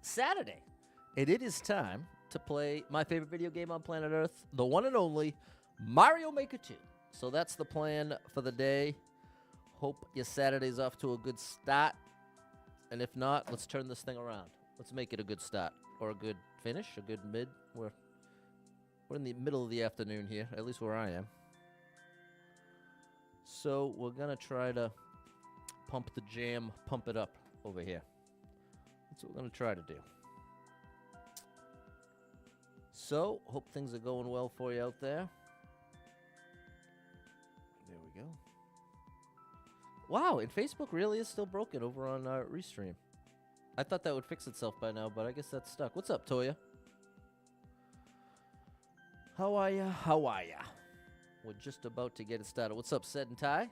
Saturday. And it is time to play my favorite video game on planet Earth, the one and only Mario Maker 2. So that's the plan for the day. Hope your Saturday's off to a good start. And if not, let's turn this thing around. Let's make it a good start or a good finish, a good mid. We're in the middle of the afternoon here, at least where I am. So we're going to try to pump the jam, pump it up over here. That's what we're going to try to do. So, hope things are going well for you out there. There we go. Wow, and Facebook really is still broken over on Restream. I thought that would fix itself by now, but I guess that's stuck. What's up, Toya? How are ya? How are ya? We're just about to get it started. What's up, Sed and Ty?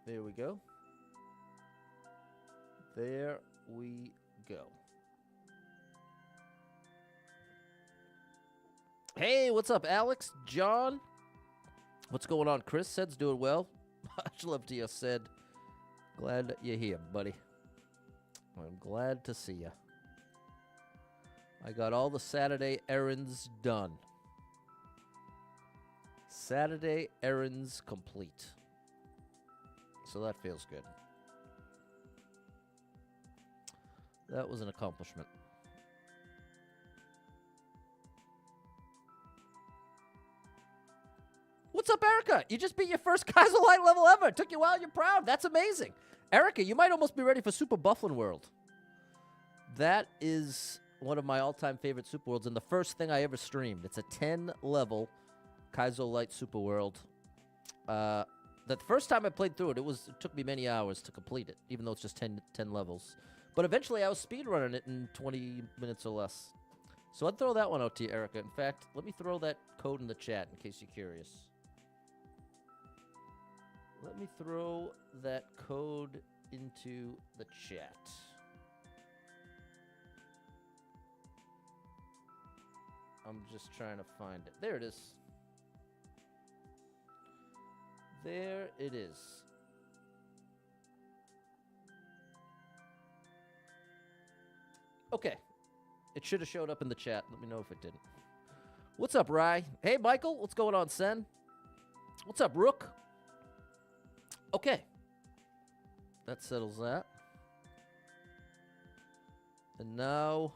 There we go. There we go. Hey, what's up, Alex? John? What's going on, Chris? Sed's doing well. Much love to you, Sed. Glad you're here, buddy. I'm glad to see you. I got all the Saturday errands done. Saturday errands complete. So that feels good. That was an accomplishment. What's up, Erica? You just beat your first Kaiser Light level ever. It took you a while. You're proud. That's amazing. Erica, you might almost be ready for Super Bufflin World. That is one of my all-time favorite Super Worlds, and the first thing I ever streamed. It's a 10-level Kaiser Light Super World. The first time I played through it, it took me many hours to complete it, even though it's just 10 levels. But eventually, I was speedrunning it in 20 minutes or less. So I'd throw that one out to you, Erica. In fact, let me throw that code in the chat in case you're curious. Let me throw that code into the chat. I'm just trying to find it. There it is. There it is. Okay. It should have showed up in the chat. Let me know if it didn't. What's up, Rye? Hey, Michael. What's going on, Sen? What's up, Rook? Okay. That settles that. And now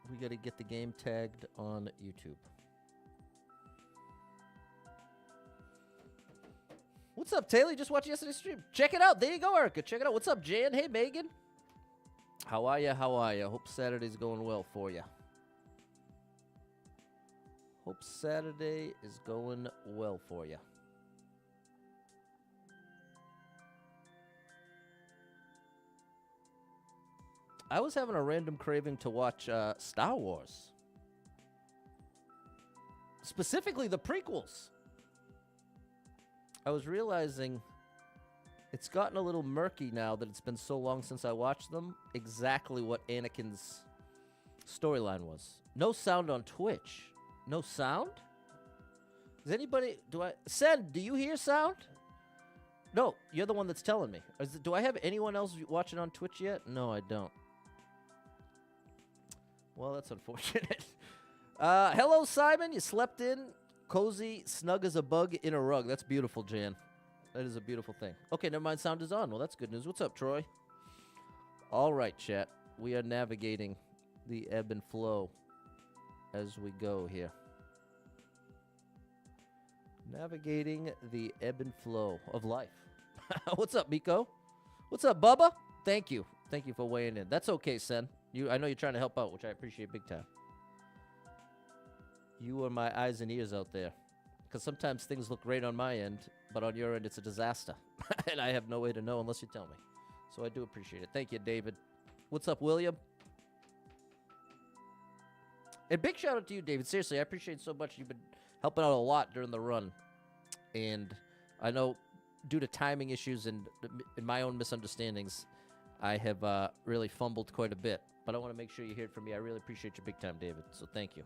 we got to get the game tagged on YouTube. What's up, Taylor? You just watched yesterday's stream. Check it out. There you go, Erica. Check it out. What's up, Jan? Hey, Megan. How are ya? How are ya? Hope Saturday's going well for ya. Hope Saturday is going well for ya. I was having a random craving to watch Star Wars. Specifically, the prequels. I was realizing it's gotten a little murky now that it's been so long since I watched them, exactly what Anakin's storyline was. No sound on Twitch. No sound? Does anybody... Sen, do you hear sound? No, you're the one that's telling me. Do I have anyone else watching on Twitch yet? No, I don't. Well, that's unfortunate. Hello, Simon. You slept in. Cozy, snug as a bug in a rug. That's beautiful, Jan. That is a beautiful thing. Okay, never mind. Sound is on. Well, that's good news. What's up, Troy? All right, chat. We are navigating the ebb and flow as we go here. Navigating the ebb and flow of life. What's up, Miko? What's up, Bubba? Thank you. Thank you for weighing in. That's okay, Sen. I know you're trying to help out, which I appreciate big time. You are my eyes and ears out there. Because sometimes things look great on my end, but on your end, it's a disaster. And I have no way to know unless you tell me. So I do appreciate it. Thank you, David. What's up, William? And big shout out to you, David. Seriously, I appreciate it so much. You've been helping out a lot during the run. And I know due to timing issues and my own misunderstandings, I have really fumbled quite a bit. But I want to make sure you hear it from me. I really appreciate you big time, David. So thank you.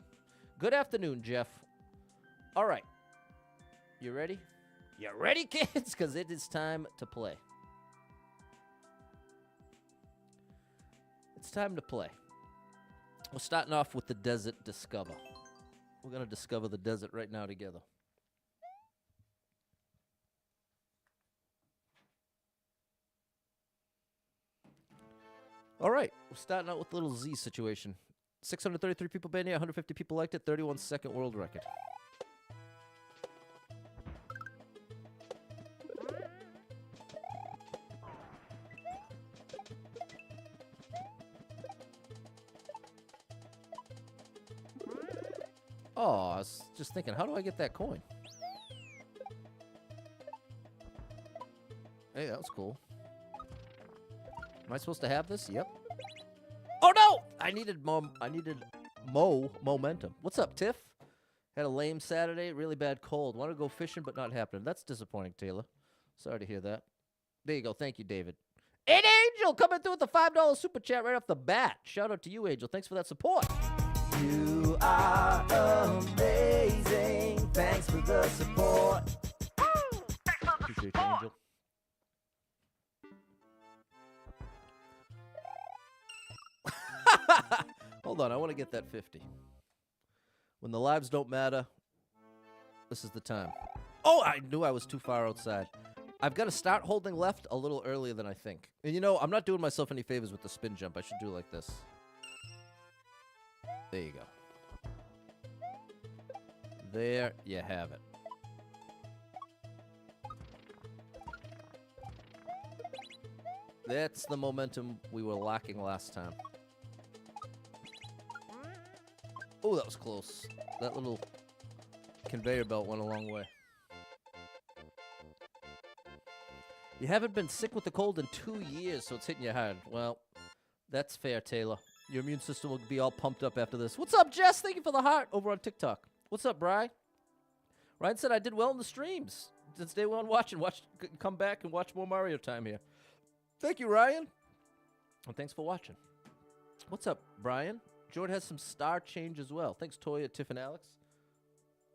Good afternoon, Jeff. All right. You ready? You ready, kids? Because it is time to play. It's time to play. We're starting off with the Desert Discover. We're going to discover the desert right now together. All right, we're starting out with a little Z situation. 633 people banned here, 150 people liked it, 31-second world record. Oh, I was just thinking, how do I get that coin? Hey, that was cool. Am I supposed to have this? Yep. Oh no! I needed momentum. What's up, Tiff? Had a lame Saturday, really bad cold. Want to go fishing, but not happening. That's disappointing, Taylor. Sorry to hear that. There you go. Thank you, David. And Angel coming through with the $5 super chat right off the bat. Shout out to you, Angel. Thanks for that support. You are amazing. Thanks for the support. Appreciate you, Angel. Hold on, I want to get that 50. When the lives don't matter, this is the time. Oh, I knew I was too far outside. I've got to start holding left a little earlier than I think. And you know, I'm not doing myself any favors with the spin jump. I should do it like this. There you go. There you have it. That's the momentum we were lacking last time. Oh, that was close. That little conveyor belt went a long way. You haven't been sick with the cold in 2 years, so it's hitting you hard. Well, that's fair, Taylor. Your immune system will be all pumped up after this. What's up, Jess? Thank you for the heart over on TikTok. What's up, Bri? Ryan said I did well in the streams. Since day one watching. Come back and watch more Mario time here. Thank you, Ryan. And thanks for watching. What's up, Brian? Jordan has some star change as well. Thanks, Toya, Tiff, and Alex.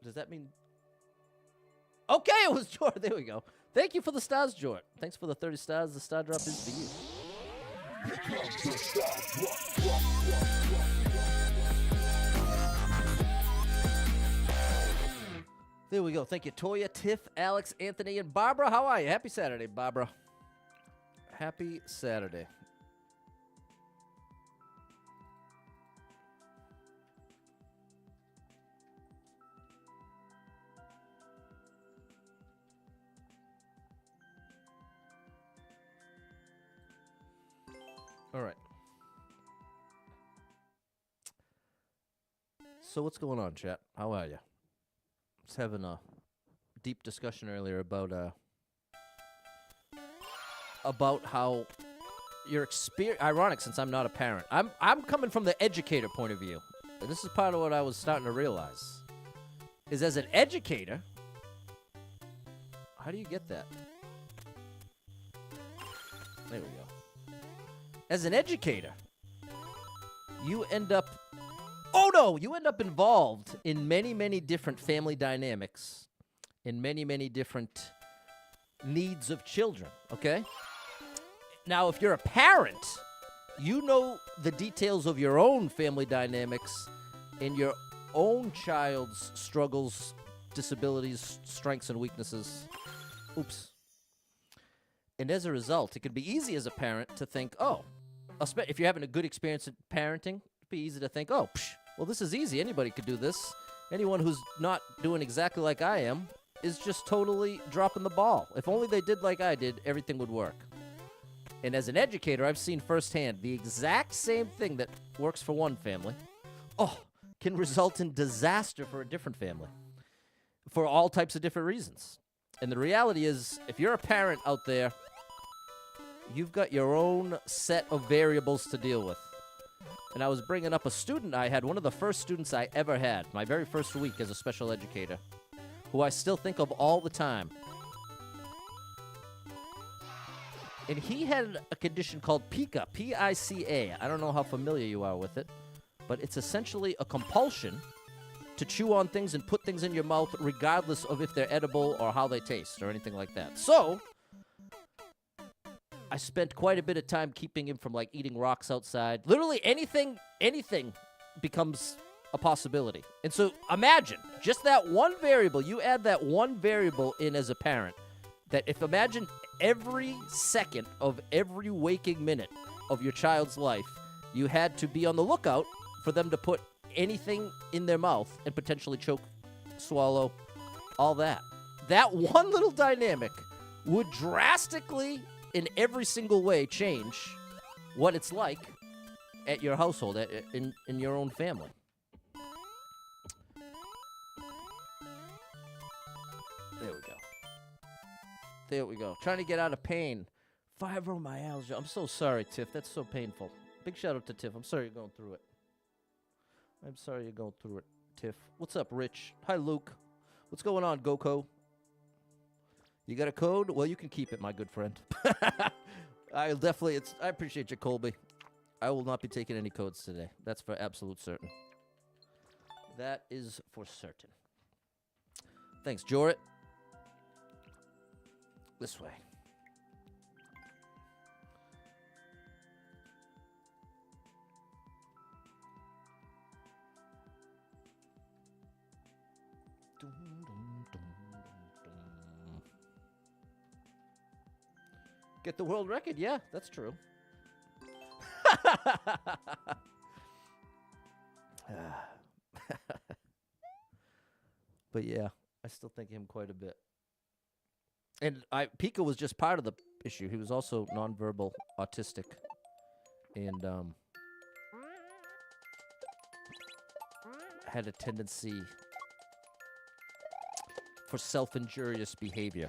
Does that mean... Okay, it was Jordan. There we go. Thank you for the stars, Jordan. Thanks for the 30 stars. The star drop is for you. There we go. Thank you, Toya, Tiff, Alex, Anthony, and Barbara. How are you? Happy Saturday, Barbara. Happy Saturday. All right. So what's going on, chat? How are you? Was having a deep discussion earlier about how your experience. Ironic, since I'm not a parent. I'm coming from the educator point of view. And this is part of what I was starting to realize. Is as an educator, how do you get that? There we go. As an educator, you end up involved in many, many different family dynamics, in many, many different needs of children, okay? Now, if you're a parent, you know the details of your own family dynamics and your own child's struggles, disabilities, strengths, and weaknesses. Oops. And as a result, it can be easy as a parent to think, oh, if you're having a good experience in parenting, it'd be easy to think, oh, well, this is easy. Anybody could do this. Anyone who's not doing exactly like I am is just totally dropping the ball. If only they did like I did, everything would work. And as an educator, I've seen firsthand the exact same thing that works for one family, can result in disaster for a different family for all types of different reasons. And the reality is, if you're a parent out there, you've got your own set of variables to deal with. And I was bringing up a student I had, one of the first students I ever had, my very first week as a special educator, who I still think of all the time. And he had a condition called PICA, P-I-C-A. I don't know how familiar you are with it, but it's essentially a compulsion to chew on things and put things in your mouth regardless of if they're edible or how they taste or anything like that. So I spent quite a bit of time keeping him from like eating rocks outside. Literally anything becomes a possibility. And so imagine just that one variable. You add that one variable in as a parent. That if imagine every second of every waking minute of your child's life, you had to be on the lookout for them to put anything in their mouth and potentially choke, swallow, all that. That one little dynamic would drastically, in every single way, change what it's like at your household, in your own family. There we go. There we go. Trying to get out of pain. Fibromyalgia. I'm so sorry, Tiff. That's so painful. Big shout out to Tiff. I'm sorry you're going through it. I'm sorry you're going through it, Tiff. What's up, Rich? Hi, Luke. What's going on, Goko? You got a code? Well, you can keep it, my good friend. I appreciate you, Colby. I will not be taking any codes today. That's for absolute certain. That is for certain. Thanks, Jorit. This way. Get the world record? Yeah, that's true. But yeah, I still think of him quite a bit. And Pika was just part of the issue. He was also nonverbal autistic. And had a tendency for self-injurious behavior.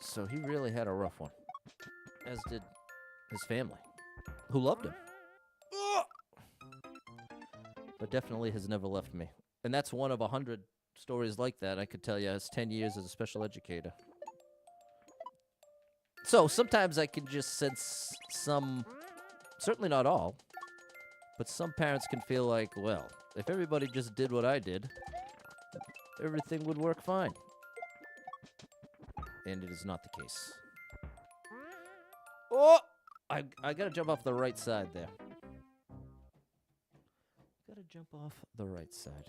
So he really had a rough one, as did his family, who loved him. But definitely has never left me. And that's one of 100 stories like that I could tell you as 10 years as a special educator. So sometimes I can just sense some, certainly not all, but some parents can feel like, well, if everybody just did what I did, everything would work fine. And it is not the case. Oh! I gotta jump off the right side there. Gotta jump off the right side.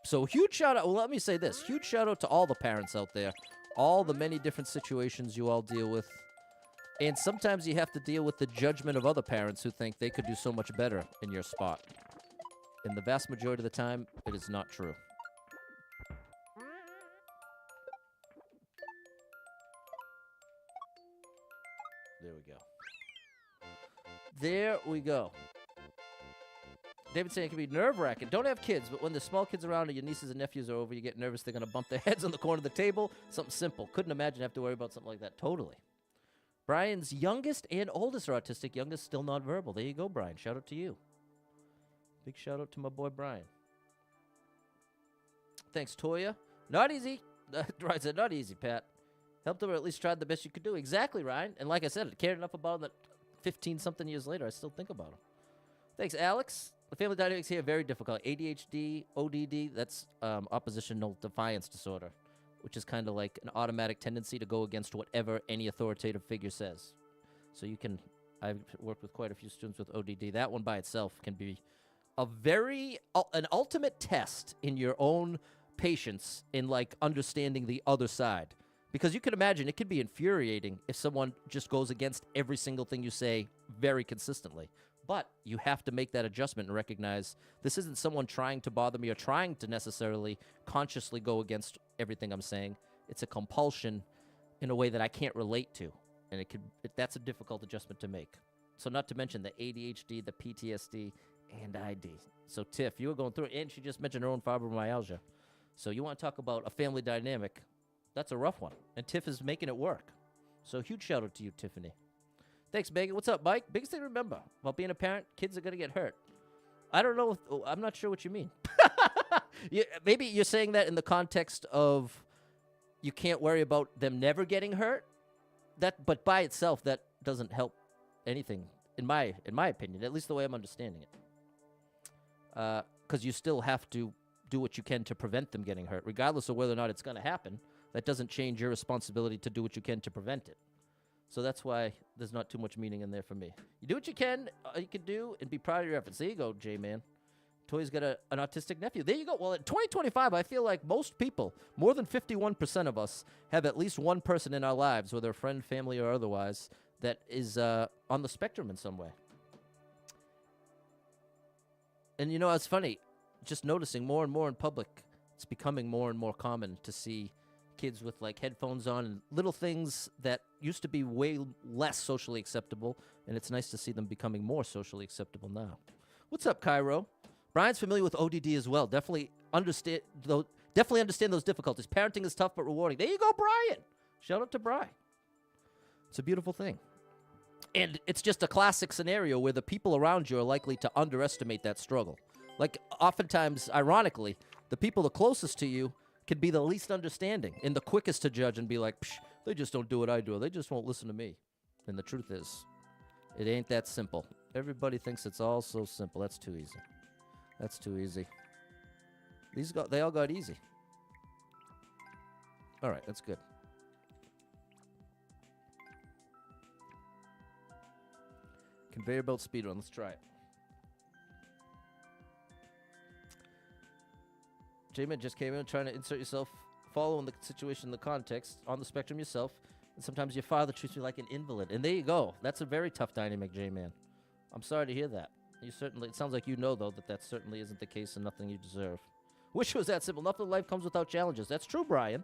So huge shout out, well, let me say this. Huge shout out to all the parents out there. All the many different situations you all deal with. And sometimes you have to deal with the judgment of other parents who think they could do so much better in your spot. And the vast majority of the time, it is not true. There we go. There we go. David saying it can be nerve-wracking. Don't have kids, but when the small kids around and your nieces and nephews are over, you get nervous they're going to bump their heads on the corner of the table. Something simple. Couldn't imagine have to worry about something like that. Totally. Brian's youngest and oldest are autistic. Youngest still nonverbal. There you go, Brian. Shout out to you. Big shout out to my boy, Brian. Thanks, Toya. Not easy. Ryan said, not easy, Pat. Helped them or at least tried the best you could do. Exactly, Ryan. And like I said, I cared enough about them that 15-something years later, I still think about them. Thanks, Alex. The family dynamics here are very difficult. ADHD, ODD, that's oppositional defiance disorder, which is kind of like an automatic tendency to go against whatever any authoritative figure says. So you can, I've worked with quite a few students with ODD. That one by itself can be an ultimate test in your own patience in like understanding the other side. Because you can imagine it could be infuriating if someone just goes against every single thing you say very consistently. But you have to make that adjustment and recognize this isn't someone trying to bother me or trying to necessarily consciously go against everything I'm saying. It's a compulsion in a way that I can't relate to. And that's a difficult adjustment to make. So not to mention the ADHD, the PTSD, and ID. So Tiff, you were going through it, and she just mentioned her own fibromyalgia. So you want to talk about a family dynamic. That's a rough one. And Tiff is making it work. So huge shout out to you, Tiffany. Thanks, Megan. What's up, Mike? Biggest thing to remember about being a parent, kids are going to get hurt. I don't know. I'm not sure what you mean. Maybe you're saying that in the context of you can't worry about them never getting hurt. But by itself, that doesn't help anything, in my opinion, at least the way I'm understanding it. Because you still have to do what you can to prevent them getting hurt, regardless of whether or not it's going to happen. that doesn't change your responsibility to do what you can to prevent it. So that's why there's not too much meaning in there for me. You do what you can do, and be proud of your efforts. There you go, J-Man. Toy's got an autistic nephew. There you go. Well, in 2025, I feel like most people, more than 51% of us, have at least one person in our lives, whether a friend, family, or otherwise, that is on the spectrum in some way. And, you know, it's funny, just noticing more and more in public, it's becoming more and more common to see kids with, like, headphones on and little things that used to be way less socially acceptable, and it's nice to see them becoming more socially acceptable now. What's up, Cairo? Brian's familiar with ODD as well. Definitely understand those difficulties. Parenting is tough but rewarding. There you go, Brian. Shout out to Brian. It's a beautiful thing. And it's just a classic scenario where the people around you are likely to underestimate that struggle. Like, oftentimes, ironically, the people the closest to you can be the least understanding and the quickest to judge and be like, psh, they just don't do what I do. They just won't listen to me. And the truth is, it ain't that simple. Everybody thinks it's all so simple. That's too easy. That's too easy. They all got easy. All right, that's good. Conveyor belt speedrun. Let's try it. J-Man just came in trying to insert yourself, following the situation, the context, on the spectrum yourself, and sometimes your father treats you like an invalid. And there you go. That's a very tough dynamic, J-Man. I'm sorry to hear that. It sounds like you know, though, that certainly isn't the case and nothing you deserve. Wish it was that simple. Nothing in life comes without challenges. That's true, Brian.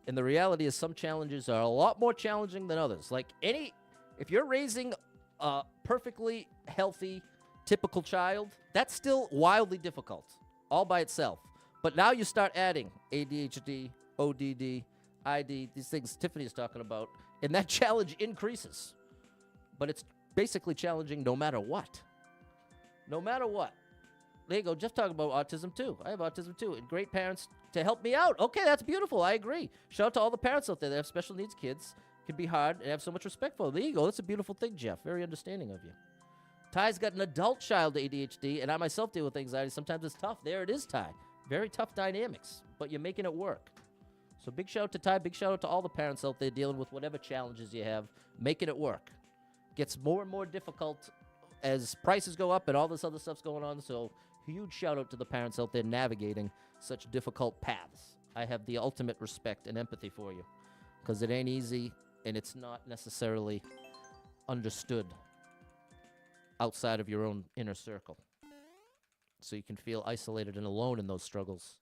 And the reality is some challenges are a lot more challenging than others. Like if you're raising a perfectly healthy, typical child, that's still wildly difficult, all by itself. But now you start adding ADHD, ODD, ID, these things Tiffany is talking about, and that challenge increases. But it's basically challenging no matter what. No matter what. There you go. Jeff talking about autism, too. I have autism, too. And great parents to help me out. Okay, that's beautiful. I agree. Shout out to all the parents out there that have special needs kids. It can be hard and have so much respect for them. There you go. That's a beautiful thing, Jeff. Very understanding of you. Ty's got an adult child ADHD, and I myself deal with anxiety. Sometimes it's tough. There it is, Ty. Very tough dynamics, but you're making it work. So big shout out to Ty. Big shout out to all the parents out there dealing with whatever challenges you have. Making it work. Gets more and more difficult as prices go up and all this other stuff's going on. So huge shout out to the parents out there navigating such difficult paths. I have the ultimate respect and empathy for you because it ain't easy and it's not necessarily understood outside of your own inner circle. So you can feel isolated and alone in those struggles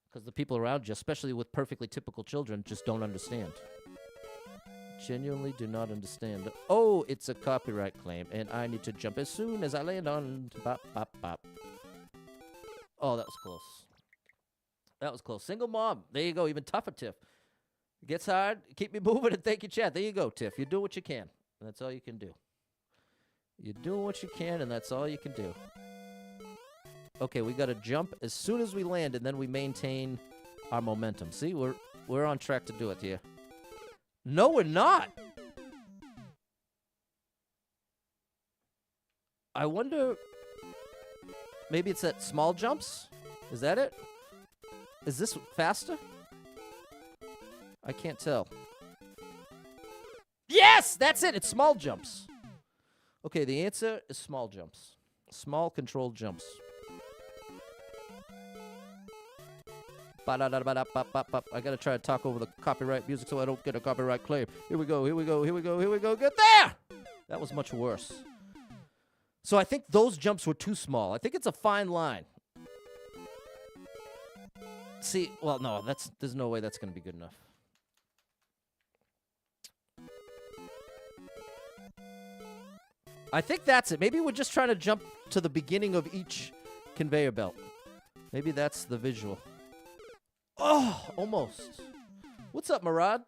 because the people around you, especially with perfectly typical children, just don't understand. Genuinely do not understand. Oh, it's a copyright claim, and I need to jump as soon as I land on bop, bop, bop. Oh, that was close. That was close. Single mom. There you go. Even tougher, Tiff. It gets hard. Keep me moving and thank you, chat. There you go, Tiff. You do what you can, and that's all you can do. You're doing what you can, and that's all you can do. Okay, we got to jump as soon as we land, and then we maintain our momentum. See, we're on track to do it here. No, we're not. I wonder, maybe it's at small jumps? Is that it? Is this faster? I can't tell. Yes, that's it. It's small jumps. Okay, the answer is small jumps. Small controlled jumps. I gotta try to talk over the copyright music so I don't get a copyright claim. Here we go, here we go, here we go, here we go. Get there! That was much worse. So I think those jumps were too small. I think it's a fine line. See, well, no, there's no way that's gonna be good enough. I think that's it. Maybe we're just trying to jump to the beginning of each conveyor belt. Maybe that's the visual. Oh, almost. What's up, Murad?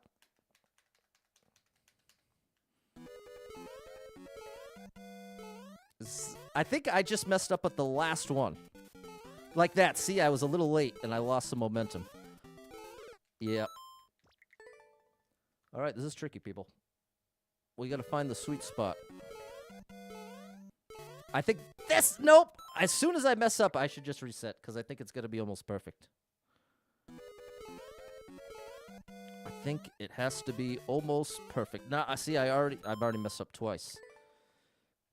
I think I just messed up at the last one. Like that. See, I was a little late and I lost some momentum. Yeah. All right, this is tricky, people. We got to find the sweet spot. I think this, nope. As soon as I mess up, I should just reset because I think it's going to be almost perfect. think it has to be almost perfect. Now, I see I've already messed up twice.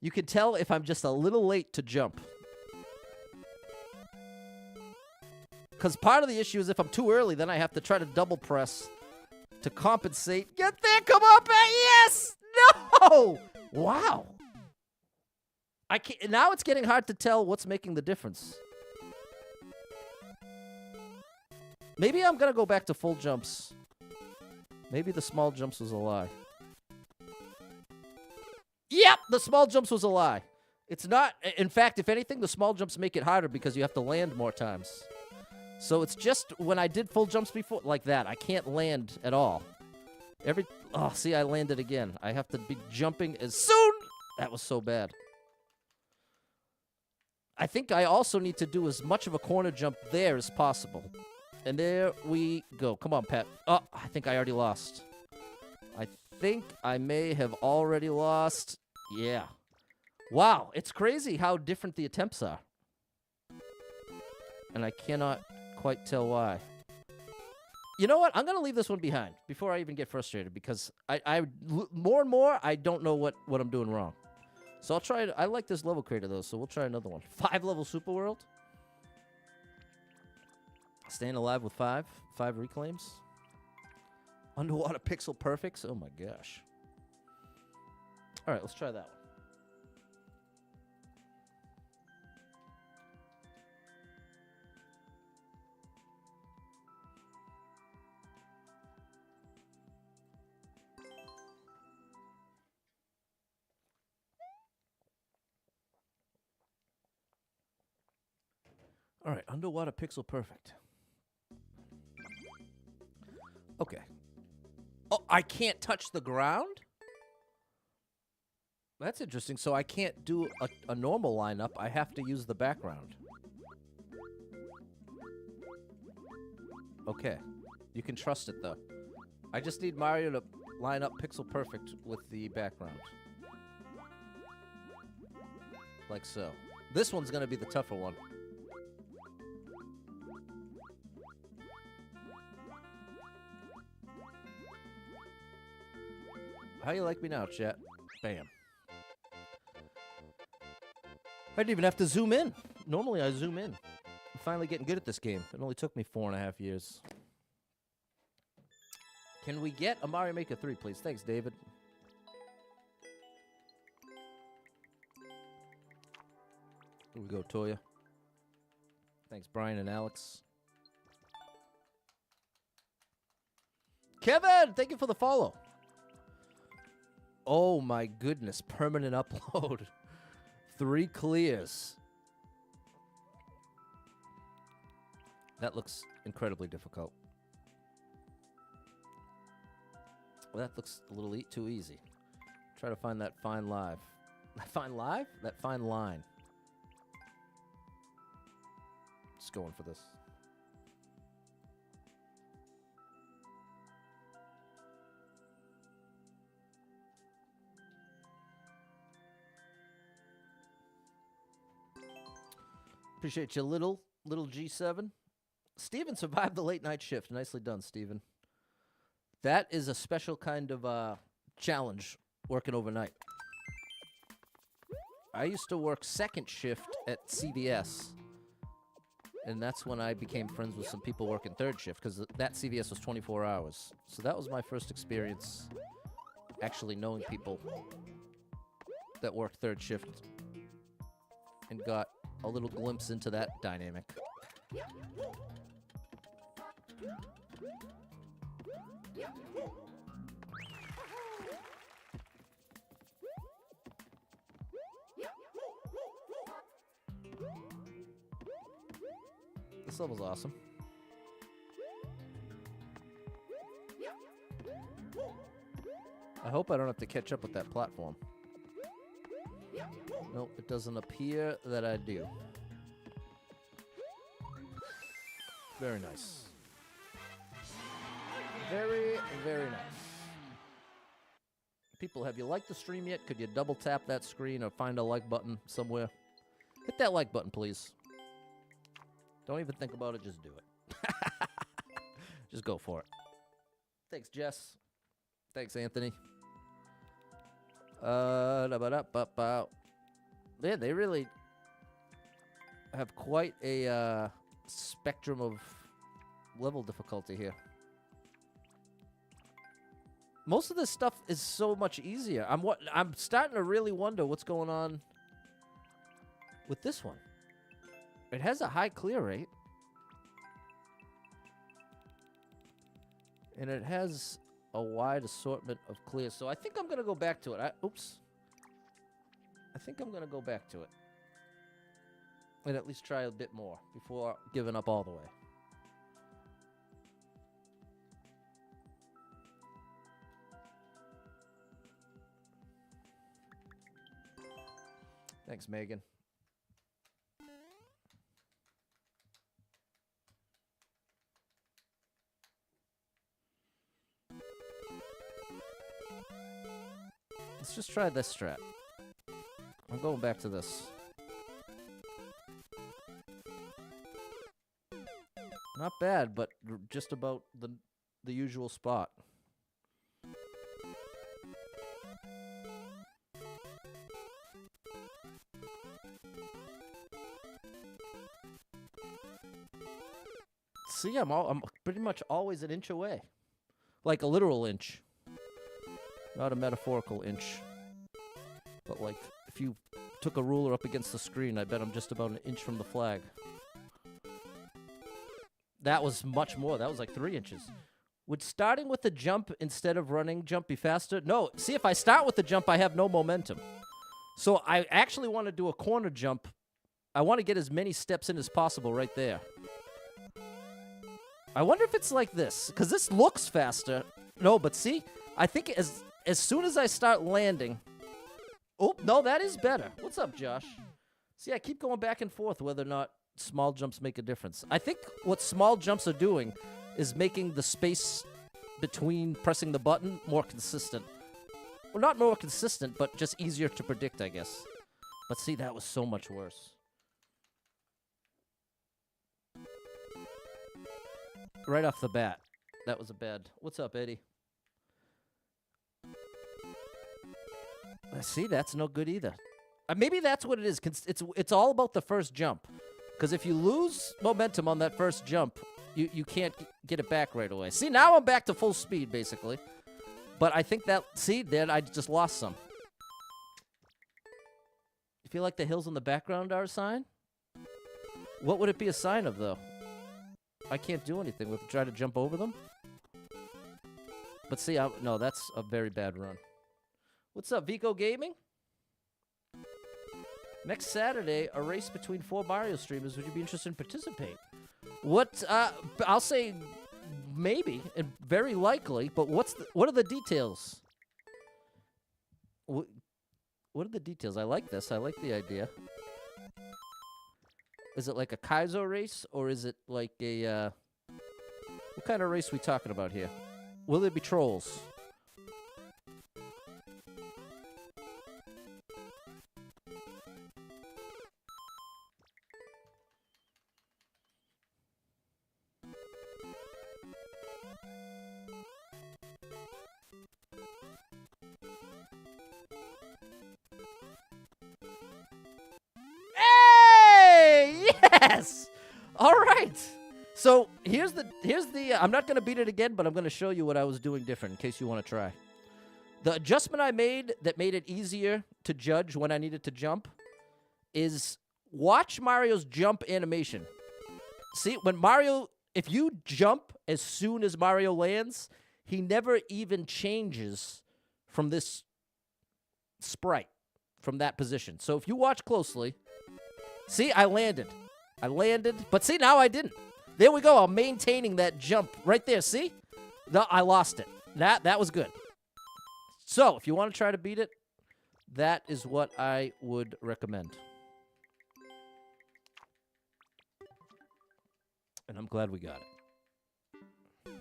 You can tell if I'm just a little late to jump. Because part of the issue is if I'm too early, then I have to try to double press to compensate. Get there, come on back, yes! No! Wow. I can't, now it's getting hard to tell what's making the difference. Maybe I'm going to go back to full jumps. Maybe the small jumps was a lie. Yep, the small jumps was a lie. It's not. In fact, if anything, the small jumps make it harder because you have to land more times. So it's just when I did full jumps before, like that, I can't land at all. Oh, see, I landed again. I have to be jumping as soon. That was so bad. I think I also need to do as much of a corner jump there as possible. And there we go. Come on, Pat. Oh, I think I already lost. I think I may have already lost. Yeah. Wow, it's crazy how different the attempts are. And I cannot quite tell why. You know what? I'm going to leave this one behind before I even get frustrated because more and more, I don't know what I'm doing wrong. So I'll try it. I like this level creator, though, so we'll try another one. 5-level Super World. Staying alive with 5 reclaims. Underwater pixel perfects. Oh, my gosh. All right, let's try that one. All right, underwater pixel perfect. Okay. Oh, I can't touch the ground? That's interesting. So I can't do a normal lineup. I have to use the background. Okay. You can trust it, though. I just need Mario to line up pixel perfect with the background. Like so. This one's going to be the tougher one. How you like me now, chat? Bam. I didn't even have to zoom in. Normally I zoom in. I'm finally getting good at this game. It only took me 4.5 years. Can we get a Mario Maker 3, please? Thanks, David. Here we go, Toya. Thanks, Brian and Alex. Kevin, thank you for the follow. Oh my goodness, permanent upload. 3 clears. That looks incredibly difficult. Well, that looks a little too easy. Try to find that fine live. That fine live? That fine line. Just going for this. Appreciate you, little G7. Steven survived the late night shift. Nicely done, Steven. That is a special kind of challenge, working overnight. I used to work second shift at CVS, and that's when I became friends with some people working third shift, because that CVS was 24 hours. So that was my first experience actually knowing people that worked third shift and got a little glimpse into that dynamic. This level's awesome. I hope I don't have to catch up with that platform. Nope, it doesn't appear that I do. Very nice. Very, very nice. People, have you liked the stream yet? Could you double tap that screen or find a like button somewhere? Hit that like button, please. Don't even think about it, just do it. Just go for it. Thanks, Jess. Thanks, Anthony. Man, they really have quite a spectrum of level difficulty here. Most of this stuff is so much easier. I'm starting to really wonder what's going on with this one. It has a high clear rate. And it has a wide assortment of clears. So I think I'm going to go back to it. Oops. I think I'm going to go back to it. And at least try a bit more before giving up all the way. Thanks, Megan. Let's just try this strat. I'm going back to this. Not bad, but just about the usual spot. See, I'm pretty much always an inch away. Like a literal inch. Not a metaphorical inch. But like, if you took a ruler up against the screen, I bet I'm just about an inch from the flag. That was much more. That was like 3 inches. Would starting with the jump instead of running jump be faster? No. See, if I start with the jump, I have no momentum. So I actually want to do a corner jump. I want to get as many steps in as possible right there. I wonder if it's like this, because this looks faster. No, but see, I think as soon as I start landing... Oh, no, that is better. What's up, Josh? See, I keep going back and forth whether or not small jumps make a difference. I think what small jumps are doing is making the space between pressing the button more consistent. Well, not more consistent, but just easier to predict, I guess. But see, that was so much worse. Right off the bat, that was a bad... What's up, Eddie? See, that's no good either. Maybe that's what it is. It's all about the first jump. Because if you lose momentum on that first jump, you can't get it back right away. See, now I'm back to full speed, basically. But I think that... See, then I just lost some. You feel like the hills in the background are a sign? What would it be a sign of, though? I can't do anything with try to jump over them. But see, no, that's a very bad run. What's up, Vico Gaming? Next Saturday, a race between 4 Mario streamers. Would you be interested in participating? What? I'll say maybe and very likely. But what are the details? What are the details? I like this. I like the idea. Is it like a Kaizo race, or is it like a, what kind of race are we talking about here? Will there be trolls? Yes! All right. So here's the I'm not going to beat it again, but I'm going to show you what I was doing different in case you want to try. The adjustment I made that made it easier to judge when I needed to jump is watch Mario's jump animation. See, when Mario, if you jump as soon as Mario lands, he never even changes from this sprite, from that position. So if you watch closely, see, I landed, but see, now I didn't. There we go. I'm maintaining that jump right there. See? No, I lost it. That was good. So, if you want to try to beat it, that is what I would recommend. And I'm glad we got it.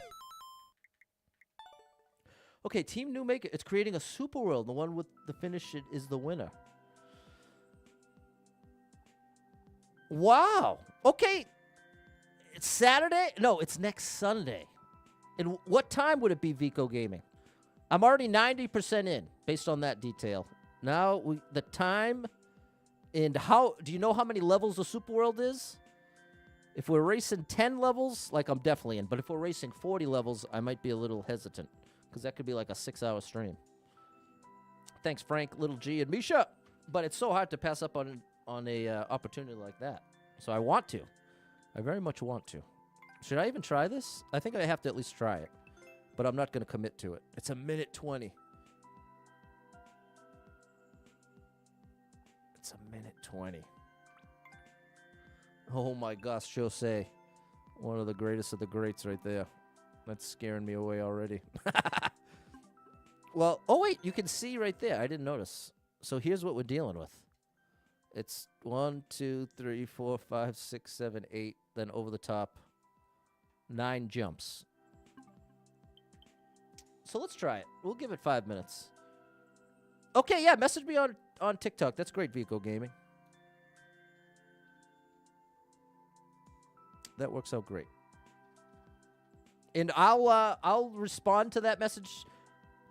Okay, Team New Maker. It's creating a super world. The one with the finish is the winner. Wow. Okay. It's Saturday? No, it's next Sunday. And what time would it be, Vico Gaming? I'm already 90% in based on that detail. Now, the time and how... Do you know how many levels the Super World is? If we're racing 10 levels, like, I'm definitely in. But if we're racing 40 levels, I might be a little hesitant. Because that could be like a 6-hour stream. Thanks, Frank, Little G, and Misha. But it's so hard to pass up on a opportunity like that. So I want to. I very much want to. Should I even try this? I think I have to at least try it. But I'm not going to commit to it. It's a minute 20. It's a minute 20. Oh my gosh, Jose. One of the greatest of the greats right there. That's scaring me away already. Well, oh wait, you can see right there. I didn't notice. So here's what we're dealing with. It's 1, 2, 3, 4, 5, 6, 7, 8. Then over the top, 9 jumps. So let's try it. We'll give it 5 minutes. Okay, yeah, message me on TikTok. That's great, Vico Gaming. That works out great. And I'll respond to that message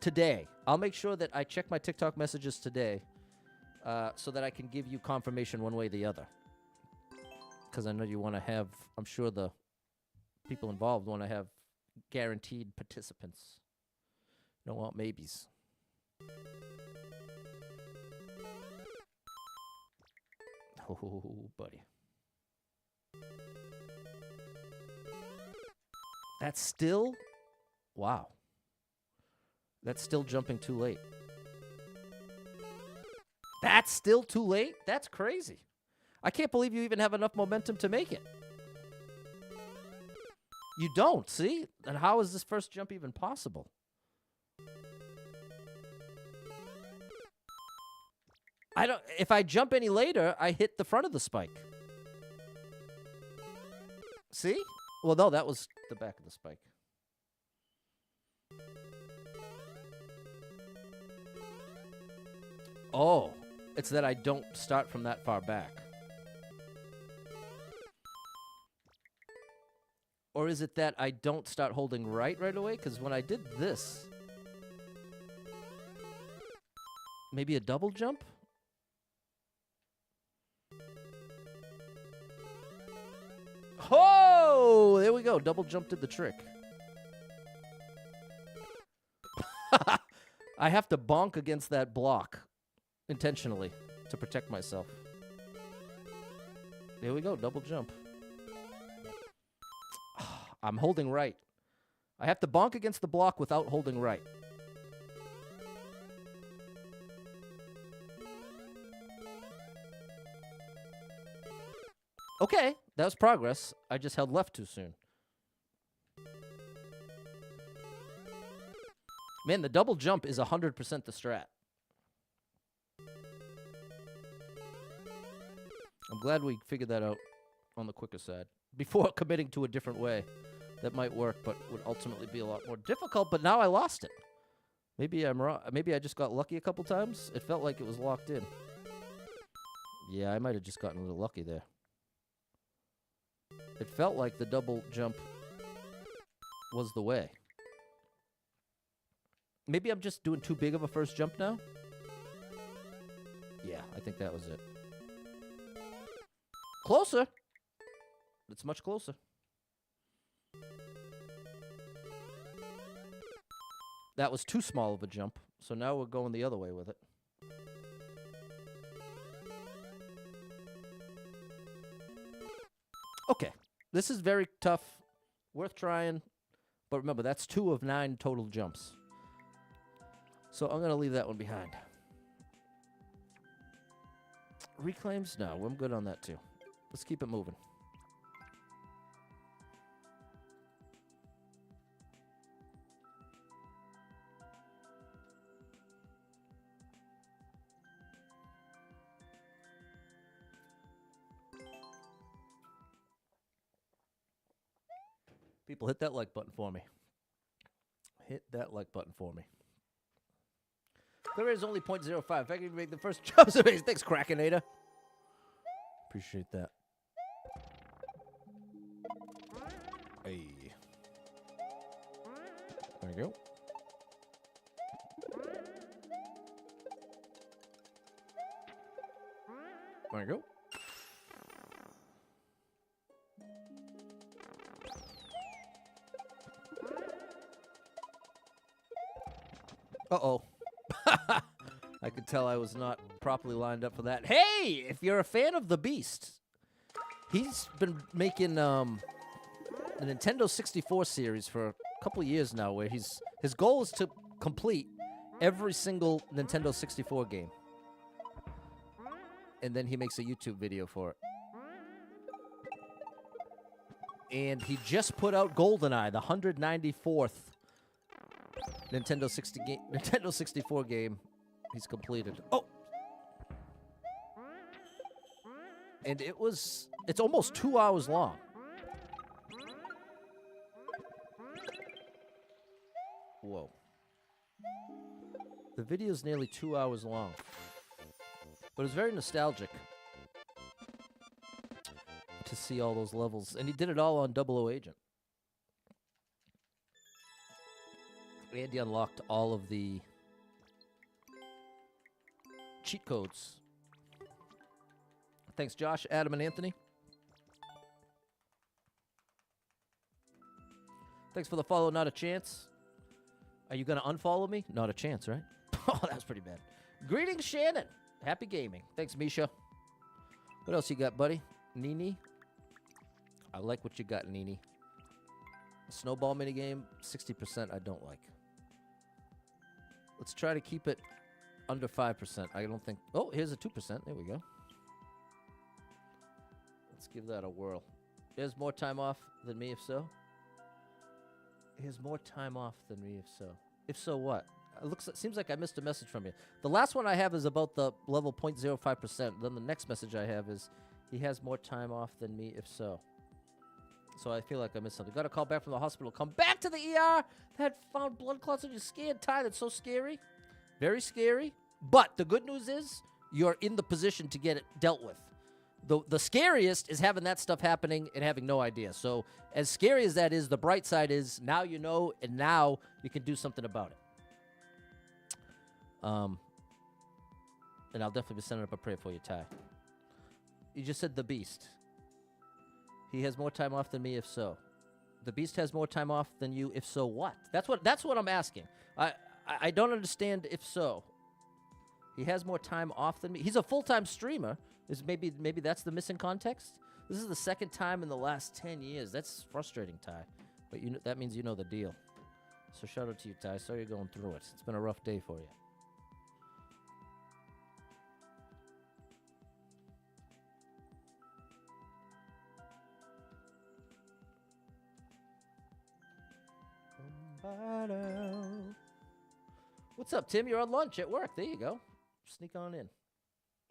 today. I'll make sure that I check my TikTok messages today so that I can give you confirmation one way or the other. Because I know you want to have, I'm sure the people involved want to have guaranteed participants. You don't want maybes. Oh, buddy. That's still... Wow. That's still jumping too late. That's still too late? That's crazy. I can't believe you even have enough momentum to make it. You don't, see? And how is this first jump even possible? If I jump any later, I hit the front of the spike. See? Well, no, that was the back of the spike. Oh, it's that I don't start from that far back. Or is it that I don't start holding right away? Because when I did this... Maybe a double jump? Oh, there we go. Double jump did the trick. I have to bonk against that block intentionally to protect myself. There we go. Double jump. I'm holding right. I have to bonk against the block without holding right. Okay, that was progress. I just held left too soon. Man, the double jump is 100% the strat. I'm glad we figured that out on the quicker side. Before committing to a different way. That might work, but would ultimately be a lot more difficult, but now I lost it. Maybe I'm wrong. Maybe I just got lucky a couple times. It felt like it was locked in. Yeah, I might have just gotten a little lucky there. It felt like the double jump was the way. Maybe I'm just doing too big of a first jump now? Yeah, I think that was it. Closer. It's much closer. That was too small of a jump, so now we're going the other way with it. Okay, this is very tough, worth trying, but remember, that's 2 of 9 total jumps. So I'm going to leave that one behind. Reclaims? No, I'm good on that too. Let's keep it moving. People, hit that like button for me. Hit that like button for me. Clear rate is only 0.05. If I can make the first jumps, amazing. Thanks, Krakenada. Appreciate that. Hey. There you go. There you go. Uh-oh. I could tell I was not properly lined up for that. Hey, if you're a fan of The Beast, he's been making the Nintendo 64 series for a couple of years now, where his goal is to complete every single Nintendo 64 game. And then he makes a YouTube video for it. And he just put out GoldenEye, the 194th Nintendo 64 game he's completed. Oh! And it's almost 2 hours long. Whoa. The video is nearly 2 hours long. But it's very nostalgic to see all those levels. And he did it all on 00 Agent. And he unlocked all of the cheat codes. Thanks, Josh, Adam, and Anthony. Thanks for the follow, not a chance. Are you going to unfollow me? Not a chance, right? Oh, that was pretty bad. Greetings, Shannon. Happy gaming. Thanks, Misha. What else you got, buddy? Nini? I like what you got, Nini. Snowball minigame, 60% I don't like. Let's try to keep it under 5%. I don't think... Oh, here's a 2%. There we go. Let's give that a whirl. There's more time off than me, if so. Here's more time off than me, if so. If so, what? It seems like I missed a message from you. The last one I have is about the level 0.05%. Then the next message I have is, he has more time off than me, if so. So I feel like I missed something. Got a call back from the hospital. Come back to the ER. That found blood clots on your scared tie. That's so scary. Very scary. But the good news is, you're in the position to get it dealt with. The scariest is having that stuff happening and having no idea. So as scary as that is, the bright side is, now you know, and now you can do something about it. And I'll definitely be sending up a prayer for you, Ty. You just said The Beast. He has more time off than me, if so. The Beast has more time off than you, if so what? That's what I'm asking. I don't understand, if so. He has more time off than me. He's a full-time streamer. Maybe that's the missing context? This is the second time in the last 10 years. That's frustrating, Ty. But that means you know the deal. So shout out to you, Ty. Sorry you're going through it. It's been a rough day for you. What's up, Tim? You're on lunch at work. There you go. Sneak on in.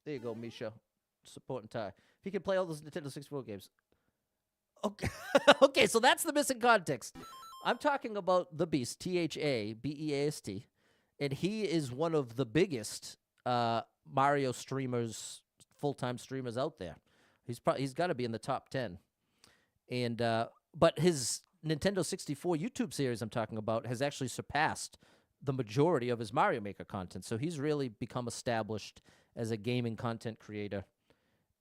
There you go, Misha. Supporting Ty. If he can play all those Nintendo 64 games. Okay, okay, so that's the missing context. I'm talking about The Beast, THABEAST, and he is one of the biggest Mario streamers, full-time streamers out there. He's got to be in the top 10. And but his Nintendo 64 YouTube series I'm talking about has actually surpassed the majority of his Mario Maker content. So he's really become established as a gaming content creator,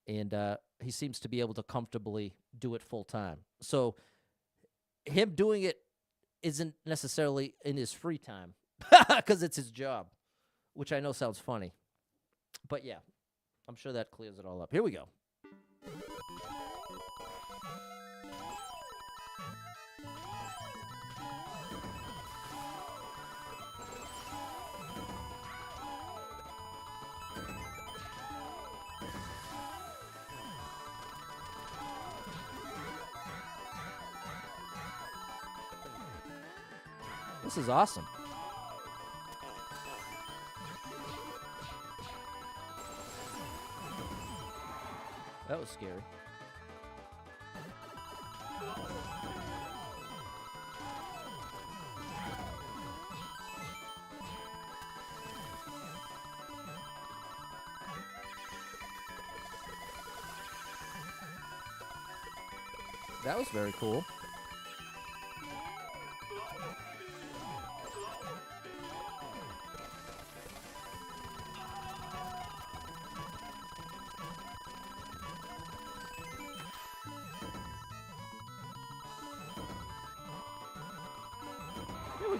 and he seems to be able to comfortably do it full time. So him doing it isn't necessarily in his free time because it's his job, which I know sounds funny. But yeah, I'm sure that clears it all up. Here we go. This is awesome. That was scary. That was very cool.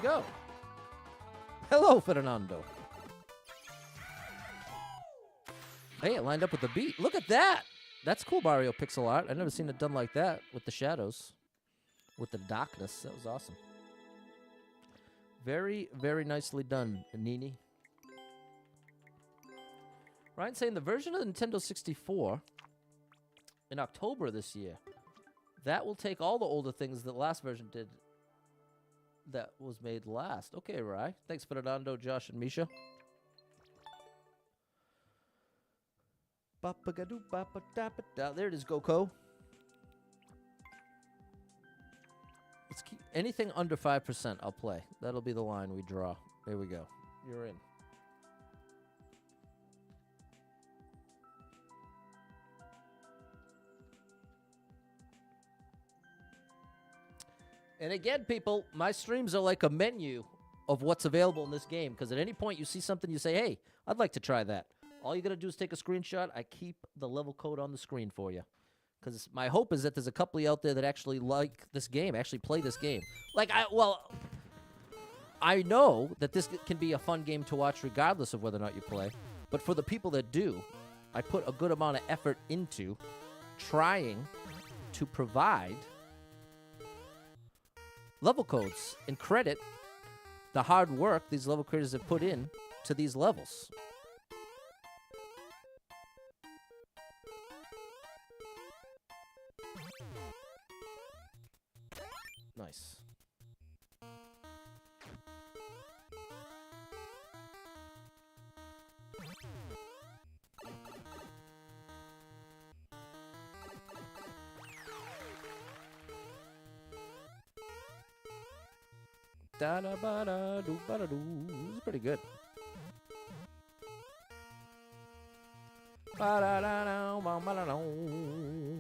go. Hello, Fernando. Hey, it lined up with the beat. Look at that. That's cool, Mario pixel art. I've never seen it done like that with the shadows, with the darkness. That was awesome. Very, very nicely done, Nini. Ryan's saying the version of the Nintendo 64 in October this year, that will take all the older things that the last version did that was made last. Okay, Ryan. Thanks, Fernando, Josh, and Misha. There it is, Goko. Let's keep anything under 5%, I'll play. That'll be the line we draw. There we go. You're in. And again, people, my streams are like a menu of what's available in this game, because at any point you see something, you say, hey, I'd like to try that. All you got to do is take a screenshot. I keep the level code on the screen for you. Because my hope is that there's a couple of you out there that actually like this game, actually play this game. Like, I know that this can be a fun game to watch regardless of whether or not you play. But for the people that do, I put a good amount of effort into trying to provide level codes and credit the hard work these level creators have put in to these levels. Nice. Da da ba da do ba da do. This is pretty good. Ba da da da ba ba da do.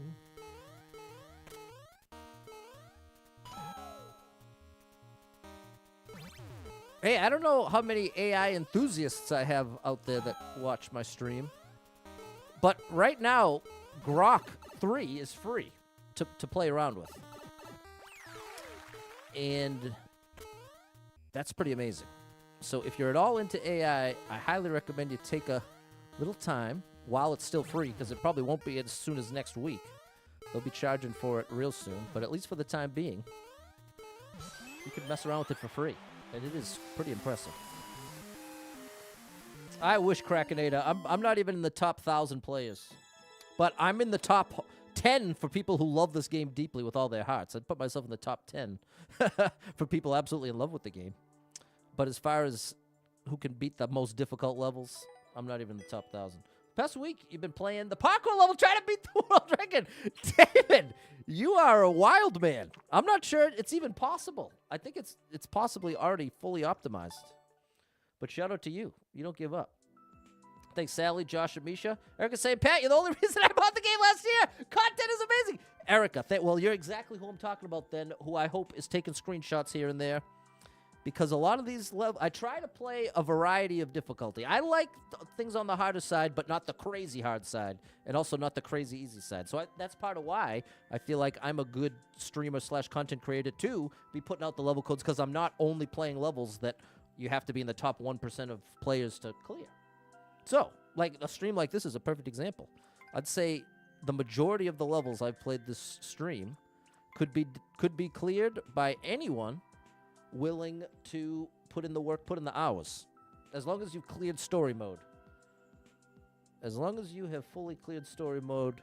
Hey, I don't know how many AI enthusiasts I have out there that watch my stream, but right now, Grok 3 is free to play around with. And that's pretty amazing. So if you're at all into AI, I highly recommend you take a little time while it's still free, because it probably won't be as soon as next week. They'll be charging for it real soon, but at least for the time being, you can mess around with it for free. And it is pretty impressive. I wish Krakenada. I'm not even in the top 1,000 players. But I'm in the top 10 for people who love this game deeply with all their hearts. I'd put myself in the top 10 for people absolutely in love with the game. But as far as who can beat the most difficult levels, I'm not even in the top 1,000. Past week, you've been playing the parkour level trying to beat the world record. David, you are a wild man. I'm not sure it's even possible. I think it's possibly already fully optimized. But shout out to you. You don't give up. Thanks, Sally, Josh, and Misha. Erica saying, Pat, you're the only reason I bought the game last year. Content is amazing. Erica, well, you're exactly who I'm talking about then, who I hope is taking screenshots here and there. Because a lot of these levels, I try to play a variety of difficulty. I like things on the harder side, but not the crazy hard side, and also not the crazy easy side. So that's part of why I feel like I'm a good streamer / content creator too, be putting out the level codes, because I'm not only playing levels that you have to be in the top 1% of players to clear. So, like a stream like this is a perfect example. I'd say the majority of the levels I've played this stream could be cleared by anyone willing to put in the work, put in the hours. As long as you've cleared story mode. As long as you have fully cleared story mode,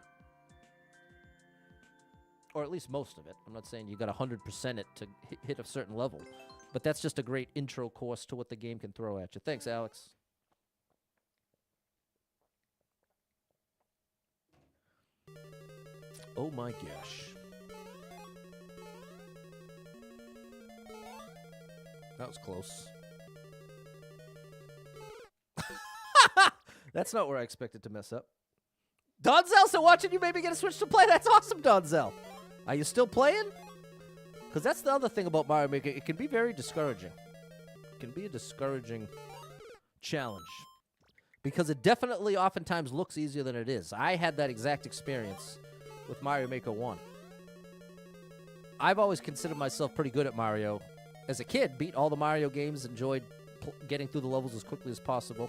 or at least most of it. I'm not saying you got 100% it to hit a certain level, but that's just a great intro course to what the game can throw at you. Thanks, Alex. Oh my gosh. That was close. That's not where I expected to mess up. Donzel, so watching you maybe get a Switch to play. That's awesome, Donzel. Are you still playing? Because that's the other thing about Mario Maker. It can be very discouraging. It can be a discouraging challenge. Because it definitely oftentimes looks easier than it is. I had that exact experience with Mario Maker 1. I've always considered myself pretty good at Mario, as a kid, beat all the Mario games, enjoyed getting through the levels as quickly as possible.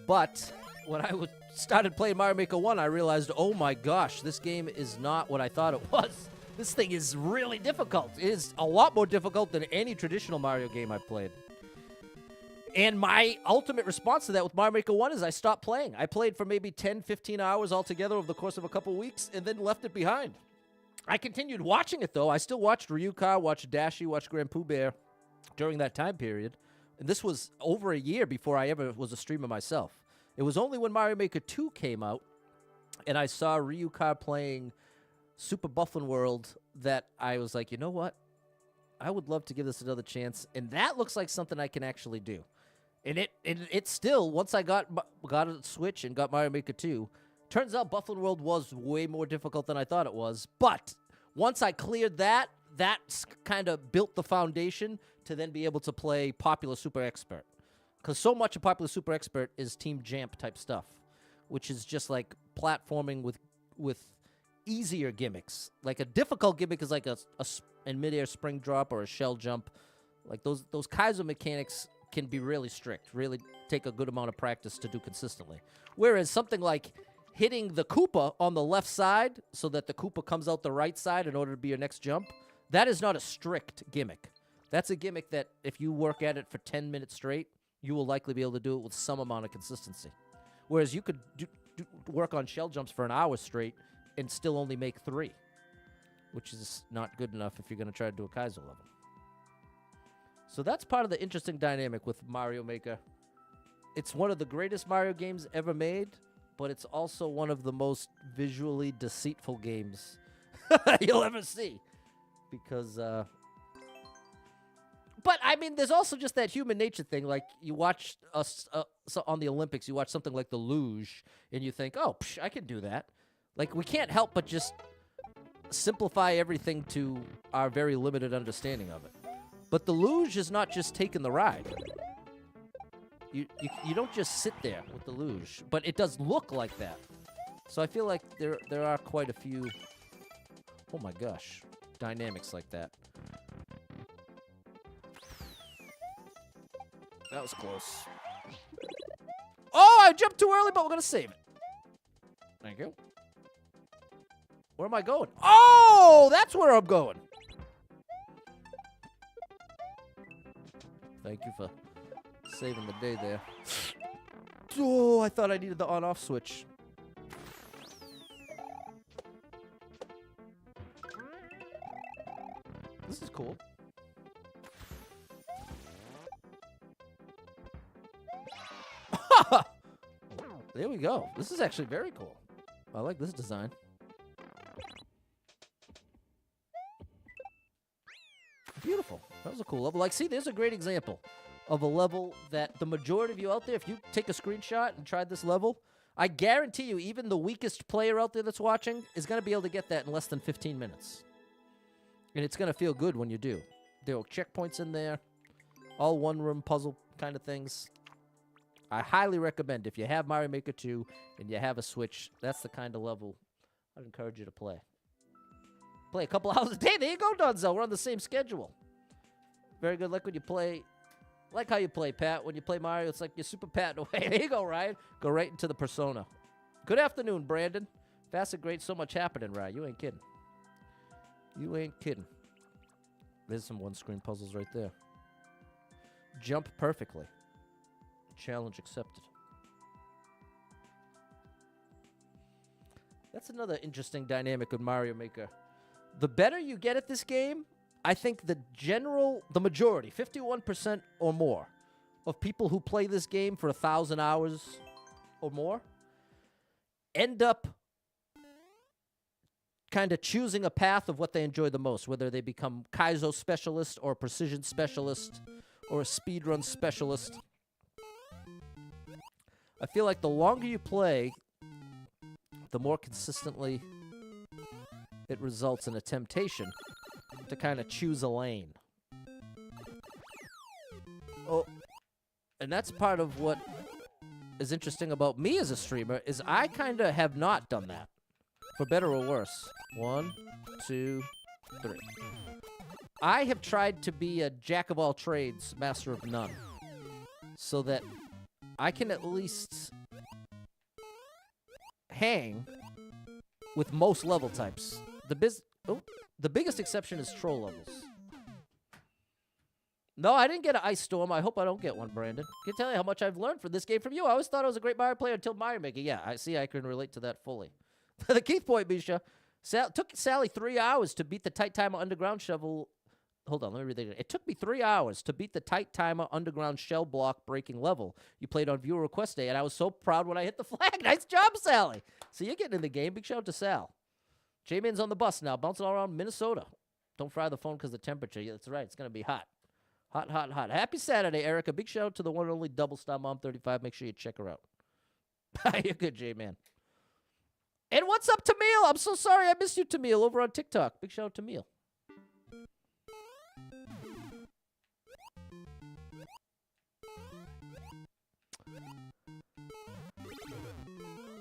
But when I started playing Mario Maker 1, I realized, oh my gosh, this game is not what I thought it was. This thing is really difficult. It is a lot more difficult than any traditional Mario game I've played. And my ultimate response to that with Mario Maker 1 is I stopped playing. I played for maybe 10, 15 hours altogether over the course of a couple weeks and then left it behind. I continued watching it, though. I still watched Ryuka, watched Dashi, watched Grand Pooh Bear during that time period. And this was over a year before I ever was a streamer myself. It was only when Mario Maker 2 came out and I saw Ryuka playing Super Bufflin World that I was like, you know what? I would love to give this another chance. And that looks like something I can actually do. And it still, once I got a Switch and got Mario Maker 2, turns out Bufflin World was way more difficult than I thought it was. But once I cleared that, that's kind of built the foundation to then be able to play Popular Super Expert. Because so much of Popular Super Expert is Team Jamp type stuff, which is just like platforming with easier gimmicks. Like a difficult gimmick is like a midair spring drop or a shell jump. Like those Kaizo mechanics can be really strict, really take a good amount of practice to do consistently. Whereas something like hitting the Koopa on the left side so that the Koopa comes out the right side in order to be your next jump, that is not a strict gimmick. That's a gimmick that if you work at it for 10 minutes straight, you will likely be able to do it with some amount of consistency. Whereas you could work on shell jumps for an hour straight and still only make 3, which is not good enough if you're going to try to do a Kaizo level. So that's part of the interesting dynamic with Mario Maker. It's one of the greatest Mario games ever made, but it's also one of the most visually deceitful games you'll ever see. Because, but, I mean, there's also just that human nature thing. Like, you watch us so on the Olympics, you watch something like the luge, and you think, oh, I can do that. Like, we can't help but just simplify everything to our very limited understanding of it. But the luge is not just taking the ride. You don't just sit there with the luge, but it does look like that. So I feel like there are quite a few, oh my gosh, dynamics like that. That was close. Oh, I jumped too early, but we're going to save it. Thank you. Where am I going? Oh, that's where I'm going. Thank you for saving the day there. Oh, I thought I needed the on-off switch. This is cool. There we go. This is actually very cool. I like this design. Beautiful. That was a cool level. Like, see, there's a great example of a level that the majority of you out there, if you take a screenshot and tried this level, I guarantee you even the weakest player out there that's watching is going to be able to get that in less than 15 minutes. And it's going to feel good when you do. There are checkpoints in there, all one-room puzzle kind of things. I highly recommend if you have Mario Maker 2 and you have a Switch, that's the kind of level I'd encourage you to play. Play a couple hours a day. There you go, Donzel. We're on the same schedule. Very good. Like when you play, like how you play, Pat. When you play Mario, it's like you're super patting away. There you go, Ryan. Go right into the persona. Good afternoon, Brandon. Fast and great. So much happening, Ryan. You ain't kidding. You ain't kidding. There's some one-screen puzzles right there. Jump perfectly. Challenge accepted. That's another interesting dynamic with Mario Maker. The better you get at this game, I think the majority, 51% or more, of people who play this game for 1,000 hours or more end up kind of choosing a path of what they enjoy the most, whether they become Kaizo specialist or precision specialist or a speedrun specialist. I feel like the longer you play, the more consistently it results in a temptation to kind of choose a lane. Oh, and that's part of what is interesting about me as a streamer, is I kind of have not done that, for better or worse. 1, 2, 3. I have tried to be a jack of all trades, master of none, so that I can at least hang with most level types. The biggest exception is troll levels. No, I didn't get an ice storm. I hope I don't get one, Brandon. I can tell you how much I've learned from this game from you. I always thought I was a great Mario player until Mario Maker. Yeah, I see. I can relate to that fully. The Keith point, Misha. Took Sally 3 hours to beat the tight timer underground shovel. Hold on, let me read that again. It took me 3 hours to beat the tight timer underground shell block breaking level you played on viewer request day, and I was so proud when I hit the flag. Nice job, Sally. So you're getting in the game. Big shout out to Sal. J-Man's on the bus now, bouncing all around Minnesota. Don't fry the phone because the temperature. Yeah, that's right. It's going to be hot. Hot, hot, hot. Happy Saturday, Erica. Big shout out to the one and only Double Star Mom 35. Make sure you check her out. You're good, J-Man. And what's up, Tamil? I'm so sorry I missed you, Tamil, over on TikTok. Big shout out to Tamil.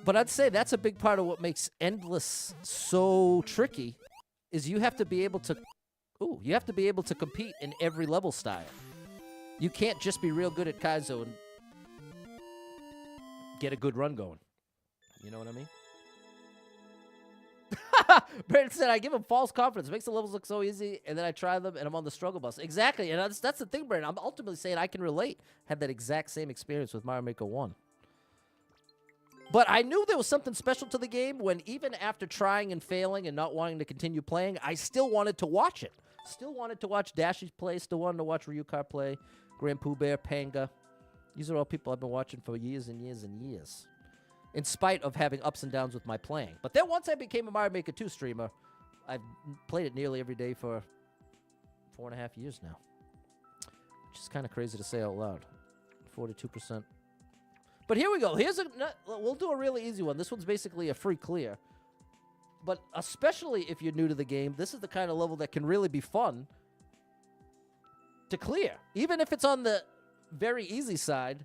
But I'd say that's a big part of what makes Endless so tricky is you have to be able to compete in every level style. You can't just be real good at Kaizo and get a good run going. You know what I mean? Brandon said, I give him false confidence. Makes the levels look so easy, and then I try them, and I'm on the struggle bus. Exactly, and that's the thing, Brandon. I'm ultimately saying I can relate. Have that exact same experience with Mario Maker 1. But I knew there was something special to the game when even after trying and failing and not wanting to continue playing, I still wanted to watch it. Still wanted to watch Dashies play. Still wanted to watch Ryukar play. Grand Pooh Bear, Panga. These are all people I've been watching for years and years and years. In spite of having ups and downs with my playing. But then once I became a Mario Maker 2 streamer, I've played it nearly every day for 4.5 years now. Which is kind of crazy to say out loud. 42%. But here we go. We'll do a really easy one. This one's basically a free clear. But especially if you're new to the game, this is the kind of level that can really be fun to clear. Even if it's on the very easy side,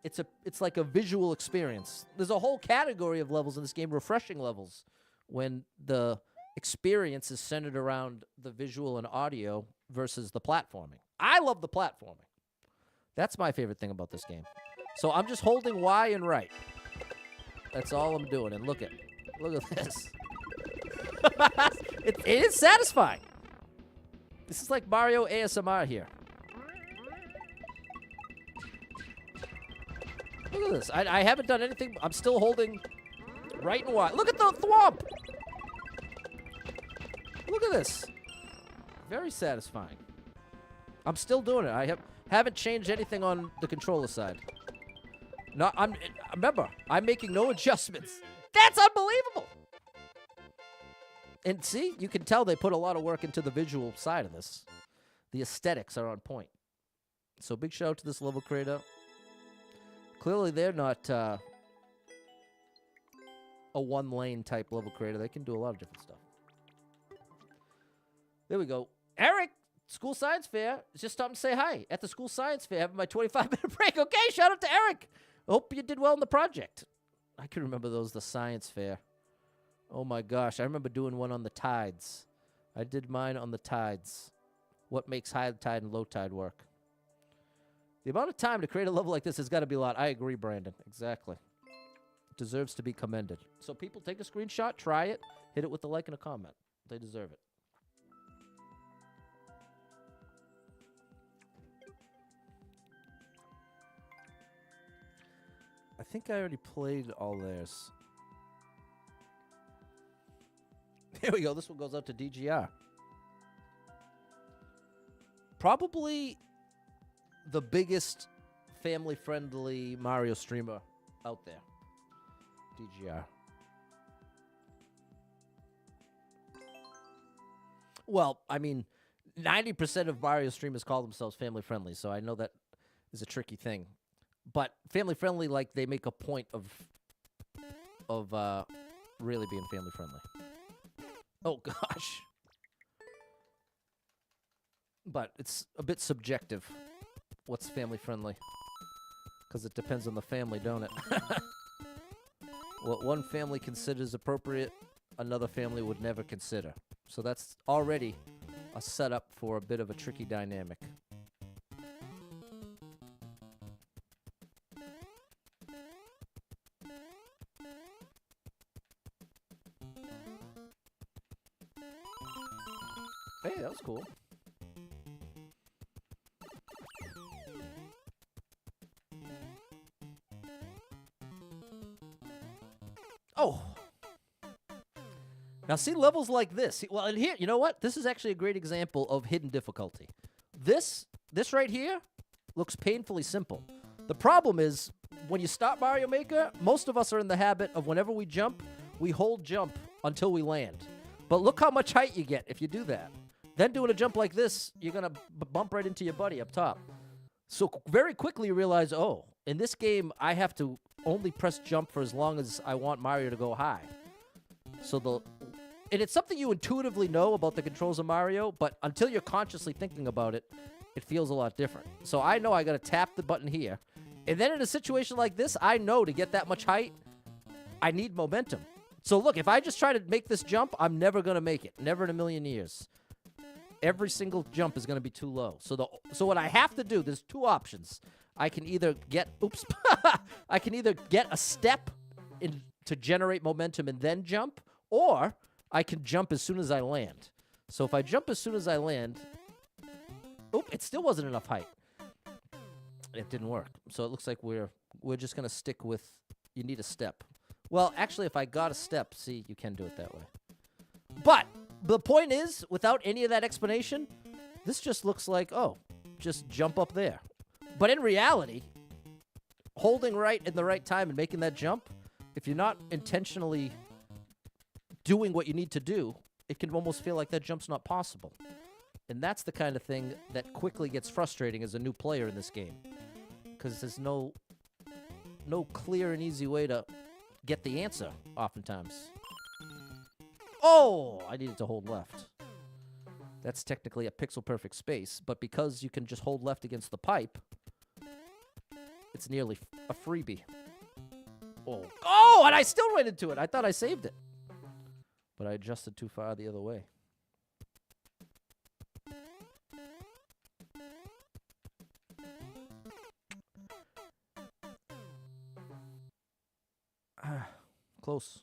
it's like a visual experience. There's a whole category of levels in this game, refreshing levels, when the experience is centered around the visual and audio versus the platforming. I love the platforming. That's my favorite thing about this game. So I'm just holding Y and right. That's all I'm doing. And look at this. It is satisfying. This is like Mario ASMR here. Look at this. I haven't done anything. I'm still holding right and Y. Look at the thwomp. Look at this. Very satisfying. I'm still doing it. I haven't changed anything on the controller side. Remember, I'm making no adjustments. That's unbelievable. And see, you can tell they put a lot of work into the visual side of this. The aesthetics are on point. So big shout out to this level creator. Clearly, they're not a one-lane type level creator. They can do a lot of different stuff. There we go. Eric, School Science Fair. Just stopped to say hi at the School Science Fair. Having my 25-minute break. Okay, shout out to Eric. Hope you did well in the project. I can remember those, the science fair. Oh my gosh, I remember doing one on the tides. I did mine on the tides. What makes high tide and low tide work? The amount of time to create a level like this has got to be a lot. I agree, Brandon. Exactly. It deserves to be commended. So people take a screenshot, try it, hit it with a like and a comment. They deserve it. I think I already played all theirs. Here we go. This one goes out to DGR. Probably the biggest family-friendly Mario streamer out there. DGR. Well, I mean, 90% of Mario streamers call themselves family-friendly, so I know that is a tricky thing. But family-friendly, like, they make a point of really being family-friendly. Oh, gosh. But it's a bit subjective, what's family-friendly. Because it depends on the family, don't it? What one family considers appropriate, another family would never consider. So that's already a setup for a bit of a tricky dynamic. Hey, that was cool. Oh. Now see levels like this. Well, and here, you know what? This is actually a great example of hidden difficulty. This right here looks painfully simple. The problem is when you start Mario Maker, most of us are in the habit of whenever we jump, we hold jump until we land. But look how much height you get if you do that. Then doing a jump like this, you're going to bump right into your buddy up top. So very quickly you realize, oh, in this game, I have to only press jump for as long as I want Mario to go high. And it's something you intuitively know about the controls of Mario, but until you're consciously thinking about it, it feels a lot different. So I know I got to tap the button here. And then in a situation like this, I know to get that much height, I need momentum. So look, if I just try to make this jump, I'm never going to make it. Never in a million years. Every single jump is going to be too low. So what I have to do, there's two options. I can either get, I can either get a step in to generate momentum and then jump, or I can jump as soon as I land. So if I jump as soon as I land, it still wasn't enough height. It didn't work. So it looks like we're just going to stick with, you need a step. Well, actually, if I got a step, see, you can do it that way. But the point is, without any of that explanation, this just looks like, just jump up there. But in reality, holding right in the right time and making that jump, if you're not intentionally doing what you need to do, it can almost feel like that jump's not possible. And that's the kind of thing that quickly gets frustrating as a new player in this game. Because there's no clear and easy way to get the answer, oftentimes. Oh, I needed to hold left. That's technically a pixel-perfect space, but because you can just hold left against the pipe, it's nearly a freebie. Oh, and I still ran into it. I thought I saved it. But I adjusted too far the other way. Close.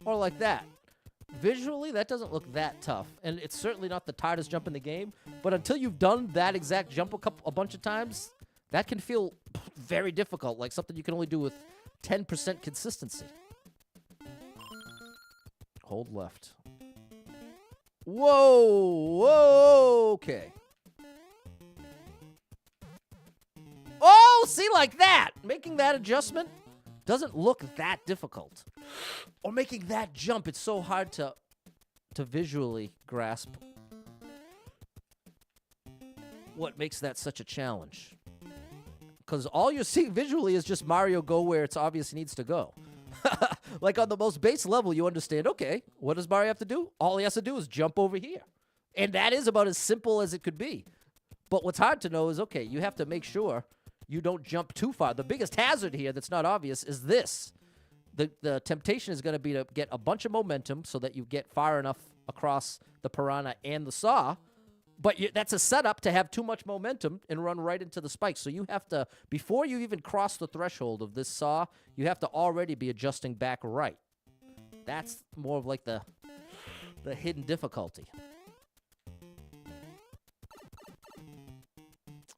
Or like that. Visually, that doesn't look that tough. And it's certainly not the hardest jump in the game. But until you've done that exact jump a bunch of times, that can feel very difficult. Like something you can only do with 10% consistency. Hold left. Whoa, okay. Oh, see, like that. Making that adjustment doesn't look that difficult. Or making that jump, it's so hard to visually grasp what makes that such a challenge. Because all you're seeing visually is just Mario go where it's obvious he needs to go. Like on the most base level, you understand, okay, what does Mario have to do? All he has to do is jump over here. And that is about as simple as it could be. But what's hard to know is, okay, you have to make sure you don't jump too far. The biggest hazard here that's not obvious is this. The temptation is going to be to get a bunch of momentum so that you get far enough across the piranha and the saw. But that's a setup to have too much momentum and run right into the spike. So you have to, before you even cross the threshold of this saw, you have to already be adjusting back right. That's more of like the hidden difficulty.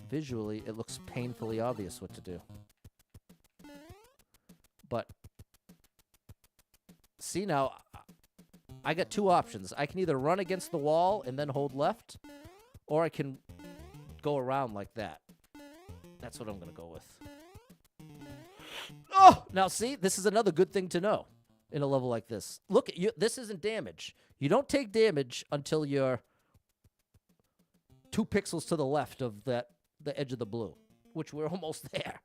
Visually, it looks painfully obvious what to do. But see now, I got two options. I can either run against the wall and then hold left, or I can go around like that. That's what I'm going to go with. Oh! Now, see, this is another good thing to know in a level like this. Look, this isn't damage. You don't take damage until you're 2 pixels to the left of the edge of the blue, which we're almost there.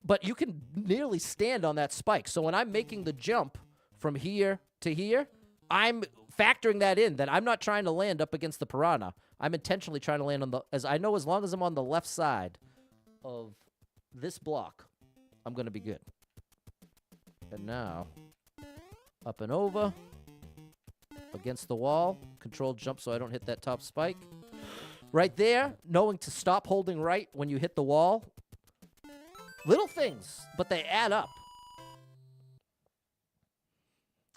But you can nearly stand on that spike. So when I'm making the jump from here to here, I'm factoring that in, that I'm not trying to land up against the piranha. I'm intentionally trying to land on as long as I'm on the left side of this block, I'm going to be good. And now, up and over, against the wall, controlled jump so I don't hit that top spike. Right there, knowing to stop holding right when you hit the wall. Little things, but they add up.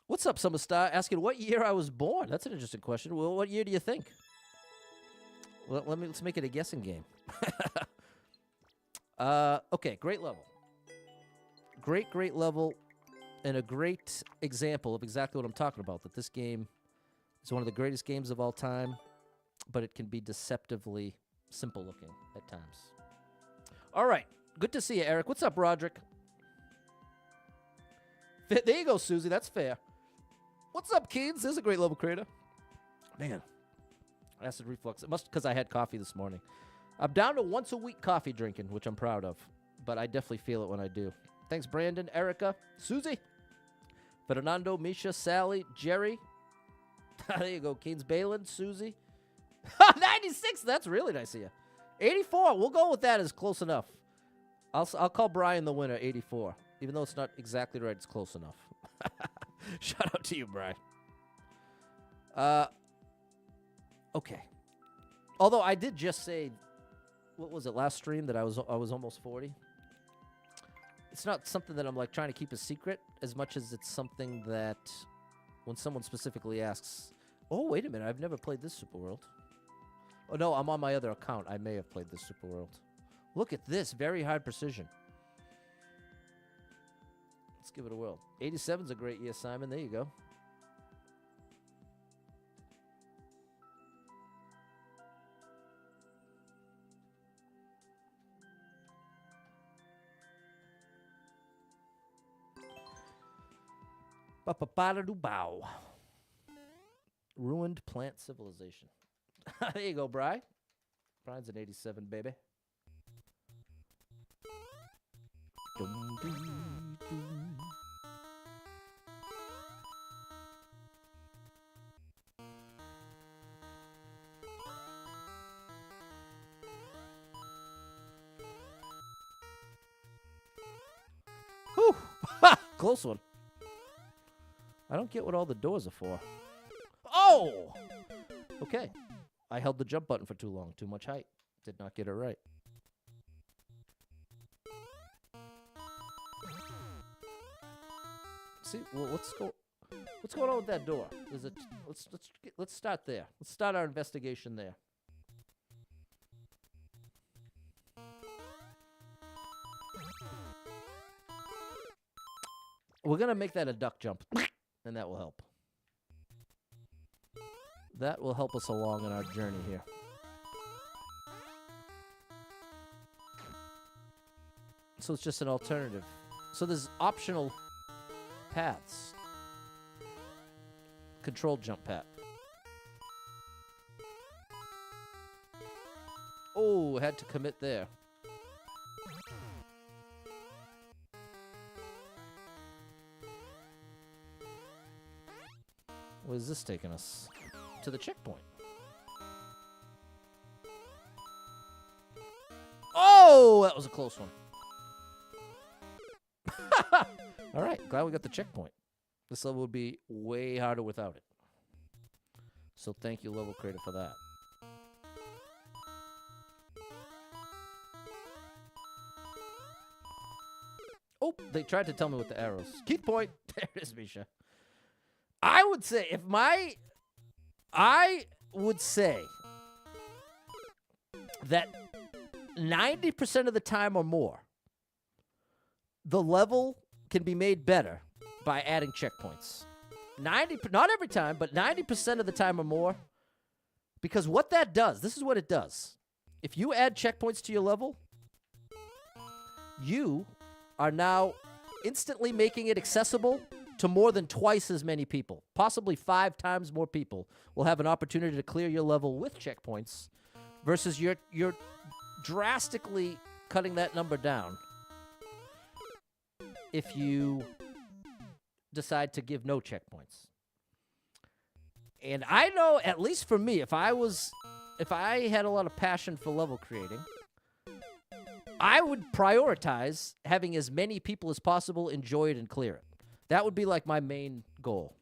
What's up, Summer Star? Asking what year I was born. That's an interesting question. Well, what year do you think? Well, let's make it a guessing game. Okay, great level. Great level, and a great example of exactly what I'm talking about, that this game is one of the greatest games of all time, but it can be deceptively simple looking at times. All right, good to see you, Eric. What's up, Roderick? There you go, Susie. That's fair. What's up, Keens? There's a great level creator. Man, acid reflux. It must because I had coffee this morning. I'm down to once a week coffee drinking, which I'm proud of, but I definitely feel it when I do. Thanks, Brandon, Erica, Susie, Fernando, Misha, Sally, Jerry. There you go, Keens, Balin, Susie. 96. That's really nice of you. 84. We'll go with that as close enough. I'll call Brian the winner. 84. Even though it's not exactly right, it's close enough. Shout out to you, Brian. Okay. Although I did just say, what was it, last stream, that I was almost 40. It's not something that I'm like trying to keep a secret as much as it's something that when someone specifically asks, oh, wait a minute, I've never played this Super World. Oh, no, I'm on my other account. I may have played this Super World. Look at this. Very high precision. Let's give it a whirl. 87's a great year, Simon. There you go. Ba-ba-ba-da-doo-bow. Ruined plant civilization. There you go, Bri. Brian's an 87, baby. Whew. Close one. I don't get what all the doors are for. Oh! Okay. I held the jump button for too long. Too much height. Did not get it right. See, well, what's going on with that door? Is it? Let's start there. Let's start our investigation there. We're gonna make that a duck jump, and that will help. That will help us along in our journey here. So it's just an alternative. So there's optional paths. Controlled jump path. Oh, had to commit there. Where's this taking us? To the checkpoint. Oh, that was a close one. All right, glad we got the checkpoint. This level would be way harder without it. So thank you, level creator, for that. Oh, they tried to tell me with the arrows. Keith point. There it is, Misha. I would say I would say that 90% of the time or more, the level can be made better by adding checkpoints. Not every time, but 90% of the time or more. Because what that does, this is what it does. If you add checkpoints to your level, you are now instantly making it accessible to more than twice as many people. Possibly 5 times more people will have an opportunity to clear your level with checkpoints versus you're drastically cutting that number down if you decide to give no checkpoints. And I know, at least for me, if I had a lot of passion for level creating, I would prioritize having as many people as possible enjoy it and clear it. That would be like my main goal.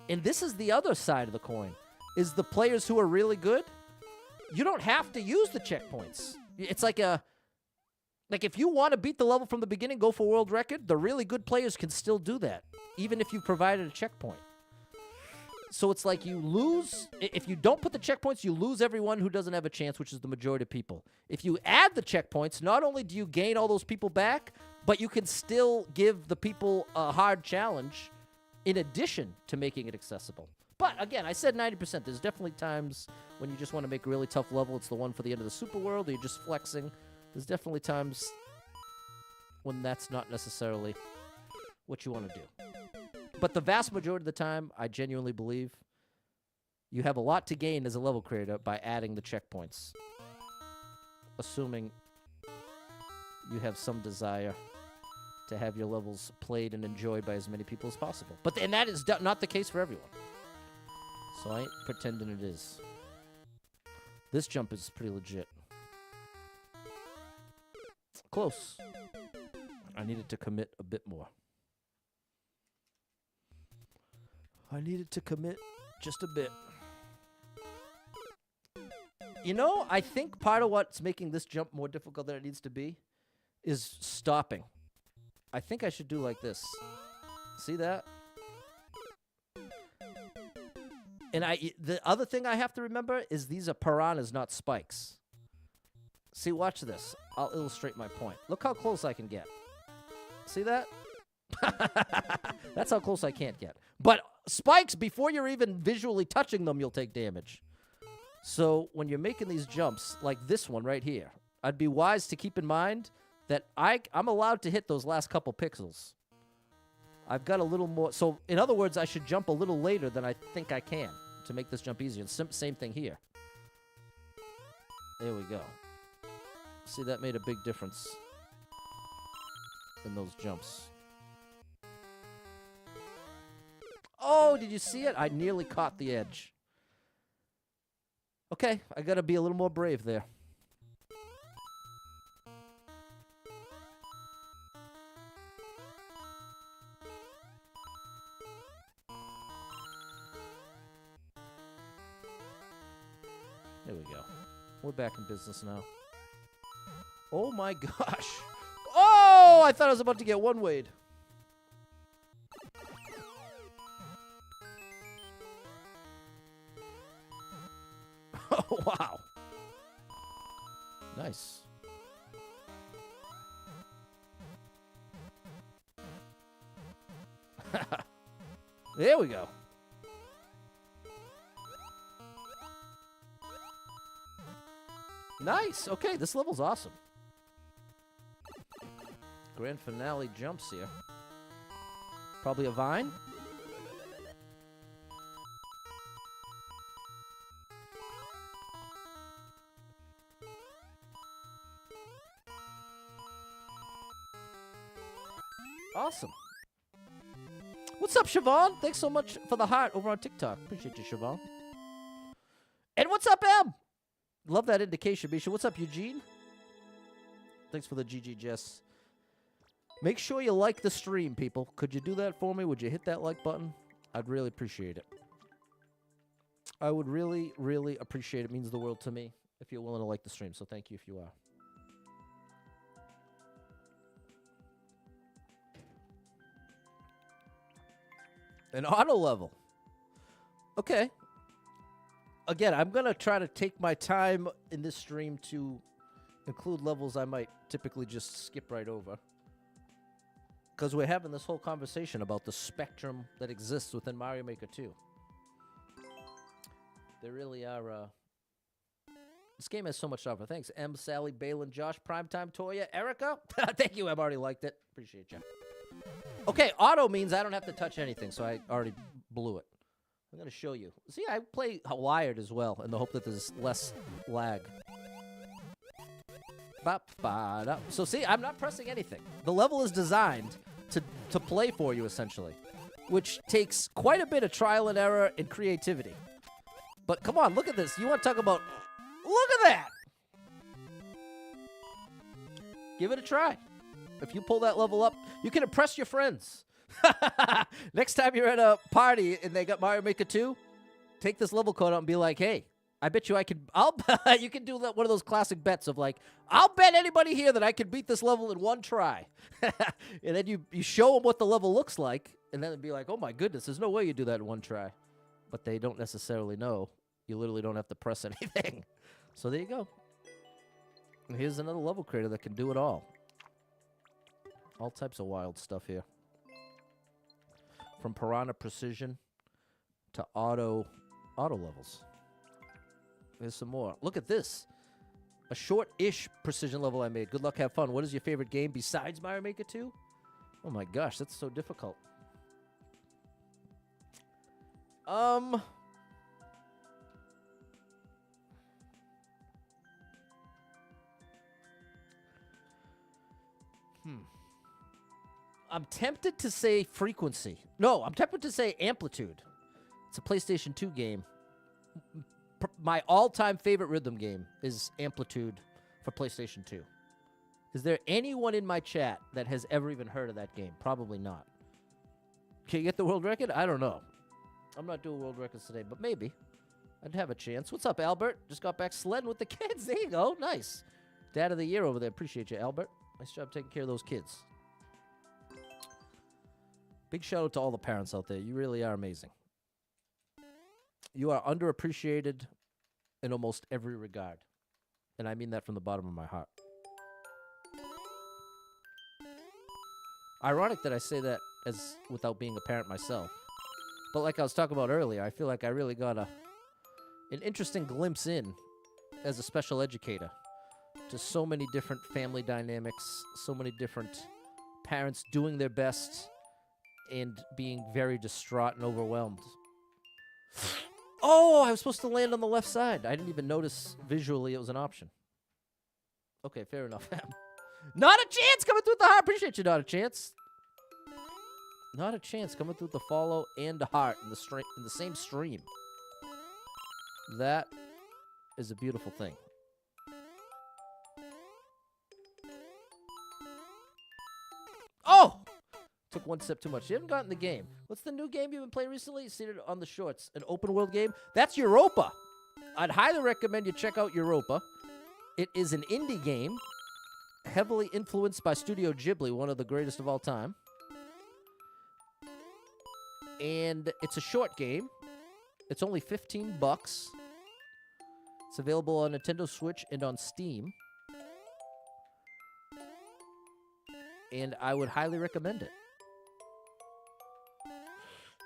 And this is the other side of the coin, is the players who are really good, you don't have to use the checkpoints. It's like if you want to beat the level from the beginning, go for world record, the really good players can still do that, even if you've provided a checkpoint. So it's like you lose, if you don't put the checkpoints, you lose everyone who doesn't have a chance, which is the majority of people. If you add the checkpoints, not only do you gain all those people back, but you can still give the people a hard challenge in addition to making it accessible. But again, I said 90%. There's definitely times when you just want to make a really tough level. It's the one for the end of the super world, or you're just flexing. There's definitely times when that's not necessarily what you want to do. But the vast majority of the time, I genuinely believe you have a lot to gain as a level creator by adding the checkpoints, assuming you have some desire to have your levels played and enjoyed by as many people as possible. And that is not the case for everyone. So I ain't pretending it is. This jump is pretty legit. Close. I needed to commit a bit more. I needed to commit just a bit. You know, I think part of what's making this jump more difficult than it needs to be is stopping. I think I should do like this. See that? And the other thing I have to remember is these are piranhas, not spikes. See, watch this. I'll illustrate my point. Look how close I can get. See that? That's how close I can't get. But spikes, before you're even visually touching them, you'll take damage. So when you're making these jumps, like this one right here, I'd be wise to keep in mind that I'm allowed to hit those last couple pixels. I've got a little more. So in other words, I should jump a little later than I think I can to make this jump easier. And same thing here. There we go. See, that made a big difference in those jumps. Oh, did you see it? I nearly caught the edge. Okay, I gotta be a little more brave there. There we go. We're back in business now. Oh my gosh. Oh, I thought I was about to get one-wayed. Oh, wow. Nice. There we go. Nice. Okay, this level's awesome. Grand finale jumps here. Probably a vine. Awesome. What's up, Siobhan? Thanks so much for the heart over on TikTok. Appreciate you, Siobhan. And what's up, Em? Love that indication, Misha. What's up, Eugene? Thanks for the GG, Jess. Make sure you like the stream, people. Could you do that for me? Would you hit that like button? I'd really appreciate it. I would really, really appreciate it. It means the world to me if you're willing to like the stream. So thank you if you are. An auto level. Okay. Again, I'm going to try to take my time in this stream to include levels I might typically just skip right over. Because we're having this whole conversation about the spectrum that exists within Mario Maker 2. There really are... This game has so much to offer. Thanks, M, Sally, Balin, Josh, Primetime, Toya, Erica. Thank you, I've already liked it. Appreciate you. Okay, auto means I don't have to touch anything, so I already blew it. I'm going to show you. See, I play wired as well in the hope that there's less lag. So see, I'm not pressing anything. The level is designed to play for you, essentially, which takes quite a bit of trial and error and creativity. But come on, look at this. You want to talk about... Look at that! Give it a try. If you pull that level up, you can impress your friends. Next time you're at a party and they got Mario Maker 2, take this level code out and be like, hey, I bet you I could, you can do that, one of those classic bets of like, I'll bet anybody here that I could beat this level in one try. And then you show them what the level looks like, and then it'd be like, oh my goodness, there's no way you do that in one try. But they don't necessarily know. You literally don't have to press anything. So there you go. And here's another level creator that can do it all. All types of wild stuff here. From Piranha Precision to auto levels. There's some more. Look at this. A short-ish precision level I made. Good luck, have fun. What is your favorite game besides Mario Maker 2? Oh my gosh, that's so difficult. I'm tempted to say Frequency. No, I'm tempted to say Amplitude. It's a PlayStation 2 game. My all-time favorite rhythm game is Amplitude for PlayStation 2. Is there anyone in my chat that has ever even heard of that game? Probably not. Can you get the world record? I don't know. I'm not doing world records today, but maybe. I'd have a chance. What's up, Albert? Just got back sledding with the kids. There you go. Nice. Dad of the year over there. Appreciate you, Albert. Nice job taking care of those kids. Big shout out to all the parents out there. You really are amazing. You are underappreciated in almost every regard. And I mean that from the bottom of my heart. Ironic that I say that as without being a parent myself. But like I was talking about earlier, I feel like I really got an interesting glimpse in as a special educator to so many different family dynamics, so many different parents doing their best and being very distraught and overwhelmed. Oh, I was supposed to land on the left side. I didn't even notice visually it was an option. Okay, fair enough. Not a chance coming through the heart. Appreciate you, Not a Chance. Not a chance coming through the follow and the heart in the same stream. That is a beautiful thing. Oh! Took one step too much. You haven't gotten the game. What's the new game you've been playing recently? Seen it on the shorts. An open world game? That's Europa. I'd highly recommend you check out Europa. It is an indie game, heavily influenced by Studio Ghibli, one of the greatest of all time. And it's a short game. It's only $15. It's available on Nintendo Switch and on Steam. And I would highly recommend it.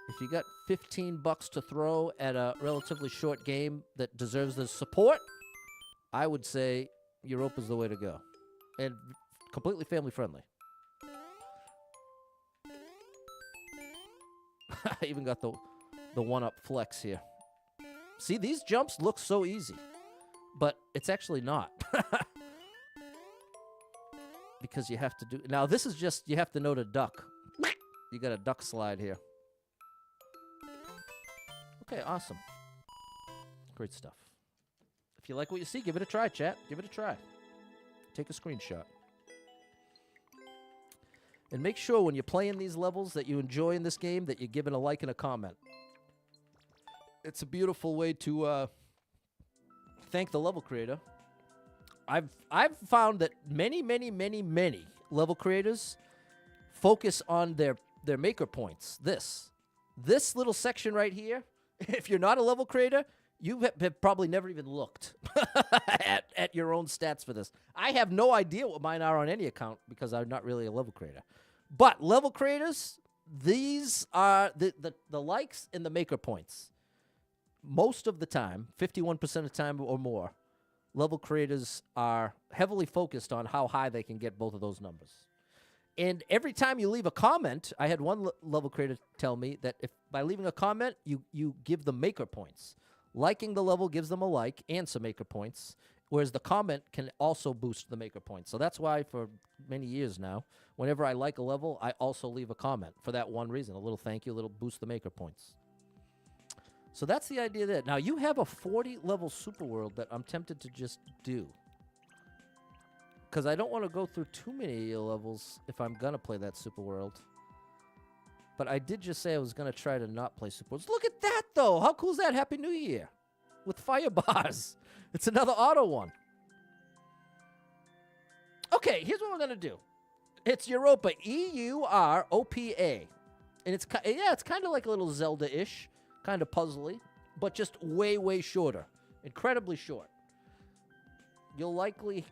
If you got $15 to throw at a relatively short game that deserves the support, I would say Europa's the way to go. And completely family friendly. I even got the one-up flex here. See, these jumps look so easy, but it's actually not. Because you have to do... Now, this is just... You have to know to duck. You got a duck slide here. Okay, awesome. Great stuff. If you like what you see, give it a try, chat. Give it a try. Take a screenshot. And make sure when you're playing these levels that you enjoy in this game that you're giving a like and a comment. It's a beautiful way to thank the level creator. I've found that many level creators focus on their maker points. This little section right here, if you're not a level creator, you have probably never even looked at your own stats for this. I have no idea what mine are on any account because I'm not really a level creator. But level creators, these are the likes and the maker points. Most of the time, 51% of the time or more, level creators are heavily focused on how high they can get both of those numbers. And every time you leave a comment, I had one level creator tell me that if by leaving a comment, you give them maker points. Liking the level gives them a like and some maker points, whereas the comment can also boost the maker points. So that's why for many years now, whenever I like a level, I also leave a comment for that one reason. A little thank you, a little boost the maker points. So that's the idea there. Now, you have a 40-level super world that I'm tempted to just do. Because I don't want to go through too many levels if I'm going to play that Super World. But I did just say I was going to try to not play Super Worlds. Look at that, though. How cool is that? Happy New Year. With fire bars. It's another auto one. Okay, here's what we're going to do. It's Europa. E-U-R-O-P-A. And it's kind of like a little Zelda-ish. Kind of puzzly. But just way, way shorter. Incredibly short. You'll likely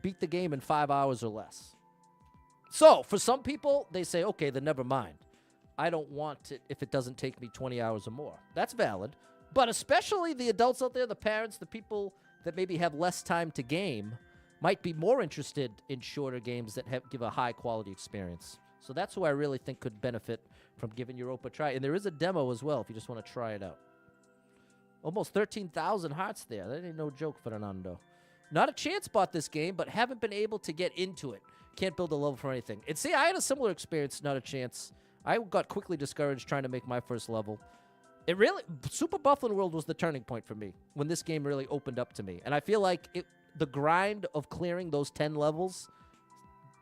beat the game in 5 hours or less. So, for some people, they say, okay, then never mind. I don't want it if it doesn't take me 20 hours or more. That's valid. But especially the adults out there, the parents, the people that maybe have less time to game, might be more interested in shorter games that give a high-quality experience. So that's who I really think could benefit from giving Europa a try. And there is a demo as well if you just want to try it out. Almost 13,000 hearts there. That ain't no joke, Fernando. Not a chance bought this game, but haven't been able to get into it. Can't build a level for anything. And see, I had a similar experience, not a chance. I got quickly discouraged trying to make my first level. It really, Super Buffalo World was the turning point for me when this game really opened up to me. And I feel like the grind of clearing those 10 levels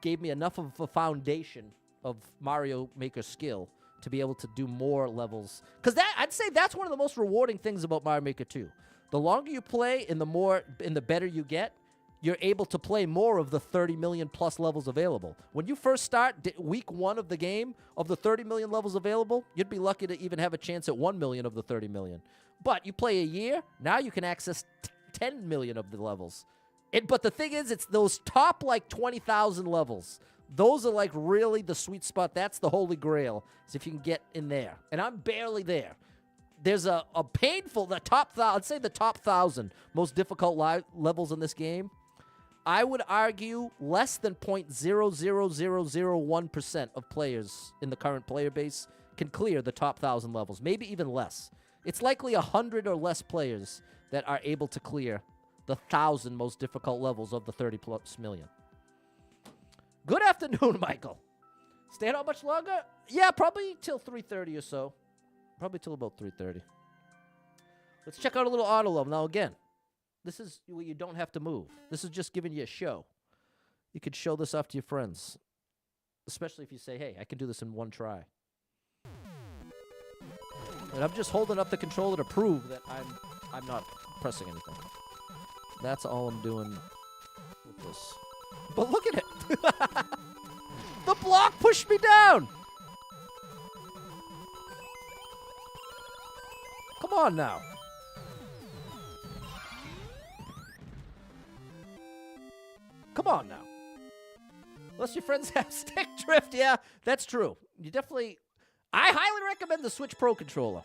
gave me enough of a foundation of Mario Maker skill to be able to do more levels. Because I'd say that's one of the most rewarding things about Mario Maker 2. The longer you play and the better you get, you're able to play more of the 30 million plus levels available. When you first start week 1 of the game, of the 30 million levels available, you'd be lucky to even have a chance at 1 million of the 30 million. But you play a year, now you can access 10 million of the levels. But the thing is, it's those top like 20,000 levels. Those are like really the sweet spot. That's the holy grail, is if you can get in there. And I'm barely there. There's a painful, I'd say the top 1,000 most difficult levels in this game. I would argue less than 0.00001% of players in the current player base can clear the top 1,000 levels, maybe even less. It's likely 100 or less players that are able to clear the 1,000 most difficult levels of the 30 plus million. Good afternoon, Michael. Staying out much longer? Yeah, probably till 3:30 or so. Probably till about 3:30. Let's check out a little auto level. Now, again, this is where you don't have to move. This is just giving you a show. You could show this off to your friends, especially if you say, hey, I can do this in one try. And I'm just holding up the controller to prove that I'm not pressing anything. That's all I'm doing with this. But look at it. The block pushed me down. Come on now. Come on now. Unless your friends have stick drift, yeah, that's true. You definitely... I highly recommend the Switch Pro controller.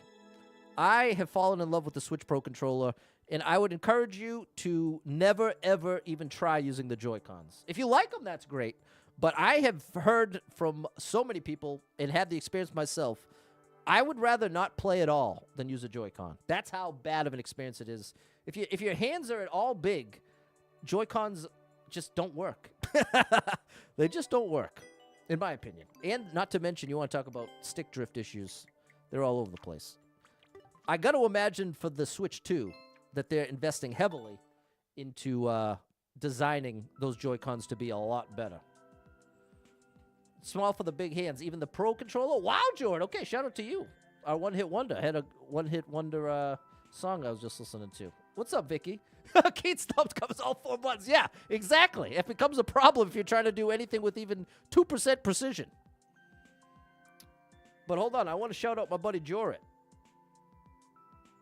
I have fallen in love with the Switch Pro controller, and I would encourage you to never, ever even try using the Joy-Cons. If you like them, that's great. But I have heard from so many people and had the experience myself, I would rather not play at all than use a Joy-Con. That's how bad of an experience it is. If your hands are at all big, Joy-Cons just don't work. They just don't work, in my opinion. And not to mention, you want to talk about stick drift issues. They're all over the place. I got to imagine for the Switch 2 that they're investing heavily into designing those Joy-Cons to be a lot better. Small for the big hands. Even the Pro controller. Wow, Jordan. Okay, shout out to you. Our one-hit wonder. I had a one-hit wonder song I was just listening to. What's up, Vicky? Kate Stubbs covers all 4 buttons. Yeah, exactly. It becomes a problem if you're trying to do anything with even 2% precision. But hold on. I want to shout out my buddy Jorrit.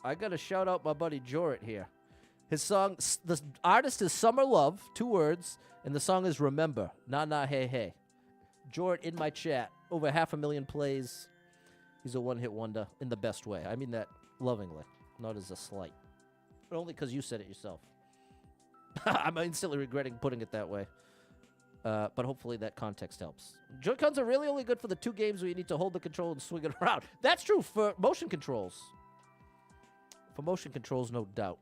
I got to shout out my buddy Jorrit here. His song, the artist is Summer Love, 2 words, and the song is Remember, Na Na Hey Hey. Jorrit in my chat, over 500,000 plays. He's a one-hit wonder in the best way. I mean that lovingly, not as a slight. But only because you said it yourself. I'm instantly regretting putting it that way. But hopefully that context helps. Joy-Cons are really only good for the 2 games where you need to hold the control and swing it around. That's true for motion controls. For motion controls, no doubt.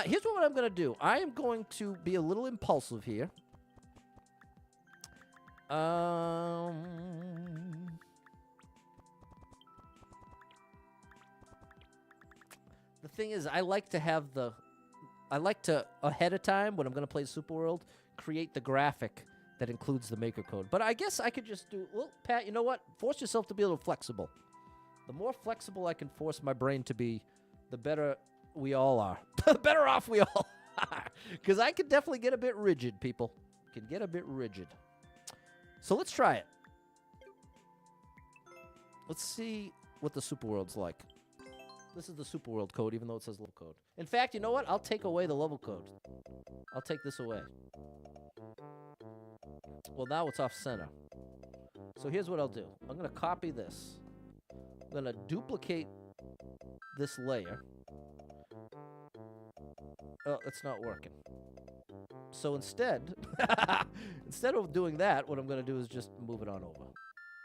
Here's what I'm going to do. I am going to be a little impulsive here. The thing is, I like to ahead of time, when I'm going to play Super World, create the graphic that includes the maker code. But I guess I could just do, well, Pat, you know what? Force yourself to be a little flexible. The more flexible I can force my brain to be, the better we all are. The better off we all are. Because I can definitely get a bit rigid, people. Can get a bit rigid. So let's try it. Let's see what the Super World's like. This is the Super World code, even though it says level code. In fact, you know what? I'll take away the level code. I'll take this away. Well, now it's off center. So here's what I'll do. I'm going to copy this. I'm going to duplicate this layer. Oh, it's not working. So instead, instead of doing that, what I'm going to do is just move it on over.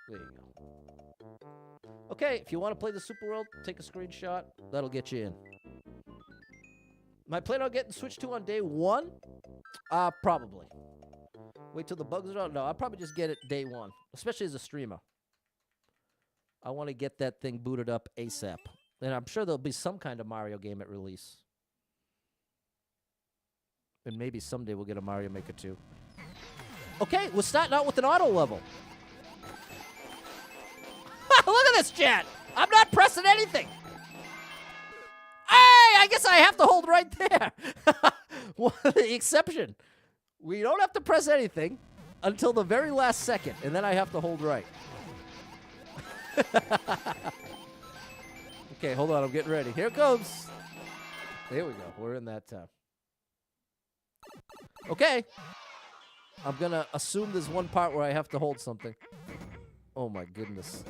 There you go. Okay, if you want to play the Super World, take a screenshot. That'll get you in. Am I planning on getting Switch 2 on day 1? Probably. Wait till the bugs are out? No, I'll probably just get it day 1, especially as a streamer. I want to get that thing booted up ASAP. And I'm sure there'll be some kind of Mario game at release. And maybe someday we'll get a Mario Maker 2. Okay, we're starting out with an auto level. Look at this, chat. I'm not pressing anything. Hey, I guess I have to hold right there. Well, the exception. We don't have to press anything until the very last second, and then I have to hold right. Okay, hold on. I'm getting ready. Here it comes. There we go. We're in that time. Okay. I'm going to assume there's one part where I have to hold something. Oh, my goodness.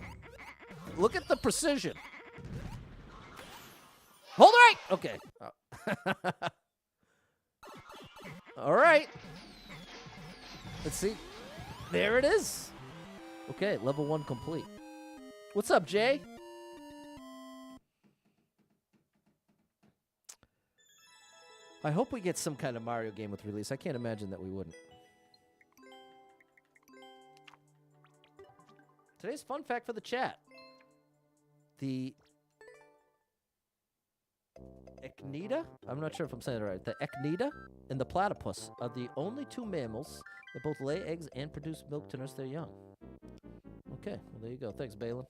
Look at the precision. Hold it right. Okay. All right. Let's see. There it is. Okay, level 1 complete. What's up, Jay? I hope we get some kind of Mario game with release. I can't imagine that we wouldn't. Today's fun fact for the chat. The echnida, I'm not sure if I'm saying it right, the echnida and the platypus are the only 2 mammals that both lay eggs and produce milk to nurse their young. Okay, well, there you go. Thanks, Balin.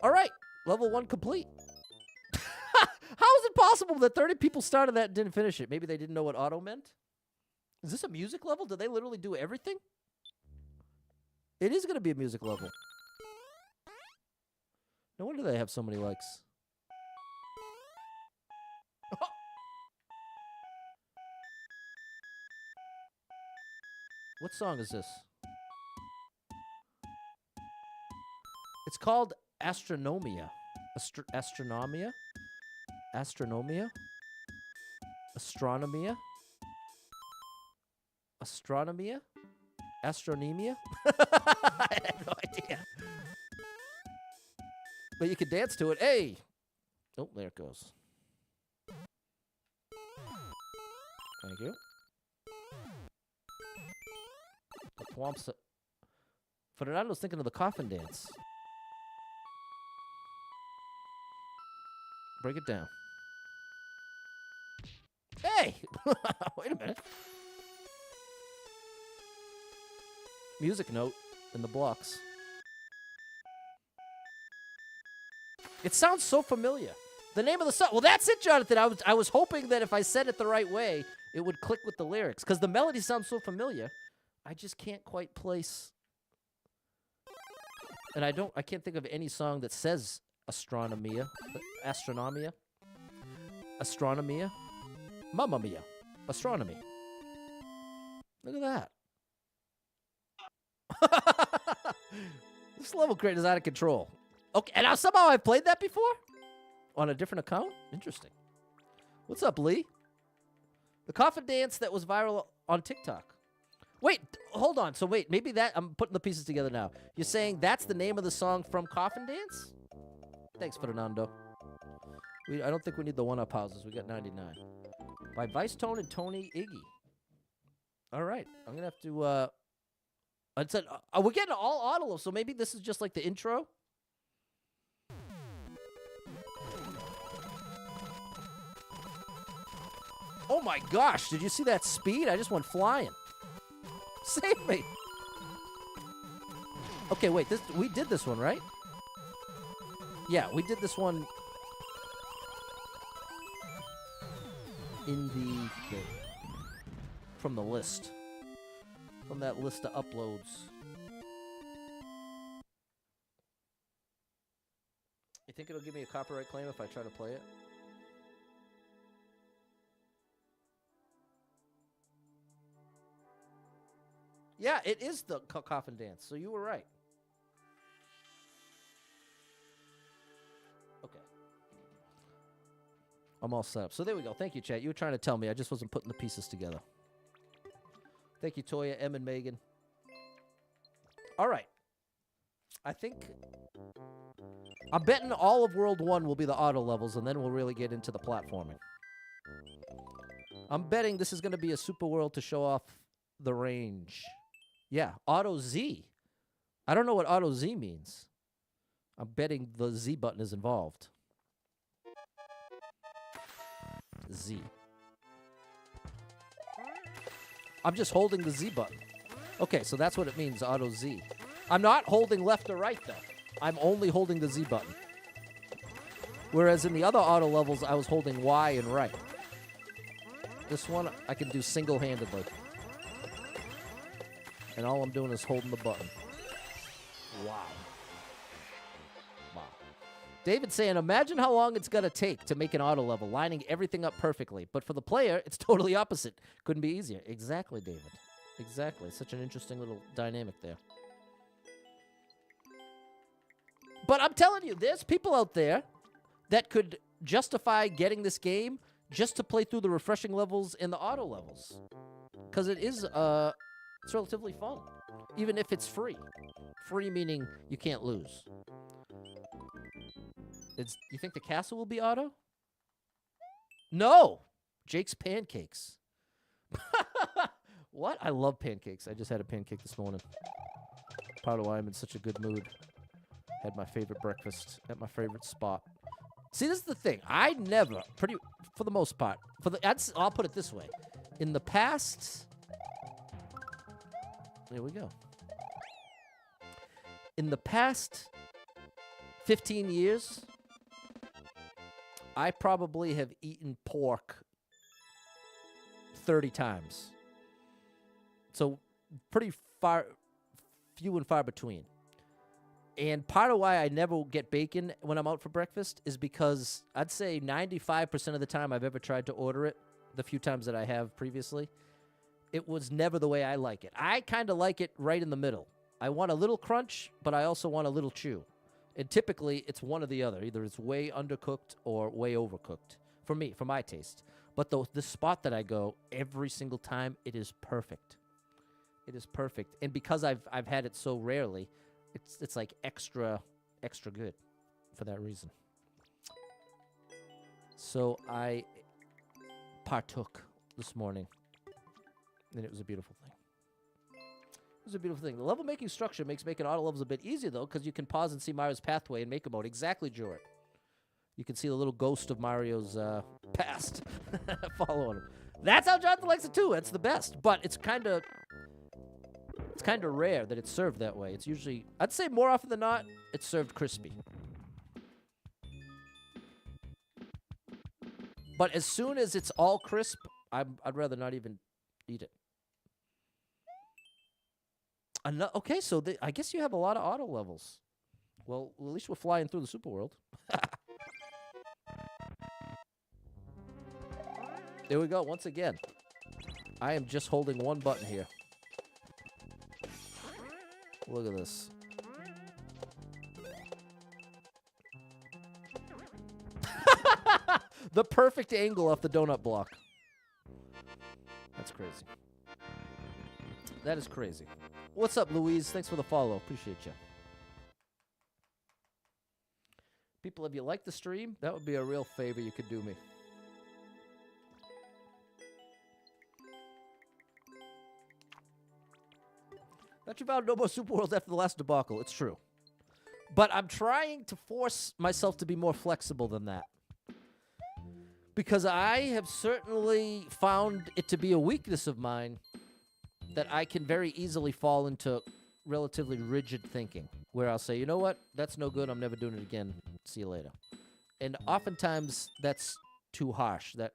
All right, level 1 complete. How is it possible that 30 people started that and didn't finish it? Maybe they didn't know what auto meant? Is this a music level? Did they literally do everything? It is going to be a music level. No wonder they have so many likes. What song is this? It's called Astronomia. Astronomia? Astronomia? Astronomia? Astronomia? Astronomia? I have no idea. But you can dance to it. Hey! Oh, there it goes. Thank you. The Twomps. Fernando's thinking of the coffin dance. Break it down. Hey! Wait a minute. Music note in the blocks. It sounds so familiar. The name of the song. Well, that's it, Jonathan. I was hoping that if I said it the right way, it would click with the lyrics. Because the melody sounds so familiar. I just can't quite place. And I can't think of any song that says Astronomia. Astronomia. Astronomia. Mamma mia. Astronomy. Look at that. This level crate is out of control. Okay, and now somehow I've played that before? On a different account? Interesting. What's up, Lee? The coffin dance that was viral on TikTok. Wait, hold on. So wait, maybe that... I'm putting the pieces together now. You're saying that's the name of the song from Coffin Dance? Thanks, Fernando. I don't think we need the one-up houses. We got 99. By Vice Tone and Tony Iggy. All right. I'm going to have to... I said, we're getting all auto, so maybe this is just like the intro. Oh my gosh, did you see that speed? I just went flying. Save me. Okay, wait, we did this one, right? Yeah, we did this one in from the list. From that list of uploads. You think it'll give me a copyright claim if I try to play it? Yeah, it is the coffin dance, so you were right. Okay. I'm all set up. So there we go. Thank you, chat. You were trying to tell me. I just wasn't putting the pieces together. Thank you, Toya, M, and Megan. All right. I think I'm betting all of World 1 will be the auto levels, and then we'll really get into the platforming. I'm betting this is going to be a super world to show off the range. Yeah, Auto Z. I don't know what Auto Z means. I'm betting the Z button is involved. Z. I'm just holding the Z button. Okay, so that's what it means, Auto Z. I'm not holding left or right, though. I'm only holding the Z button. Whereas in the other auto levels, I was holding Y and right. This one, I can do single-handedly. And all I'm doing is holding the button. Wow. Wow. David's saying, imagine how long it's going to take to make an auto level, lining everything up perfectly. But for the player, it's totally opposite. Couldn't be easier. Exactly, David. Exactly. Such an interesting little dynamic there. But I'm telling you, there's people out there that could justify getting this game just to play through the refreshing levels and the auto levels. Because it is it's relatively fun, even if it's free. Free meaning you can't lose. You think the castle will be auto? No! Jake's pancakes. What? I love pancakes. I just had a pancake this morning. Part of why I'm in such a good mood. Had my favorite breakfast at my favorite spot. See, this is the thing. I never, for the most part, I'll put it this way. In the past, there we go. In the past 15 years, I probably have eaten pork 30 times. So pretty few and far between. And part of why I never get bacon when I'm out for breakfast is because I'd say 95% of the time I've ever tried to order it, the few times that I have previously, it was never the way I like it. I kind of like it right in the middle. I want a little crunch, but I also want a little chew. And typically, it's one or the other. Either it's way undercooked or way overcooked. For me, for my taste. But the spot that I go, every single time, it is perfect. It is perfect. And because I've had it so rarely, it's like extra good for that reason. So I partook this morning, and it was a beautiful thing. It was a beautiful thing. The level making structure makes making auto levels a bit easier, though, because you can pause and see Mario's pathway in Maker Mode. Exactly, Jordan. You can see the little ghost of Mario's past following him. That's how Jonathan likes it, too. It's the best. But it's kind of rare that it's served that way. It's usually, I'd say more often than not, it's served crispy. But as soon as it's all crisp, I'd rather not even eat it. Okay, so I guess you have a lot of auto levels. Well, at least we're flying through the super world. There we go, once again. I am just holding one button here. Look at this. The perfect angle off the donut block. That's crazy. That is crazy. What's up, Louise? Thanks for the follow. Appreciate you. People, if you like the stream, that would be a real favor you could do me. That you vowed no more Super Worlds after the last debacle. It's true. But I'm trying to force myself to be more flexible than that. Because I have certainly found it to be a weakness of mine that I can very easily fall into relatively rigid thinking, where I'll say, you know what, that's no good, I'm never doing it again, see you later. And oftentimes that's too harsh, that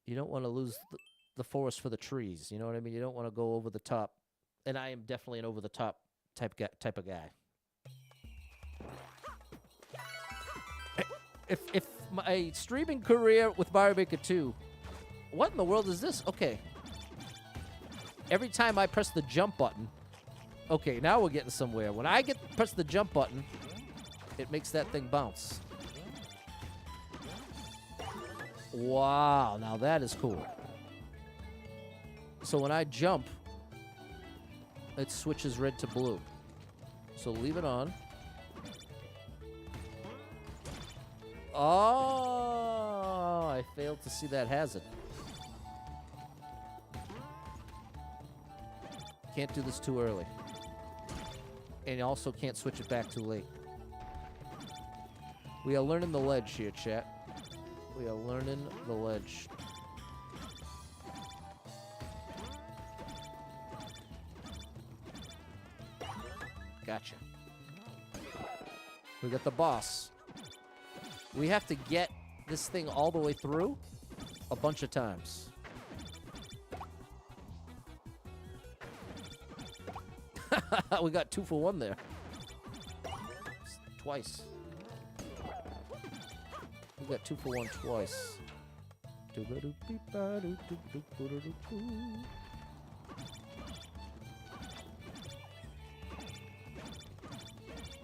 you don't want to lose the forest for the trees, you know what I mean? You don't want to go over the top, and I am definitely an over-the-top type of guy. If my streaming career with Mario Maker 2, what in the world is this? Okay. Every time I press the jump button, okay, now we're getting somewhere. When I press the jump button, it makes that thing bounce. Wow, now that is cool. So when I jump, it switches red to blue. So leave it on. Oh, I failed to see that hazard. Can't do this too early. And you also can't switch it back too late. We are learning the ledge here, chat. We are learning the ledge. Gotcha. We got the boss. We have to get this thing all the way through a bunch of times. We got 2 for 1 there. Twice. We got 2 for 1 twice.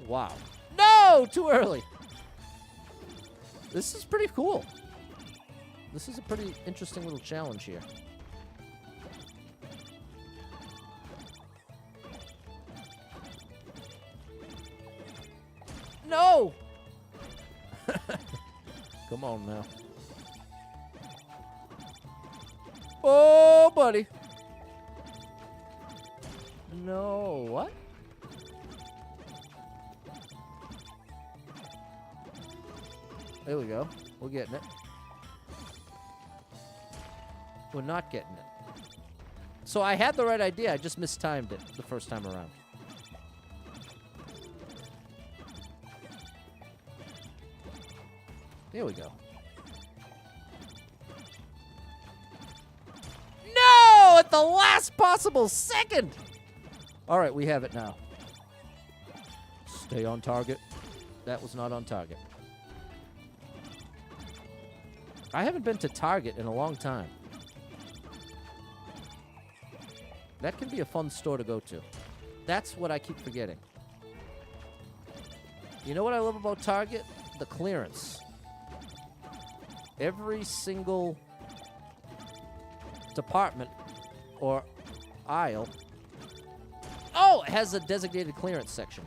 Wow. No! Too early. This is pretty cool. This is a pretty interesting little challenge here. No! Come on now. Oh, buddy. No, what? There we go. We're getting it. We're not getting it. So I had the right idea. I just mistimed it the first time around. There we go. No! At the last possible second! All right, we have it now. Stay on target. That was not on target. I haven't been to Target in a long time. That can be a fun store to go to. That's what I keep forgetting. You know what I love about Target? The clearance. Every single department or aisle, oh, it has a designated clearance section.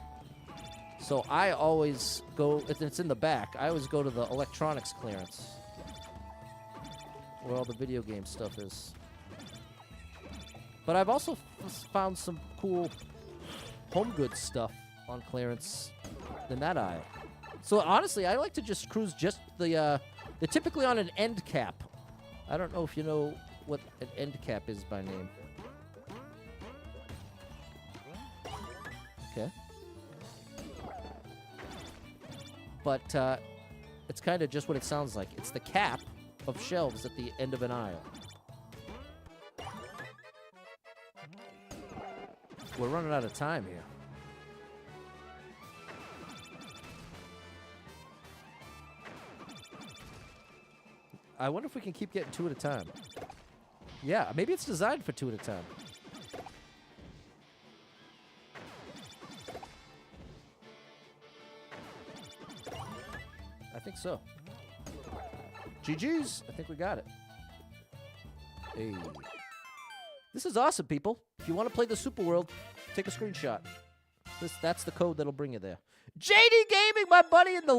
So I always go, if it's in the back, I always go to the electronics clearance, where all the video game stuff is. But I've also found some cool home goods stuff on clearance in that aisle. So honestly, I like to just cruise just the, they're typically on an end cap. I don't know if you know what an end cap is by name. Okay. But it's kind of just what it sounds like. It's the cap of shelves at the end of an aisle. We're running out of time here. I wonder if we can keep getting 2 at a time. Yeah, maybe it's designed for 2 at a time. I think so. GG's. I think we got it. Hey. This is awesome, people. If you want to play the Super World, take a screenshot. That's the code that'll bring you there. JD Gaming, my buddy, and the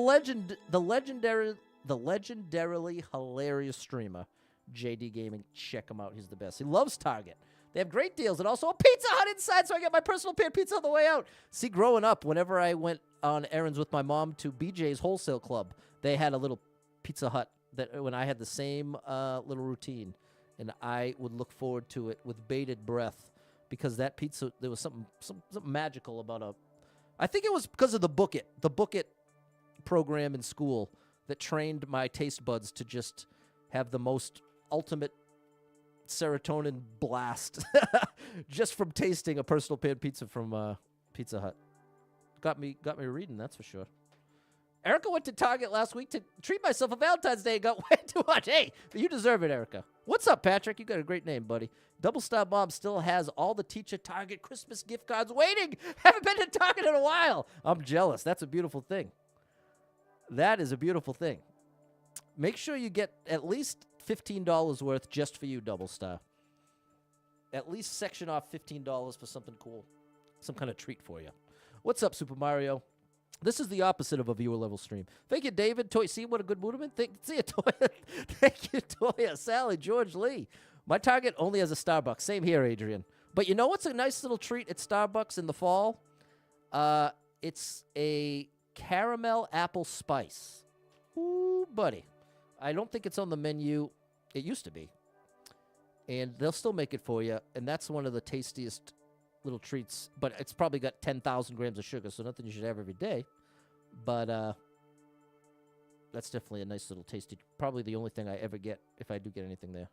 legendarily hilarious streamer, JD Gaming. Check him out. He's the best. He loves Target. They have great deals and also a Pizza Hut inside, so I get my personal pan pizza on the way out. See, growing up, whenever I went on errands with my mom to BJ's Wholesale Club, they had a little Pizza Hut that when I had the same little routine, and I would look forward to it with bated breath because that pizza, there was something magical about a. I think it was because of the Book It program in school that trained my taste buds to just have the most ultimate serotonin blast just from tasting a personal pan pizza from Pizza Hut. Got me reading, that's for sure. Erica went to Target last week to treat myself on Valentine's Day and got way too much. Hey, you deserve it, Erica. What's up, Patrick? You got a great name, buddy. Double Star Mom still has all the teacher Target Christmas gift cards waiting. Haven't been to Target in a while. I'm jealous. That's a beautiful thing. That is a beautiful thing. Make sure you get at least $15 worth just for you, Double Star. At least section off $15 for something cool. Some kind of treat for you. What's up, Super Mario? This is the opposite of a viewer level stream. Thank you, David. See what a good mood I'm in. See you, Toya. Thank you, Toya. Sally, George Lee. My Target only has a Starbucks. Same here, Adrian. But you know what's a nice little treat at Starbucks in the fall? It's a caramel apple spice. Ooh, buddy. I don't think it's on the menu. It used to be. And they'll still make it for you. And that's one of the tastiest little treats, but it's probably got 10,000 grams of sugar, so nothing you should have every day. But that's definitely a nice little tasty. Probably the only thing I ever get if I do get anything there.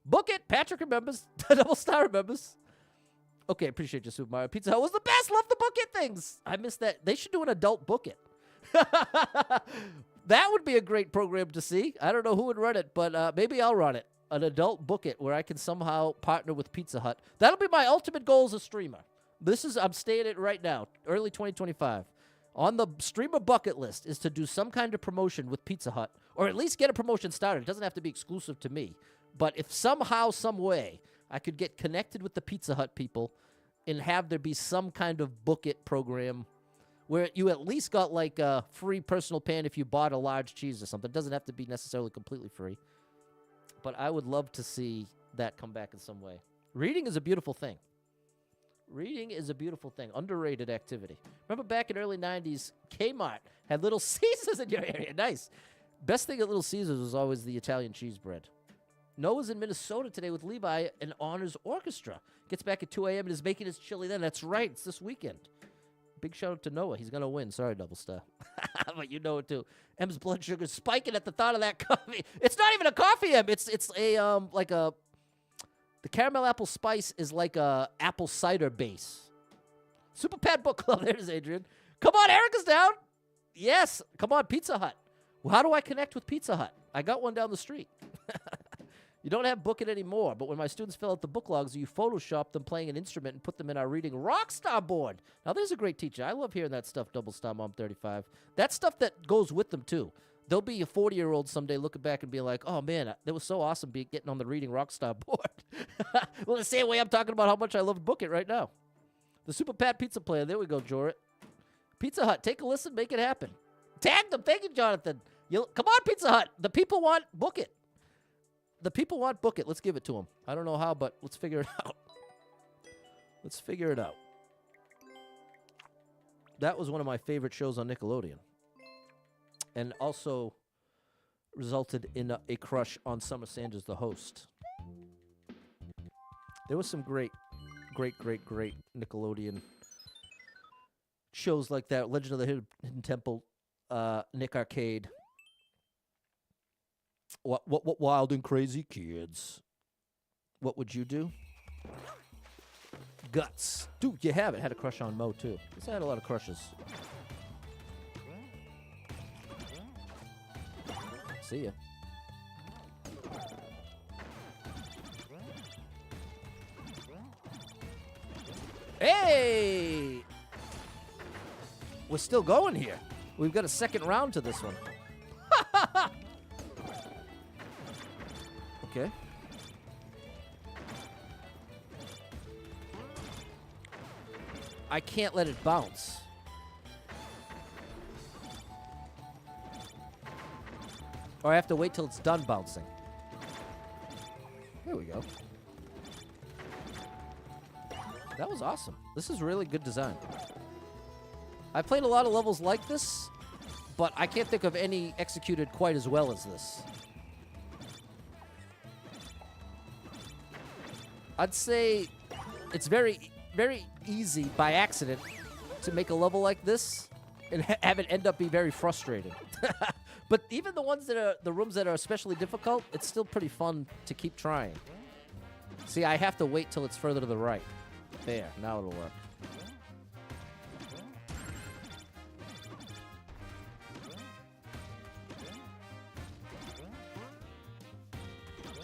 Book it. Patrick remembers. Double Star remembers. Okay, appreciate you, Super Mario. Pizza Hut was the best. Love the Book It things. I miss that. They should do an adult Book It. That would be a great program to see. I don't know who would run it, but maybe I'll run it. An adult Book It where I can somehow partner with Pizza Hut. That'll be my ultimate goal as a streamer. I'm staying it right now, early 2025. On the streamer bucket list is to do some kind of promotion with Pizza Hut, or at least get a promotion started. It doesn't have to be exclusive to me. But if somehow, some way, I could get connected with the Pizza Hut people and have there be some kind of Book It program where you at least got like a free personal pan if you bought a large cheese or something. It doesn't have to be necessarily completely free. But I would love to see that come back in some way. Reading is a beautiful thing. Reading is a beautiful thing. Underrated activity. Remember back in early 90s, Kmart had Little Caesars in your area. Nice. Best thing at Little Caesars was always the Italian cheese bread. Noah's in Minnesota today with Levi and honors orchestra. Gets back at 2 a.m. and is making his chili then. That's right. It's this weekend. Big shout out to Noah. He's going to win. Sorry, Double Star. But you know it, too. M's blood sugar spiking at the thought of that coffee. It's not even a coffee, M. It's like a... The caramel apple spice is like a apple cider base. Super Pad Book Club. There's Adrian. Come on, Erica's down. Yes. Come on, Pizza Hut. Well, how do I connect with Pizza Hut? I got one down the street. You don't have Book It anymore, but when my students fill out the book logs, you Photoshop them playing an instrument and put them in our reading Rockstar board. Now, there's a great teacher. I love hearing that stuff, Double Star Mom 35. That's stuff that goes with them, too. They'll be a 40-year-old someday looking back and be like, oh, man, that was so awesome getting on the reading Rockstar board. Well, the same way I'm talking about how much I love Book It right now. The Super Pat Pizza Player. There we go, Jorrit. Pizza Hut. Take a listen. Make it happen. Tag them. Thank you, Jonathan. Come on, Pizza Hut. The people want Book It. The people want Book It. Let's give it to them. I don't know how, but let's figure it out. Let's figure it out. That was one of my favorite shows on Nickelodeon. And also resulted in a crush on Summer Sanders, the host. There was some great Nickelodeon shows like that. Legend of the Hidden Temple, Nick Arcade. What Wild and Crazy Kids. What would you do? Guts. Dude, you have it. Had a crush on Mo, too. I had a lot of crushes. See ya. Hey! We're still going here. We've got a second round to this one. Okay. I can't let it bounce. Or I have to wait till it's done bouncing. There we go. That was awesome. This is really good design. I played a lot of levels like this, but I can't think of any executed quite as well as this. I'd say it's very, very easy by accident to make a level like this and have it end up be very frustrating. But even the ones that are the rooms that are especially difficult, it's still pretty fun to keep trying. See, I have to wait till it's further to the right. There, now it'll work.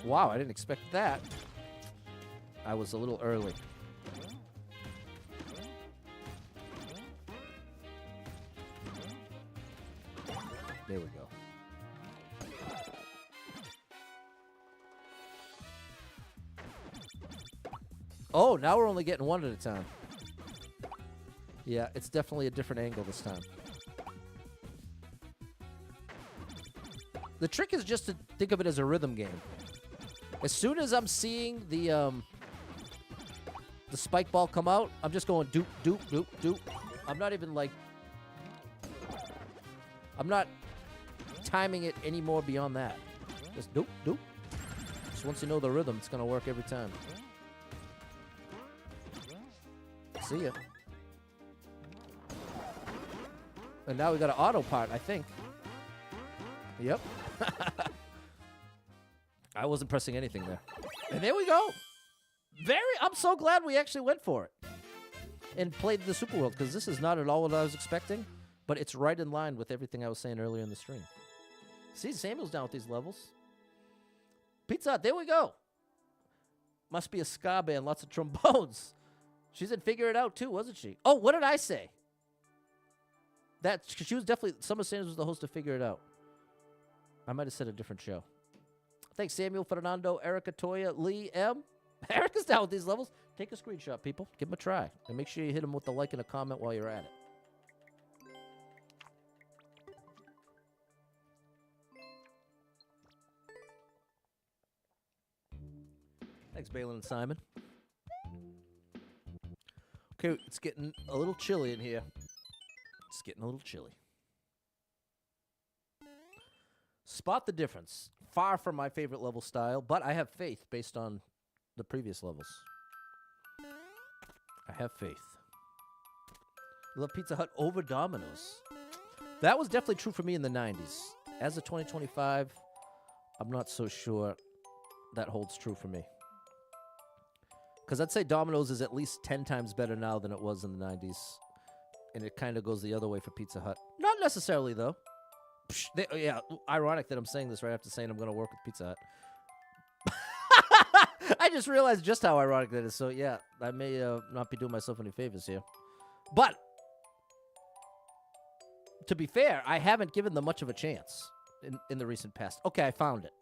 Wow, I didn't expect that. I was a little early. There we go. Oh, now we're only getting one at a time. Yeah, it's definitely a different angle this time. The trick is just to think of it as a rhythm game. As soon as I'm seeing the spike ball come out, I'm just going doop, doop, doop, doop. I'm not even like... I'm not timing it any more beyond that. Just doop, doop. Just once you know the rhythm, it's going to work every time. See ya. And now we got an auto part, I think. Yep. I wasn't pressing anything there. And there we go. I'm so glad we actually went for it and played the Super World, because this is not at all what I was expecting, but it's right in line with everything I was saying earlier in the stream. See, Samuel's down with these levels. Pizza Hut, there we go. Must be a ska band, lots of trombones. She's in Figure It Out too, wasn't she? Oh, what did I say? That she was definitely, Summer Sanders was the host of Figure It Out. I might have said a different show. Thanks, Samuel, Fernando, Erica, Toya, Lee, M. Erica's down with these levels. Take a screenshot, people. Give them a try. And make sure you hit them with a like and a comment while you're at it. Thanks, Balin and Simon. Okay, it's getting a little chilly in here. It's getting a little chilly. Spot the difference. Far from my favorite level style, but I have faith based on the previous levels. I have faith. I love Pizza Hut over Domino's. That was definitely true for me in the 90s. As of 2025, I'm not so sure that holds true for me. Because I'd say Domino's is at least 10 times better now than it was in the 90s. And it kind of goes the other way for Pizza Hut. Not necessarily, though. Yeah, ironic that I'm saying this right after saying I'm going to work with Pizza Hut. I just realized just how ironic that is. So, yeah, I may not be doing myself any favors here. But, to be fair, I haven't given them much of a chance in the recent past. Okay, I found it.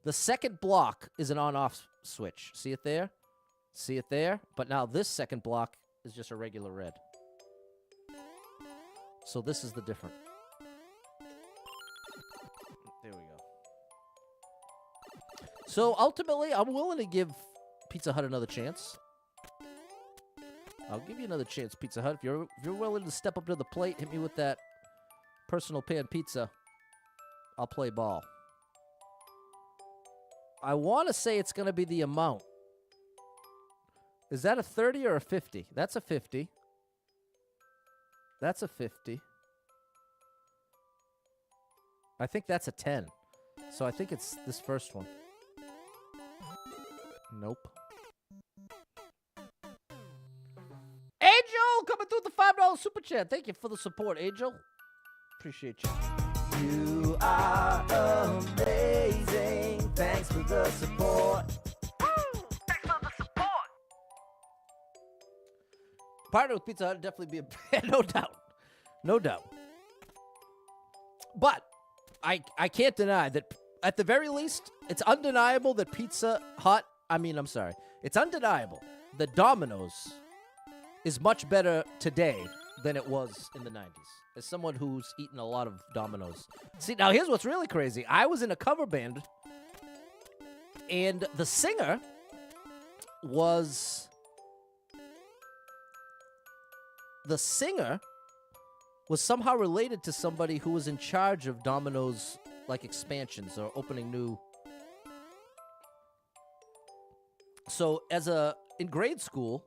The second block is an on-off switch. See it there? See it there? But now this second block is just a regular red. So this is the different. There we go. So ultimately, I'm willing to give Pizza Hut another chance. I'll give you another chance, Pizza Hut. If you're willing to step up to the plate, hit me with that personal pan pizza, I'll play ball. I want to say it's going to be the amount. Is that a 30 or a 50? That's a 50. That's a 50. I think that's a 10. So I think it's this first one. Nope. Angel coming through with the $5 super chat. Thank you for the support, Angel. Appreciate you. You are amazing. Thanks for the support. Partner with Pizza Hut would definitely be a no doubt. No doubt. But I can't deny that at the very least, it's undeniable that Pizza Hut, it's undeniable that Domino's is much better today than it was in the 90s. As someone who's eaten a lot of Domino's. See, now here's what's really crazy. I was in a cover band, and the singer was was somehow related to somebody who was in charge of Domino's, like, expansions or opening new. So in grade school,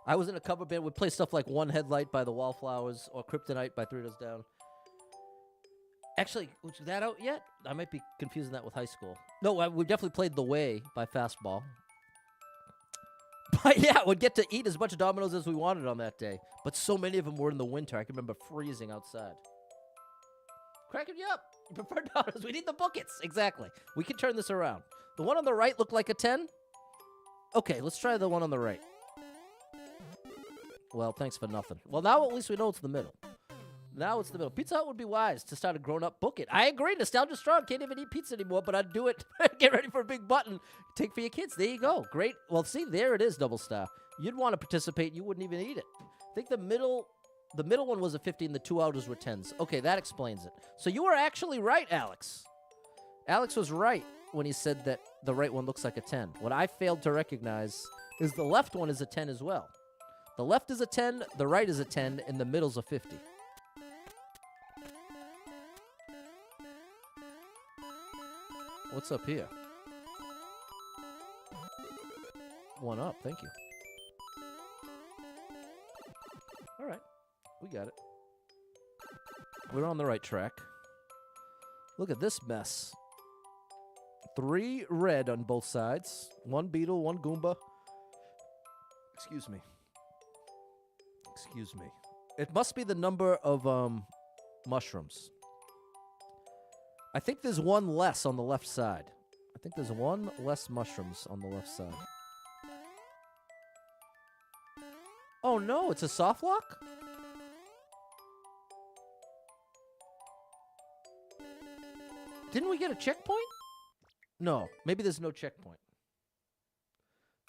I was in a cover band. We'd play stuff like One Headlight by the Wallflowers or Kryptonite by Three Doors Down. Actually, was that out yet? I might be confusing that with high school. No, we definitely played The Way by Fastball. But yeah, we'd get to eat as much Domino's as we wanted on that day. But so many of them were in the winter. I can remember freezing outside. Cracking you up. You prefer Domino's. We need the buckets. Exactly. We can turn this around. The one on the right looked like a 10. Okay, let's try the one on the right. Well, thanks for nothing. Well, now at least we know it's the middle. Now it's the middle. Pizza Hut would be wise to start a grown-up bucket. I agree. Nostalgia strong. Can't even eat pizza anymore, but I'd do it. Get ready for a big button. Take for your kids. There you go. Great. Well, see, there it is, Double Star. You'd want to participate. You wouldn't even eat it. I think the middle one was a 50 and the two outers were 10s. Okay, that explains it. So you were actually right, Alex. Alex was right when he said that the right one looks like a 10. What I failed to recognize is the left one is a 10 as well. The left is a 10, the right is a 10, and the middle's a 50. What's up here? One up, thank you. All right, we got it. We're on the right track. Look at this mess. 3 red on both sides. 1 beetle, 1 Goomba. Excuse me. Excuse me. It must be the number of mushrooms. I think there's 1 less on the left side. I think there's 1 less mushrooms on the left side. Oh no, it's a soft lock? Didn't we get a checkpoint? No, maybe there's no checkpoint.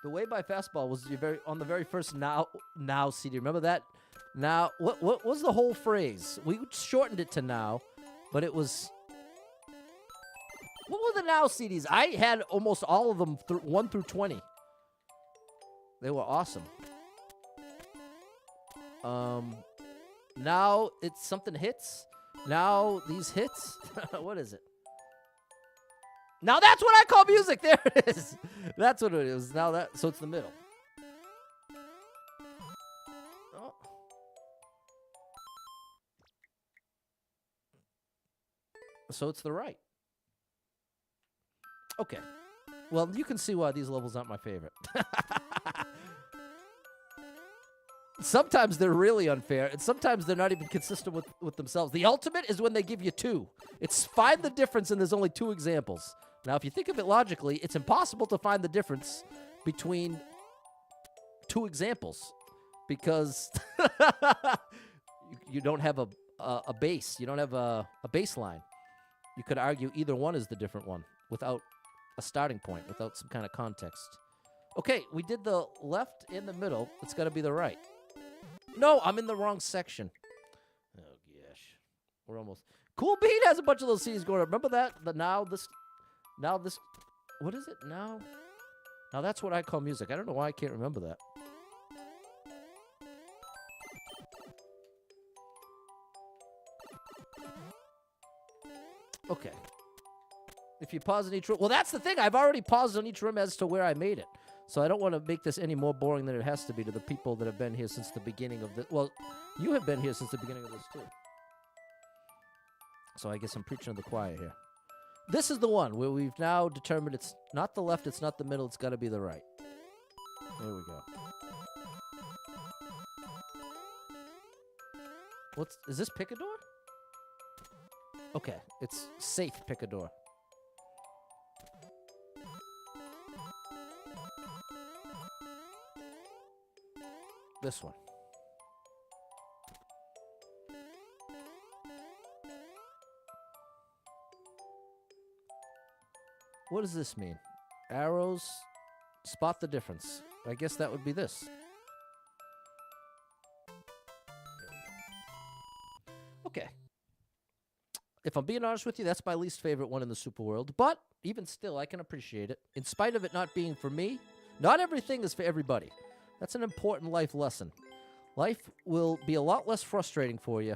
The Way by Fastball was on the very first Now CD. Remember that? Now, what was the whole phrase? We shortened it to Now, but it was... What were the Now CDs? I had almost all of them, 1 through 20. They were awesome. Now it's something hits. Now these hits. What is it? Now that's what I call music. There it is. That's what it is. Now that, so it's the middle. Oh. So it's the right. Okay. Well, you can see why these levels aren't my favorite. Sometimes they're really unfair, and sometimes they're not even consistent with themselves. The ultimate is when they give you 2. It's find the difference, and there's only 2 examples. Now, if you think of it logically, it's impossible to find the difference between 2 examples because you don't have a base. You don't have a baseline. You could argue either one is the different one without a starting point, without some kind of context. Okay, we did the left and the middle. It's got to be the right. No, I'm in the wrong section. Oh, gosh. We're almost... Cool Beat has a bunch of those CDs going up. Remember that? The Now this... What is it? Now that's what I call music. I don't know why I can't remember that. Okay. If you pause in each room... Well, that's the thing. I've already paused on each room as to where I made it. So I don't want to make this any more boring than it has to be to the people that have been here since the beginning of this. Well, you have been here since the beginning of this, too. So I guess I'm preaching to the choir here. This is the one where we've now determined it's not the left, it's not the middle, it's got to be the right. There we go. Is this Picador? Okay, it's safe Picador. This one. What does this mean? Arrows, spot the difference. I guess that would be this. Okay. If I'm being honest with you, that's my least favorite one in the Super World. But even still, I can appreciate it. In spite of it not being for me, not everything is for everybody. That's an important life lesson. Life will be a lot less frustrating for you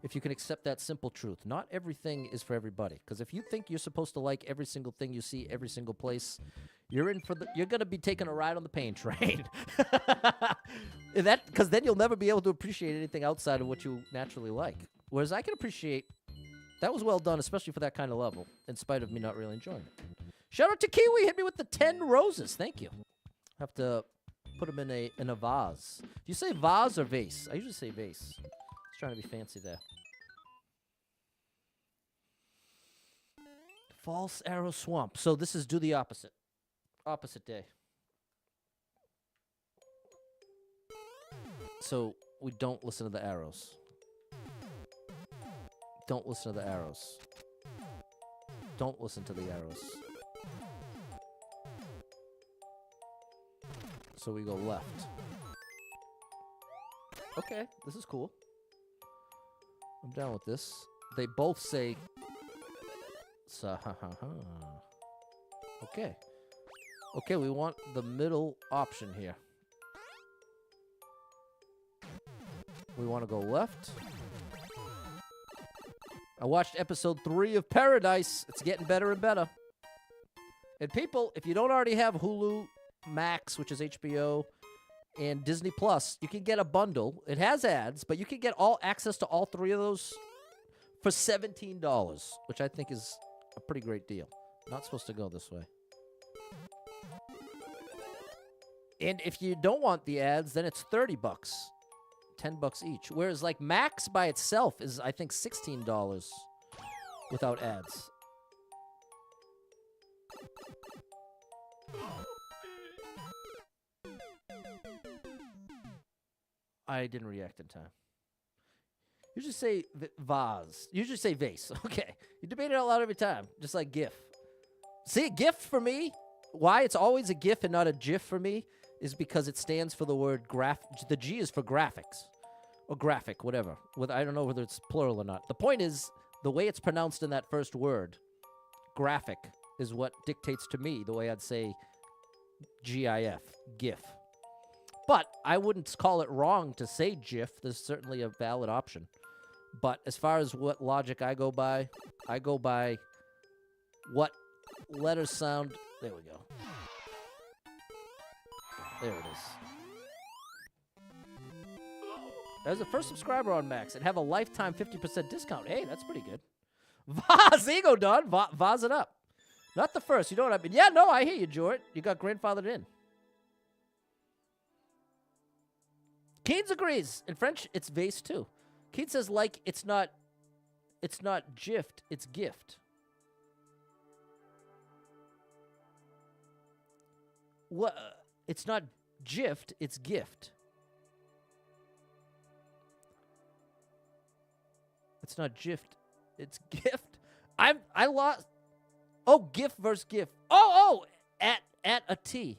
if you can accept that simple truth. Not everything is for everybody. Because if you think you're supposed to like every single thing you see, every single place, you're going to be taking a ride on the pain train. Because then you'll never be able to appreciate anything outside of what you naturally like. Whereas I can appreciate, that was well done, especially for that kind of level, in spite of me not really enjoying it. Shout out to Kiwi, hit me with the 10 roses. Thank you. Have to put them in a vase. Do you say vase or vase? I usually say vase. Just trying to be fancy there. False Arrow Swamp. So this is do the opposite. Opposite day. So we don't listen to the arrows. Don't listen to the arrows. Don't listen to the arrows. So we go left. Okay, this is cool. I'm down with this. They both say... Okay. Okay, we want the middle option here. We want to go left. I watched episode 3 of Paradise. It's getting better and better. And people, if you don't already have Hulu Max, which is HBO, and Disney Plus, you can get a bundle. It has ads, but you can get all access to all 3 of those for $17, which I think is a pretty great deal. Not supposed to go this way. And if you don't want the ads, then it's $30. $10 each. Whereas like Max by itself is, I think, $16 without ads. I didn't react in time. You should say vase. You should say vase. Okay. You debate it out loud every time, just like GIF. See, GIF for me, why it's always a GIF and not a GIF for me is because it stands for the word the G is for graphics. Or graphic, whatever. I don't know whether it's plural or not. The point is, the way it's pronounced in that first word, graphic, is what dictates to me the way I'd say GIF, GIF. But I wouldn't call it wrong to say GIF. There's certainly a valid option. But as far as what logic I go by what letters sound... There we go. There it is. There's the first subscriber on Max and have a lifetime 50% discount. Hey, that's pretty good. Vaz, there you go, Don. Vaz it up. Not the first. You know what I mean? Yeah, no, I hear you, Jort. You got grandfathered in. Keynes agrees. In French, it's vase too. Keynes says like it's not gift, it's gift. What? It's not gift, it's gift. It's not gift, it's gift. I lost. Oh, gift versus gift. Oh, at a T.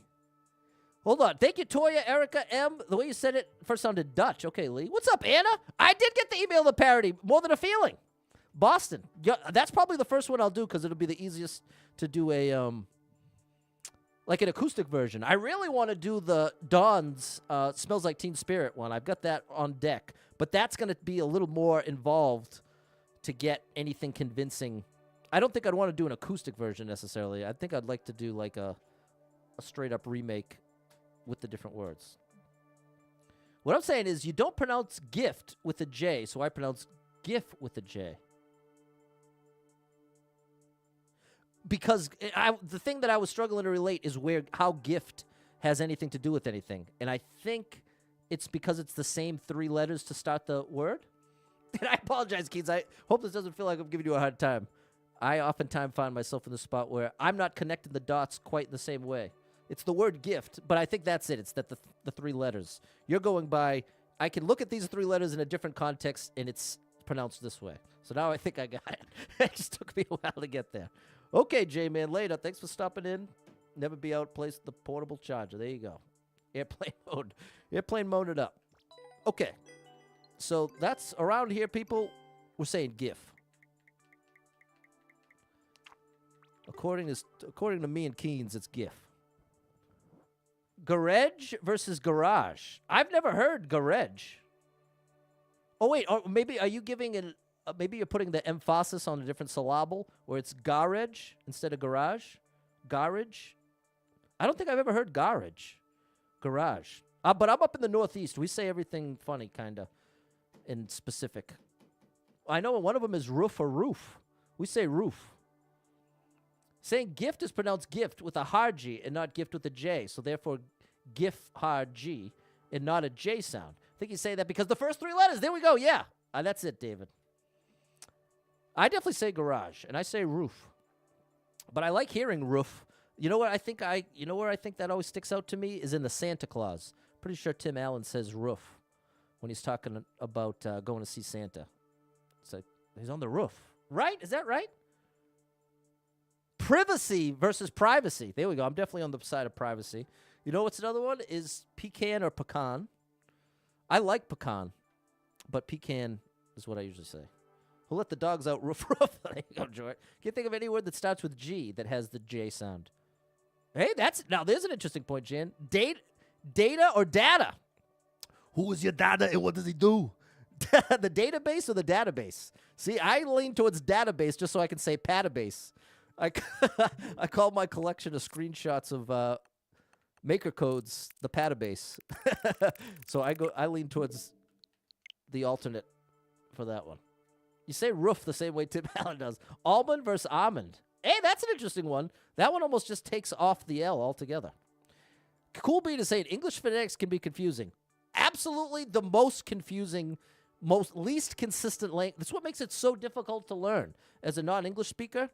Hold on. Thank you, Toya, Erica, M. The way you said it first sounded Dutch. Okay, Lee. What's up, Anna? I did get the email the parody. More Than a Feeling. Boston. Yeah, that's probably the first one I'll do because it'll be the easiest to do a like an acoustic version. I really want to do the Dawn's Smells Like Teen Spirit one. I've got that on deck. But that's going to be a little more involved to get anything convincing. I don't think I'd want to do an acoustic version necessarily. I think I'd like to do like a straight-up remake with the different words. What I'm saying is you don't pronounce gift with a J, so I pronounce GIF with a J. Because the thing that I was struggling to relate is how gift has anything to do with anything. And I think it's because it's the same 3 letters to start the word. And I apologize, kids. I hope this doesn't feel like I'm giving you a hard time. I oftentimes find myself in the spot where I'm not connecting the dots quite the same way. It's the word gift, but I think that's it. It's that the 3 letters. You're going by, I can look at these 3 letters in a different context, and it's pronounced this way. So now I think I got it. It just took me a while to get there. Okay, J-Man, later. Thanks for stopping in. Never be outplaced the portable charger. There you go. Airplane mode. Airplane mode it up. Okay. So that's around here, people. We're saying GIF. According to me and Keynes, it's GIF. Garage versus garage. I've never heard garage. Oh, wait. Or maybe are you giving it? Maybe you're putting the emphasis on a different syllable, where it's garage instead of garage. Garage. I don't think I've ever heard garage. Garage. But I'm up in the Northeast. We say everything funny, kind of, in specific. I know one of them is roof or roof. We say roof. Saying gift is pronounced gift with a hard G and not gift with a J. So therefore, gift hard G and not a J sound. I think you say that because the first three letters. There we go. Yeah. That's it, David. I definitely say garage, and I say roof. But I like hearing roof. You know what I think you know where I think that always sticks out to me is in the Santa Claus. Pretty sure Tim Allen says roof when he's talking about going to see Santa. It's like he's on the roof. Right? Is that right? Privacy versus privacy. There we go. I'm definitely on the side of privacy. You know what's another one? Is pecan or pecan. I like pecan, but pecan is what I usually say. We'll let the dogs out roof roof. There you go, Joy. Can't think of any word that starts with G that has the J sound. Hey, now there's an interesting point, Jan. Data or data? Who is your data and what does he do? The database or the database? See, I lean towards database just so I can say patabase. I call my collection of screenshots of maker codes the patabase. So I lean towards the alternate for that one. You say roof the same way Tim Allen does. Almond versus almond. Hey, that's an interesting one. That one almost just takes off the L altogether. Cool Bean is saying English phonetics can be confusing. Absolutely the most confusing, least consistent language. That's what makes it so difficult to learn. As a non-English speaker,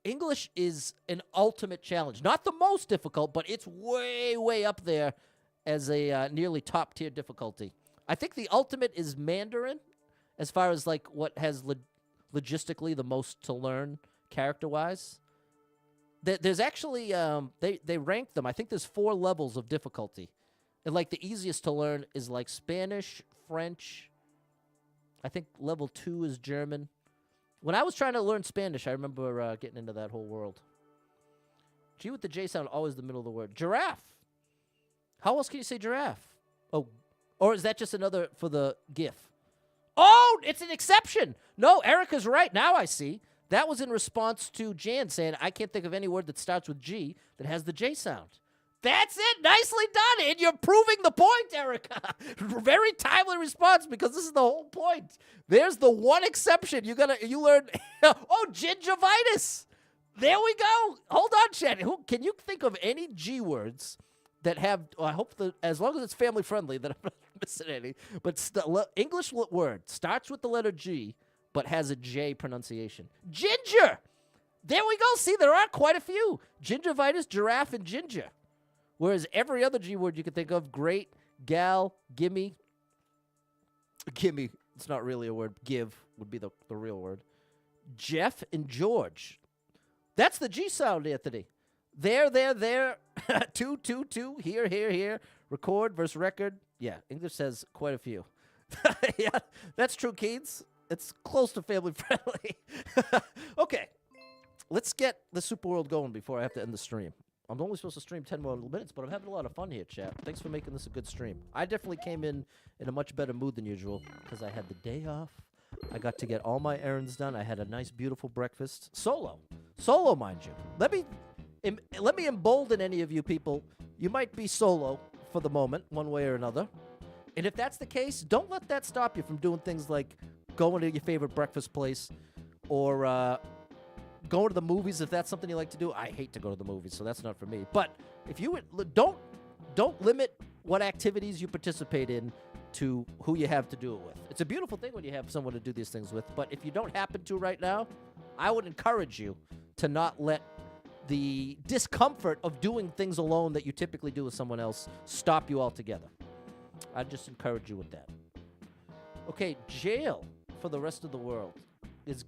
English is an ultimate challenge. Not the most difficult, but it's way, way up there as a nearly top-tier difficulty. I think the ultimate is Mandarin, as far as like what has logistically the most to learn character-wise. There's actually, they rank them. I think there's 4 levels of difficulty. And like the easiest to learn is like Spanish, French. I think level 2 is German. When I was trying to learn Spanish, I remember getting into that whole world. G with the J sound, always the middle of the word. Giraffe. How else can you say giraffe? Oh, or is that just another for the GIF? Oh, it's an exception. No, Erica's right. Now I see. That was in response to Jan saying, I can't think of any word that starts with G that has the J sound. That's it. Nicely done. And you're proving the point, Erica. Very timely response because this is the whole point. There's the one exception. You learn. Oh, gingivitis. There we go. Hold on, Chad. Can you think of any G words that have, I hope as long as it's family friendly, that I'm not missing any, but English word starts with the letter G, but has a J pronunciation. Ginger. There we go. See, there are quite a few. Gingivitis, giraffe, and ginger. Whereas every other G word you can think of, great, gal, gimme. Gimme, it's not really a word. Give would be the real word. Jeff and George. That's the G sound, Anthony. There. Two, here. Record versus record. Yeah, English says quite a few. Yeah, that's true, Keats. It's close to family friendly. Okay, let's get the Super World going before I have to end the stream. I'm only supposed to stream 10 more minutes, but I'm having a lot of fun here, chat. Thanks for making this a good stream. I definitely came in a much better mood than usual because I had the day off. I got to get all my errands done. I had a nice, beautiful breakfast. Solo, mind you. Let me embolden any of you people. You might be solo for the moment, one way or another. And if that's the case, don't let that stop you from doing things like going to your favorite breakfast place or going to the movies if that's something you like to do. I hate to go to the movies, so that's not for me. But if you don't limit what activities you participate in to who you have to do it with. It's a beautiful thing when you have someone to do these things with, but if you don't happen to right now, I would encourage you to not let the discomfort of doing things alone that you typically do with someone else stop you altogether. I'd just encourage you with that. Okay, jail for the rest of the world. Is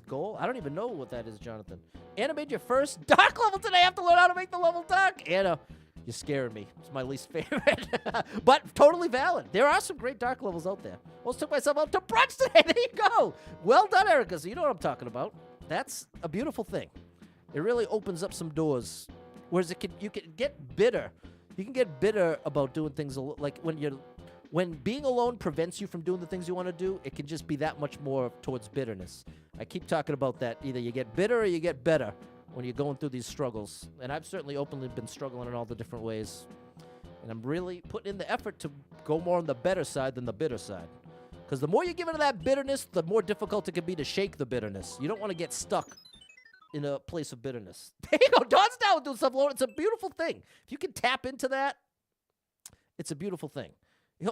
goal? I don't even know what that is, Jonathan. Anna made your first dark level today. I have to learn how to make the level dark. Anna, you're scaring me. It's my least favorite. But totally valid. There are some great dark levels out there. Almost took myself out to brunch today. There you go. Well done, Erica. So you know what I'm talking about. That's a beautiful thing. It really opens up some doors. Whereas you can get bitter. You can get bitter about doing things like when you're When being alone prevents you from doing the things you want to do, it can just be that much more towards bitterness. I keep talking about that. Either you get bitter or you get better when you're going through these struggles. And I've certainly openly been struggling in all the different ways. And I'm really putting in the effort to go more on the better side than the bitter side. Because the more you give into that bitterness, the more difficult it can be to shake the bitterness. You don't want to get stuck in a place of bitterness. There you go. Dawn's down with doing stuff alone. It's a beautiful thing. If you can tap into that, it's a beautiful thing.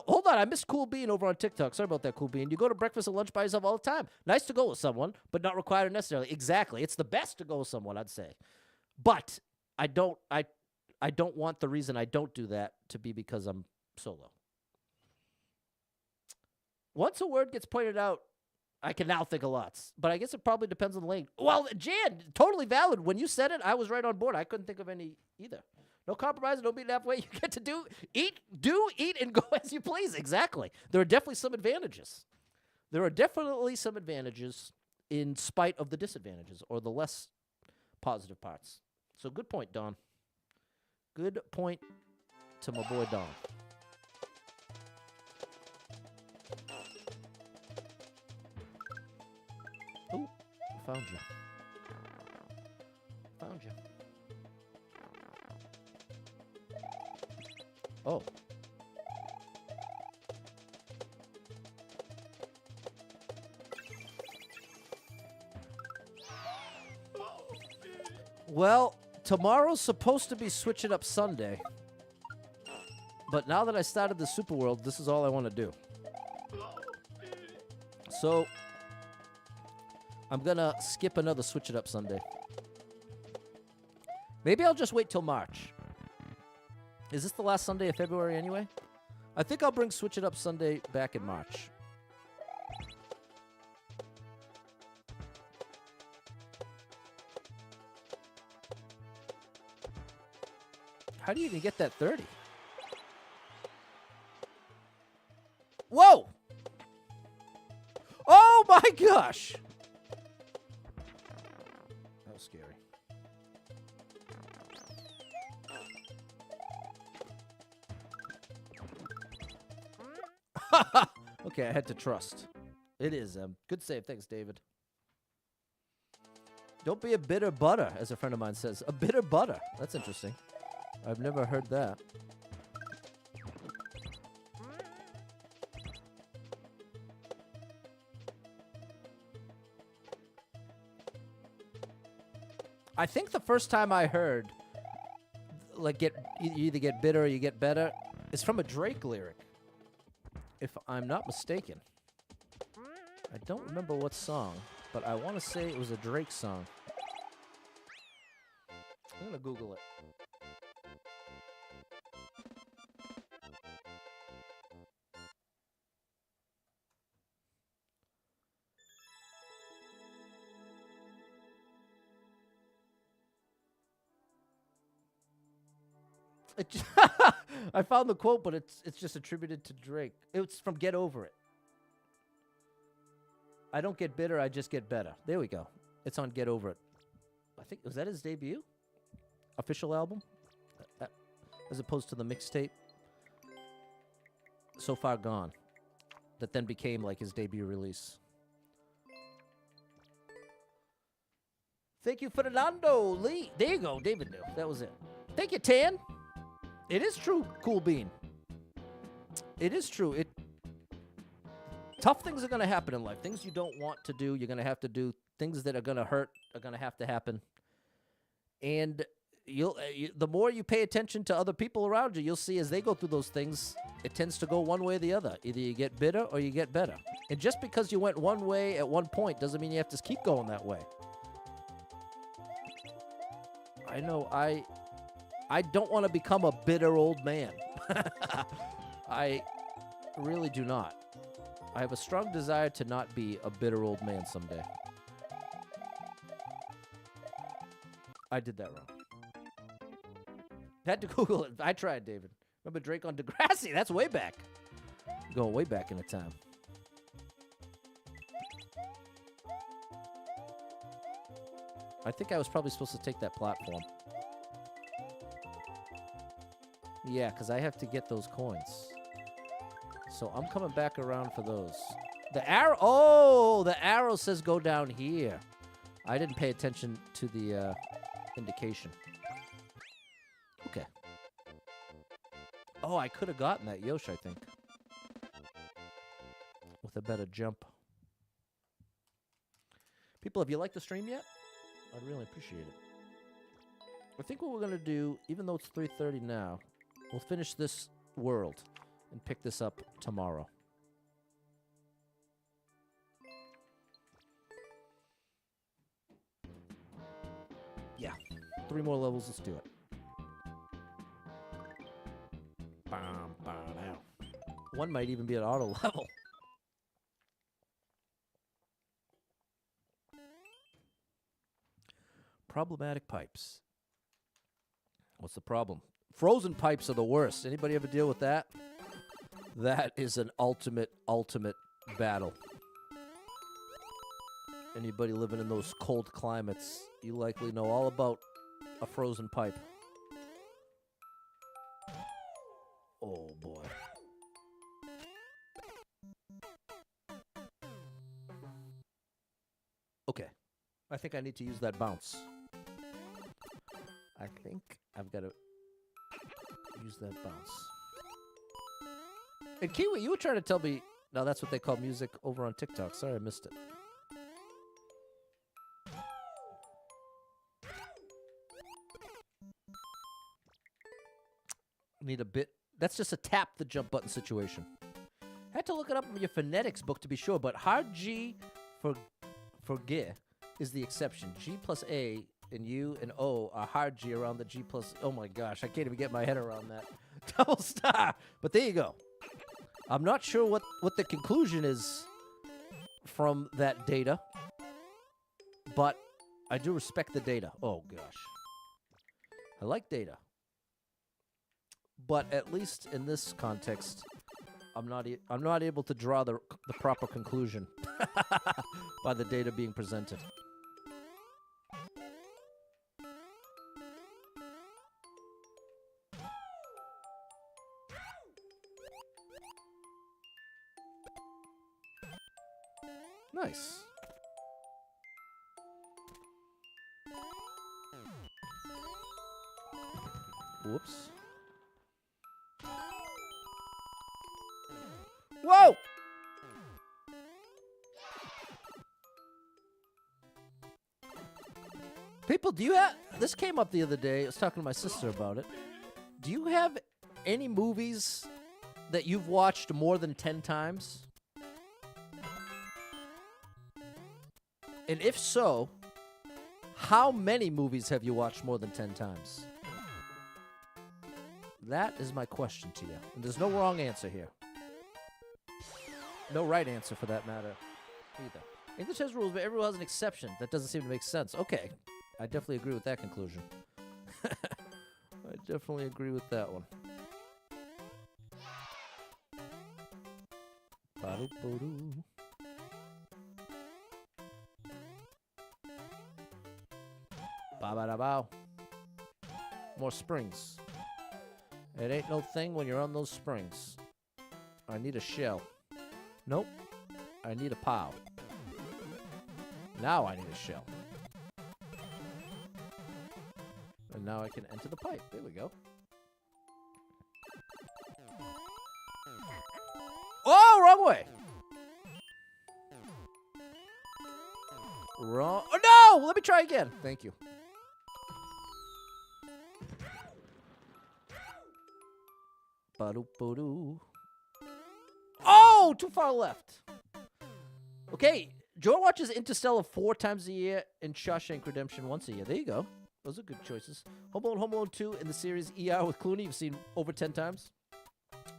Hold on, I missed Cool Bean over on TikTok. Sorry about that, Cool Bean. You go to breakfast and lunch by yourself all the time. Nice to go with someone, but not required necessarily. Exactly. It's the best to go with someone, I'd say. But I don't want the reason I don't do that to be because I'm solo. Once a word gets pointed out, I can now think of lots. But I guess it probably depends on the length. Well, Jan, totally valid. When you said it, I was right on board. I couldn't think of any either. No compromise, no meeting halfway. You get to eat, and go as you please. Exactly. There are definitely some advantages. There are definitely some advantages in spite of the disadvantages or the less positive parts. So good point, Don. Good point to my boy Don. Oh, found you. Found you. Oh. Well, tomorrow's supposed to be Switch It Up Sunday. But now that I started the Super World, this is all I want to do. So, I'm going to skip another Switch It Up Sunday. Maybe I'll just wait till March. Is this the last Sunday of February anyway? I think I'll bring Switch It Up Sunday back in March. How do you even get that 30? Whoa! Oh my gosh! That was scary. Okay, I had to trust. It is. Good save. Thanks, David. Don't be a bitter butter, as a friend of mine says. A bitter butter. That's interesting. I've never heard that. I think the first time I heard, like, you either get bitter or you get better, is from a Drake lyric. If I'm not mistaken. I don't remember what song, but I want to say it was a Drake song. I'm going to Google it. I found the quote, but it's just attributed to Drake. It's from Get Over It. I don't get bitter, I just get better. There we go. It's on Get Over It. I think, was that his debut? Official album? As opposed to the mixtape? So Far Gone. That then became like his debut release. Thank you, Fernando Lee. There you go, David knew. That was it. Thank you, Tan. It is true, Cool Bean. It is true. Tough things are going to happen in life. Things you don't want to do, you're going to have to do. Things that are going to hurt are going to have to happen. And the more you pay attention to other people around you, you'll see as they go through those things, it tends to go one way or the other. Either you get bitter or you get better. And just because you went one way at one point doesn't mean you have to keep going that way. I know I don't want to become a bitter old man. I really do not. I have a strong desire to not be a bitter old man someday. I did that wrong. Had to Google it. I tried, David. Remember Drake on Degrassi? That's way back. Going way back in the time. I think I was probably supposed to take that platform. Yeah, because I have to get those coins. So I'm coming back around for those. The arrow. Oh, the arrow says go down here. I didn't pay attention to the indication. Okay. Oh, I could have gotten that Yoshi, I think. With a better jump. People, have you liked the stream yet? I'd really appreciate it. I think what we're going to do, even though it's 3:30 now, we'll finish this world and pick this up tomorrow. Yeah. 3 more levels, let's do it. One might even be at auto level. Problematic pipes. What's the problem? Frozen pipes are the worst. Anybody ever deal with that? That is an ultimate battle. Anybody living in those cold climates, you likely know all about a frozen pipe. Oh, boy. Okay. I think I need to use that bounce. I think I've got to use that bounce. And Kiwi, you were trying to tell me... No, that's what they call music over on TikTok. Sorry, I missed it. Need a bit... That's just a tap the jump button situation. Had to look it up in your phonetics book to be sure, but hard G for G is the exception. G plus A and U and O are hard G around the G plus... Oh my gosh, I can't even get my head around that. Double star! But there you go. I'm not sure what the conclusion is from that data, but I do respect the data. Oh gosh. I like data. But at least in this context, I'm not able to draw the proper conclusion by the data being presented. Nice. Whoops. Whoa! People, do you have... This came up the other day. I was talking to my sister about it. Do you have any movies that you've watched more than 10 times? And if so, how many movies have you watched more than 10 times? That is my question to you. And there's no wrong answer here. No right answer for that matter either. English has rules, but everyone has an exception. That doesn't seem to make sense. Okay. I definitely agree with that conclusion. I definitely agree with that one. Ba-do-ba-doo. Ba-ba-da-bow. More springs. It ain't no thing when you're on those springs. I need a shell. Nope. I need a pow. Now I need a shell. And now I can enter the pipe. There we go. Oh, wrong way! Wrong. Oh, no! Let me try again. Thank you. Ba-do-ba-doo. Oh, too far left. Okay, Joe watches Interstellar 4 times a year and Shawshank Redemption once a year. There you go. Those are good choices. Home Alone 2 in the series ER with Clooney. You've seen over 10 times.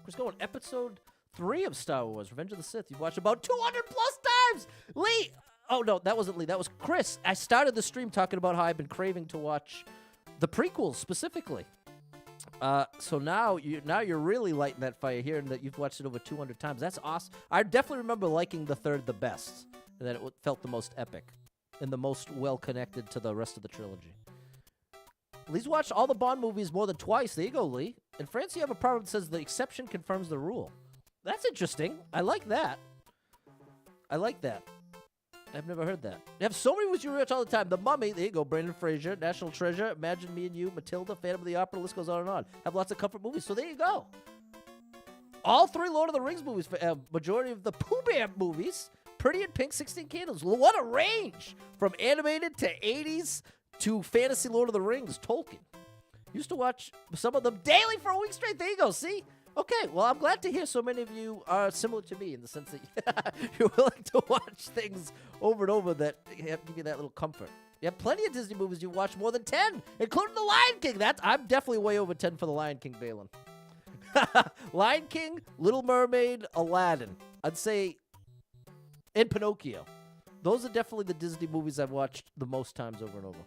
Chris going episode 3 of Star Wars, Revenge of the Sith. You've watched about 200 plus times. Lee. Oh, no, that wasn't Lee. That was Chris. I started the stream talking about how I've been craving to watch the prequels specifically. So now you're really lighting that fire here, and that you've watched it over 200 times. That's awesome. I definitely remember liking the third the best, and that it felt the most epic and the most well-connected to the rest of the trilogy. Lee's watched all the Bond movies more than twice. There you go, Lee. In France, you have a proverb that says the exception confirms the rule. That's interesting. I like that. I like that. I've never heard that. They have so many movies you rewatch all the time. The Mummy, there you go, Brandon Fraser, National Treasure, Imagine Me and You, Matilda, Phantom of the Opera, the list goes on and on. Have lots of comfort movies, so there you go. All 3 Lord of the Rings movies, majority of the Pooh Bear movies, Pretty in Pink, 16 Candles. What a range! From animated to 80s to fantasy Lord of the Rings, Tolkien. Used to watch some of them daily for a week straight. There you go, see? Okay, well, I'm glad to hear so many of you are similar to me in the sense that you're willing to watch things over and over that give you that little comfort. You have plenty of Disney movies you've watched, more than 10, including The Lion King. I'm definitely way over 10 for The Lion King, Balin. Lion King, Little Mermaid, Aladdin. I'd say, and Pinocchio. Those are definitely the Disney movies I've watched the most times over and over.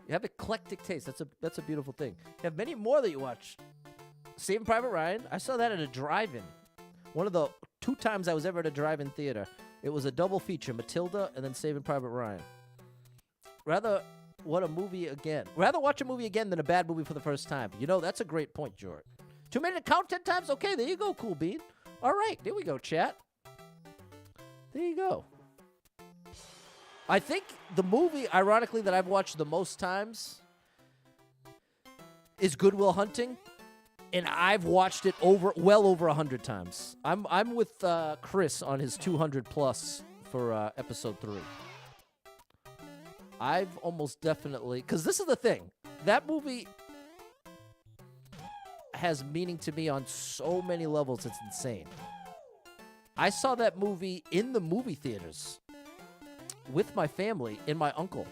You have eclectic taste. That's a beautiful thing. You have many more that you watch. Saving Private Ryan. I saw that at a drive-in. One of the 2 times I was ever at a drive-in theater. It was a double feature, Matilda and then Saving Private Ryan. Rather watch a movie again than a bad movie for the first time. You know, that's a great point, George. Too many to count 10 times? Okay, there you go, Cool Bean. All right, there we go, chat. There you go. I think the movie, ironically, that I've watched the most times is Good Will Hunting. And I've watched it well over 100 times. I'm with Chris on his 200 plus for episode 3. I've almost definitely, because this is the thing, that movie has meaning to me on so many levels. It's insane. I saw that movie in the movie theaters with my family and my uncle,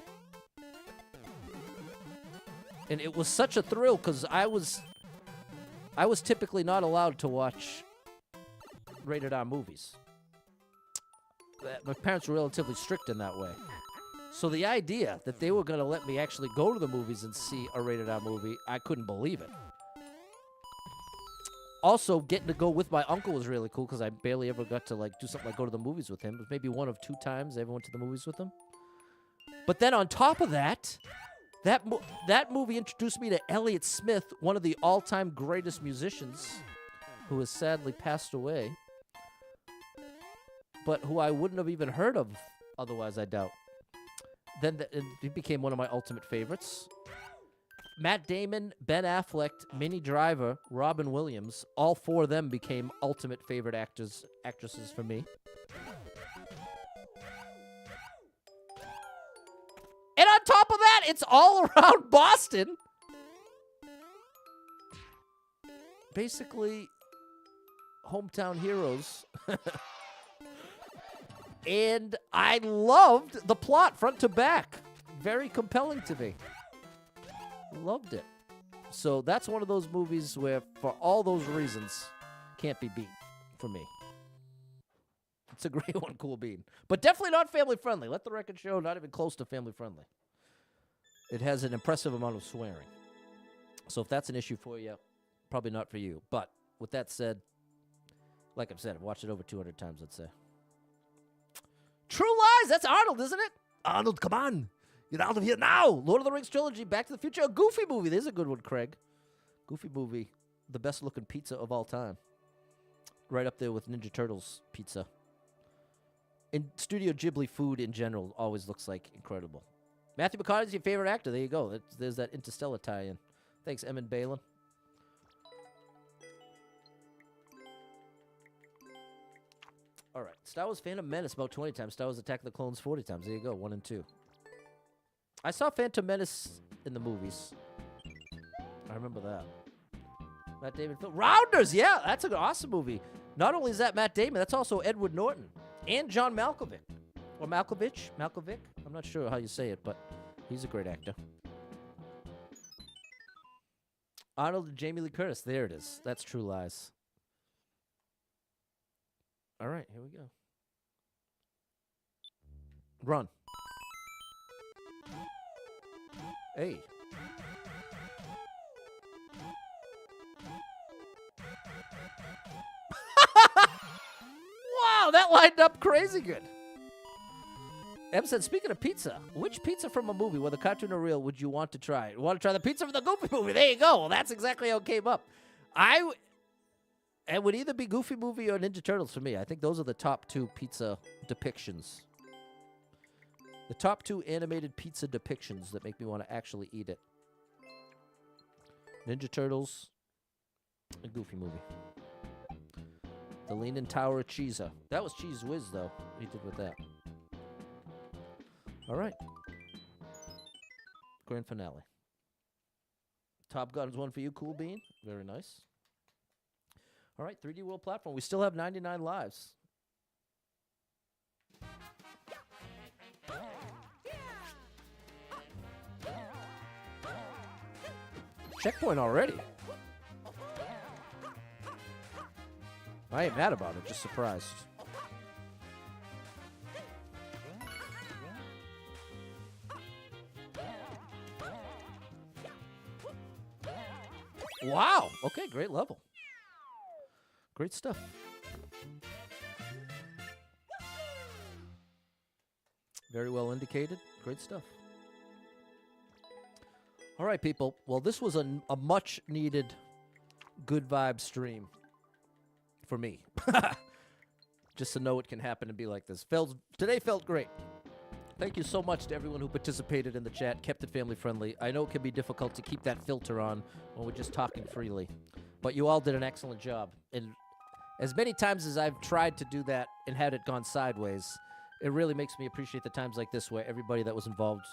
and it was such a thrill because I was typically not allowed to watch rated R movies. My parents were relatively strict in that way. So the idea that they were going to let me actually go to the movies and see a rated R movie, I couldn't believe it. Also, getting to go with my uncle was really cool because I barely ever got to do something like go to the movies with him. It was maybe 1 of 2 times I ever went to the movies with him. But then on top of that, that movie introduced me to Elliott Smith, one of the all-time greatest musicians who has sadly passed away, but who I wouldn't have even heard of otherwise, I doubt. Then he became one of my ultimate favorites. Matt Damon, Ben Affleck, Minnie Driver, Robin Williams, all 4 of them became ultimate favorite actresses for me. And on top of that, it's all around Boston. Basically, hometown heroes. And I loved the plot front to back. Very compelling to me. Loved it. So that's one of those movies where, for all those reasons, can't be beat for me. It's a great one, Cool Bean. But definitely not family friendly. Let the record show, not even close to family friendly. It has an impressive amount of swearing. So if that's an issue for you, probably not for you. But with that said, like I've said, I've watched it over 200 times, let's say. True Lies, that's Arnold, isn't it? Arnold, come on. Get out of here now. Lord of the Rings trilogy, Back to the Future, a Goofy movie. There's a good one, Craig. Goofy movie, the best looking pizza of all time. Right up there with Ninja Turtles pizza. And Studio Ghibli food in general always looks like incredible. Matthew McConaughey's your favorite actor. There you go. There's that Interstellar tie-in. Thanks, Emmett Balin. All right. Star Wars Phantom Menace about 20 times. Star Wars Attack of the Clones 40 times. There you go. 1 and 2. I saw Phantom Menace in the movies. I remember that. Matt Damon. Rounders! Yeah, that's an awesome movie. Not only is that Matt Damon, that's also Edward Norton. And John Malkovich. Or Malkovich? Malkovich? I'm not sure how you say it, but he's a great actor. Arnold and Jamie Lee Curtis. There it is. That's True Lies. All right, here we go. Run. Hey. Wow, that lined up crazy good. Em said, speaking of pizza, which pizza from a movie, whether cartoon or real, would you want to try? You want to try the pizza from the Goofy movie? There you go. Well, that's exactly how it came up. It would either be Goofy Movie or Ninja Turtles for me. I think those are the top two pizza depictions. The top two animated pizza depictions that make me want to actually eat it. Ninja Turtles and Goofy Movie. The Leaning Tower of Cheezer. That was Cheese Whiz, though. What he did with that. All right. Grand finale. Top Gun's one for you, Cool Bean. Very nice. All right, 3D World Platform. We still have 99 lives. Checkpoint already. I ain't mad about it, just surprised. Wow. Okay, great level. Great stuff. Very well indicated. Great stuff. All right, people. Well, this was a much-needed good vibe stream for me. Just to know it can happen and be like this. Today felt great. Thank you so much to everyone who participated in the chat, kept it family-friendly. I know it can be difficult to keep that filter on when we're just talking freely, but you all did an excellent job. And as many times as I've tried to do that and had it gone sideways, it really makes me appreciate the times like this where everybody that was involved.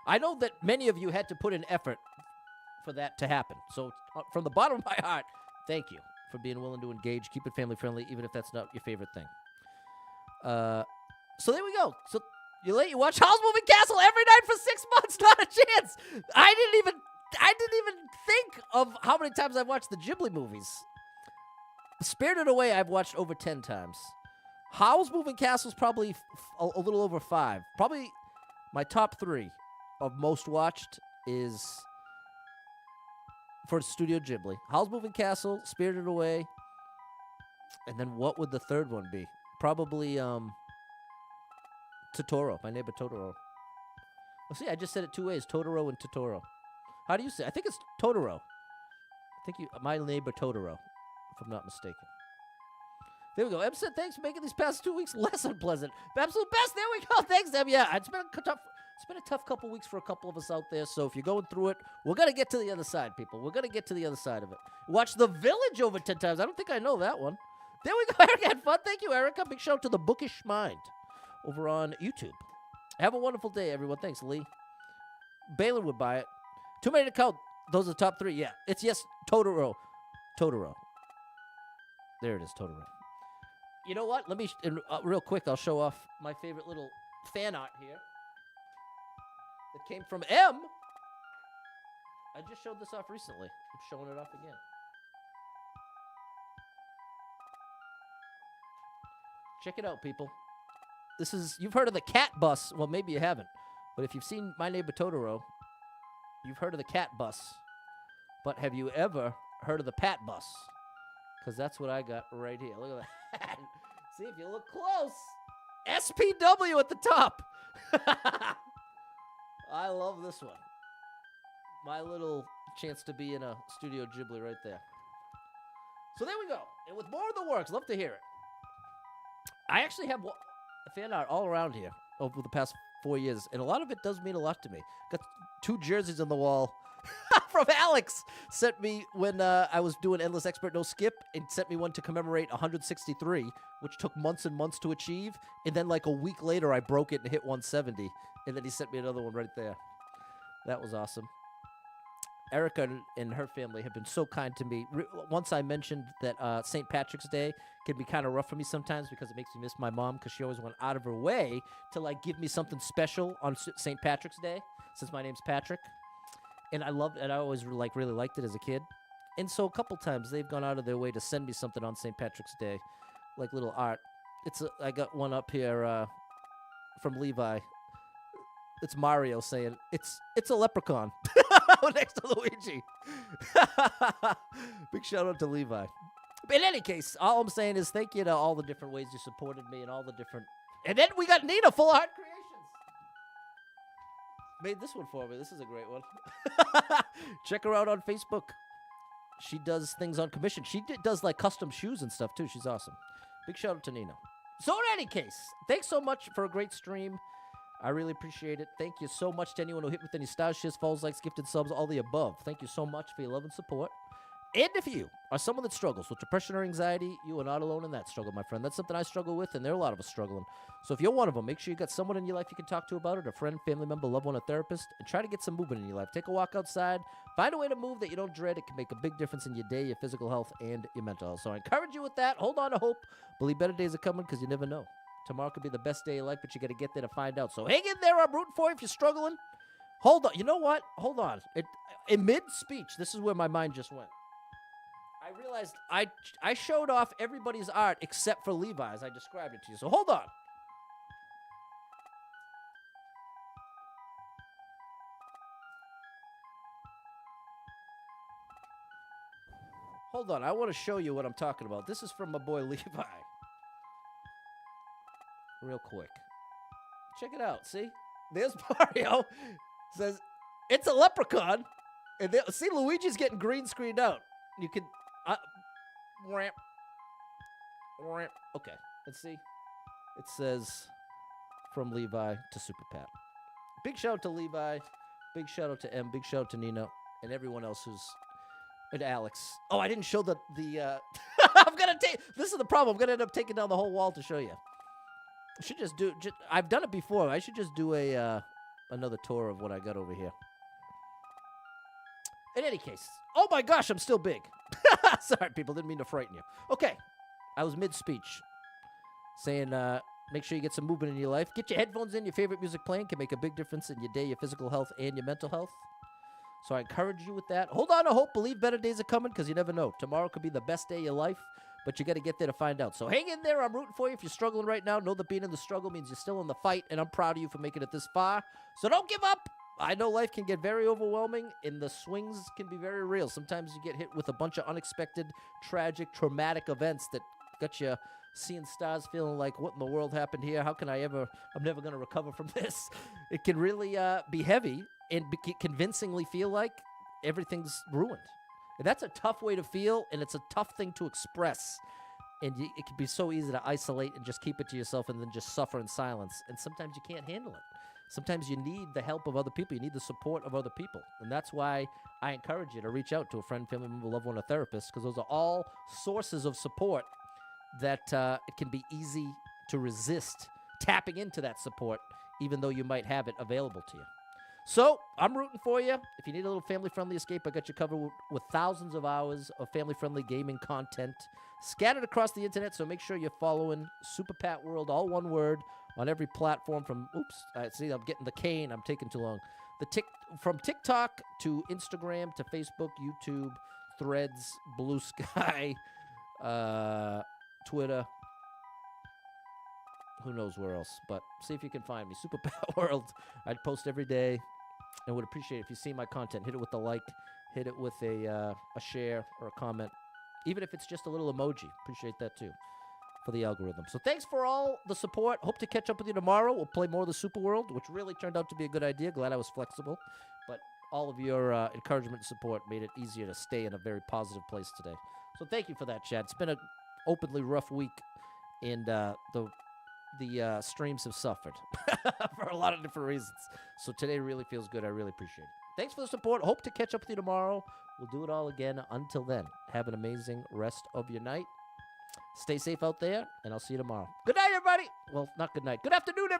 I know that many of you had to put in effort for that to happen. So from the bottom of my heart, thank you for being willing to engage, keep it family-friendly, even if that's not your favorite thing. So there we go. So you watch Howl's Moving Castle every night for 6 months. Not a chance. I didn't even think of how many times I've watched the Ghibli movies. Spirited Away I've watched over 10 times. Howl's Moving Castle's probably a little over 5. Probably my top 3 of most watched is for Studio Ghibli. Howl's Moving Castle, Spirited Away, and then what would the third one be? Probably Totoro, My Neighbor Totoro. Oh, see, I just said it 2 ways, Totoro and Totoro. How do you say it? I think it's Totoro. I think My Neighbor Totoro, if I'm not mistaken. There we go. Em said, thanks for making these past 2 weeks less unpleasant. Absolute best. There we go. Thanks, Em. Yeah, it's been a tough couple weeks for a couple of us out there. So if you're going through it, we're going to get to the other side, people. We're going to get to the other side of it. Watch The Village over 10 times. I don't think I know that one. There we go. Eric had fun. Thank you, Erica. Big shout out to The Bookish Mind over on YouTube. Have a wonderful day, everyone. Thanks, Lee. Balin would buy it. Too many to count. Those are the top 3. Yeah, it's yes, Totoro. Totoro. There it is, Totoro. You know what? Let me, real quick, I'll show off my favorite little fan art here that came from M. I just showed this off recently. I'm showing it off again. Check it out, people. This is, you've heard of the cat bus. Well, maybe you haven't. But if you've seen My Neighbor Totoro, you've heard of the cat bus. But have you ever heard of the Pat bus? Because that's what I got right here. Look at that. See, if you look close, SPW at the top. I love this one. My little chance to be in a Studio Ghibli right there. So there we go. And with more of the works, love to hear it. I actually have fan art all around here over the past 4 years, and a lot of it does mean a lot to me. Got 2 jerseys on the wall from Alex. Sent me when I was doing Endless Expert No Skip, and sent me one to commemorate 163, which took months and months to achieve. And then like a week later, I broke it and hit 170. And then he sent me another one right there. That was awesome. Erica and her family have been so kind to me. Once I mentioned that St. Patrick's Day can be kind of rough for me sometimes because it makes me miss my mom because she always went out of her way to like give me something special on St. Patrick's Day since my name's Patrick. And I loved it. I always really liked it as a kid. And so a couple times they've gone out of their way to send me something on St. Patrick's Day, like little art. I got one up here from Levi. It's Mario saying, it's a leprechaun next to Luigi. Big shout out to Levi. But in any case, all I'm saying is thank you to all the different ways you supported me and all the different... And then we got Nina, Full Heart Creations. Made this one for me. This is a great one. Check her out on Facebook. She does things on commission. She does like custom shoes and stuff too. She's awesome. Big shout out to Nina. So in any case, thanks so much for a great stream. I really appreciate it. Thank you so much to anyone who hit with any stars, shares, follows, likes, gifted subs, all the above. Thank you so much for your love and support. And if you are someone that struggles with depression or anxiety, you are not alone in that struggle, my friend. That's something I struggle with, and there are a lot of us struggling. So if you're one of them, make sure you got someone in your life you can talk to about it, a friend, family member, loved one, a therapist, and try to get some movement in your life. Take a walk outside. Find a way to move that you don't dread. It can make a big difference in your day, your physical health, and your mental health. So I encourage you with that. Hold on to hope. Believe better days are coming because you never know. Tomorrow could be the best day of your life, but you got to get there to find out. So hang in there. I'm rooting for you if you're struggling. Hold on. You know what? Hold on. In mid-speech, this is where my mind just went. I realized I showed off everybody's art except for Levi's. I described it to you. So hold on. Hold on. I want to show you what I'm talking about. This is from my boy Levi. Real quick. Check it out. See? There's Mario. Says, it's a leprechaun. And see, Luigi's getting green screened out. You can... ramp. Okay. Let's see. It says, from Levi to Super Pat. Big shout out to Levi. Big shout out to M. Big shout out to Nina. And everyone else who's... And Alex. Oh, I didn't show the I'm going to take... This is the problem. I'm going to end up taking down the whole wall to show you. I should just do... I've done it before. I should just do another tour of what I got over here. In any case. Oh, my gosh. I'm still big. Sorry, people. Didn't mean to frighten you. Okay. I was mid-speech. Saying, make sure you get some movement in your life. Get your headphones in. Your favorite music playing can make a big difference in your day, your physical health, and your mental health. So I encourage you with that. Hold on to hope. Believe better days are coming because you never know. Tomorrow could be the best day of your life, but you got to get there to find out. So hang in there. I'm rooting for you. If you're struggling right now, know that being in the struggle means you're still in the fight, and I'm proud of you for making it this far. So don't give up. I know life can get very overwhelming, and the swings can be very real. Sometimes you get hit with a bunch of unexpected, tragic, traumatic events that got you seeing stars, feeling like, what in the world happened here? How can I'm never going to recover from this. It can really be heavy and convincingly feel like everything's ruined. And that's a tough way to feel, and it's a tough thing to express. And it can be so easy to isolate and just keep it to yourself and then just suffer in silence. And sometimes you can't handle it. Sometimes you need the help of other people. You need the support of other people. And that's why I encourage you to reach out to a friend, family member, loved one, a therapist, because those are all sources of support that it can be easy to resist tapping into that support, even though you might have it available to you. So I'm rooting for you. If you need a little family-friendly escape, I got you covered with thousands of hours of family-friendly gaming content scattered across the internet. So make sure you're following Super Pat World, all one word, on every platform from, see, I'm getting the cane. I'm taking too long. From TikTok to Instagram to Facebook, YouTube, Threads, Blue Sky, Twitter. Who knows where else, but see if you can find me. Super Pat World. I'd post every day and would appreciate it if you see my content. Hit it with a like, hit it with a share or a comment. Even if it's just a little emoji. Appreciate that too for the algorithm. So thanks for all the support. Hope to catch up with you tomorrow. We'll play more of the Super World, which really turned out to be a good idea. Glad I was flexible. But all of your encouragement and support made it easier to stay in a very positive place today. So thank you for that, Chad. It's been an openly rough week, and the streams have suffered for a lot of different reasons. So today really feels good. I really appreciate it. Thanks for the support. Hope to catch up with you tomorrow. We'll do it all again. Until then, have an amazing rest of your night. Stay safe out there, and I'll see you tomorrow. Good night, everybody. Well, not good night. Good afternoon, everybody.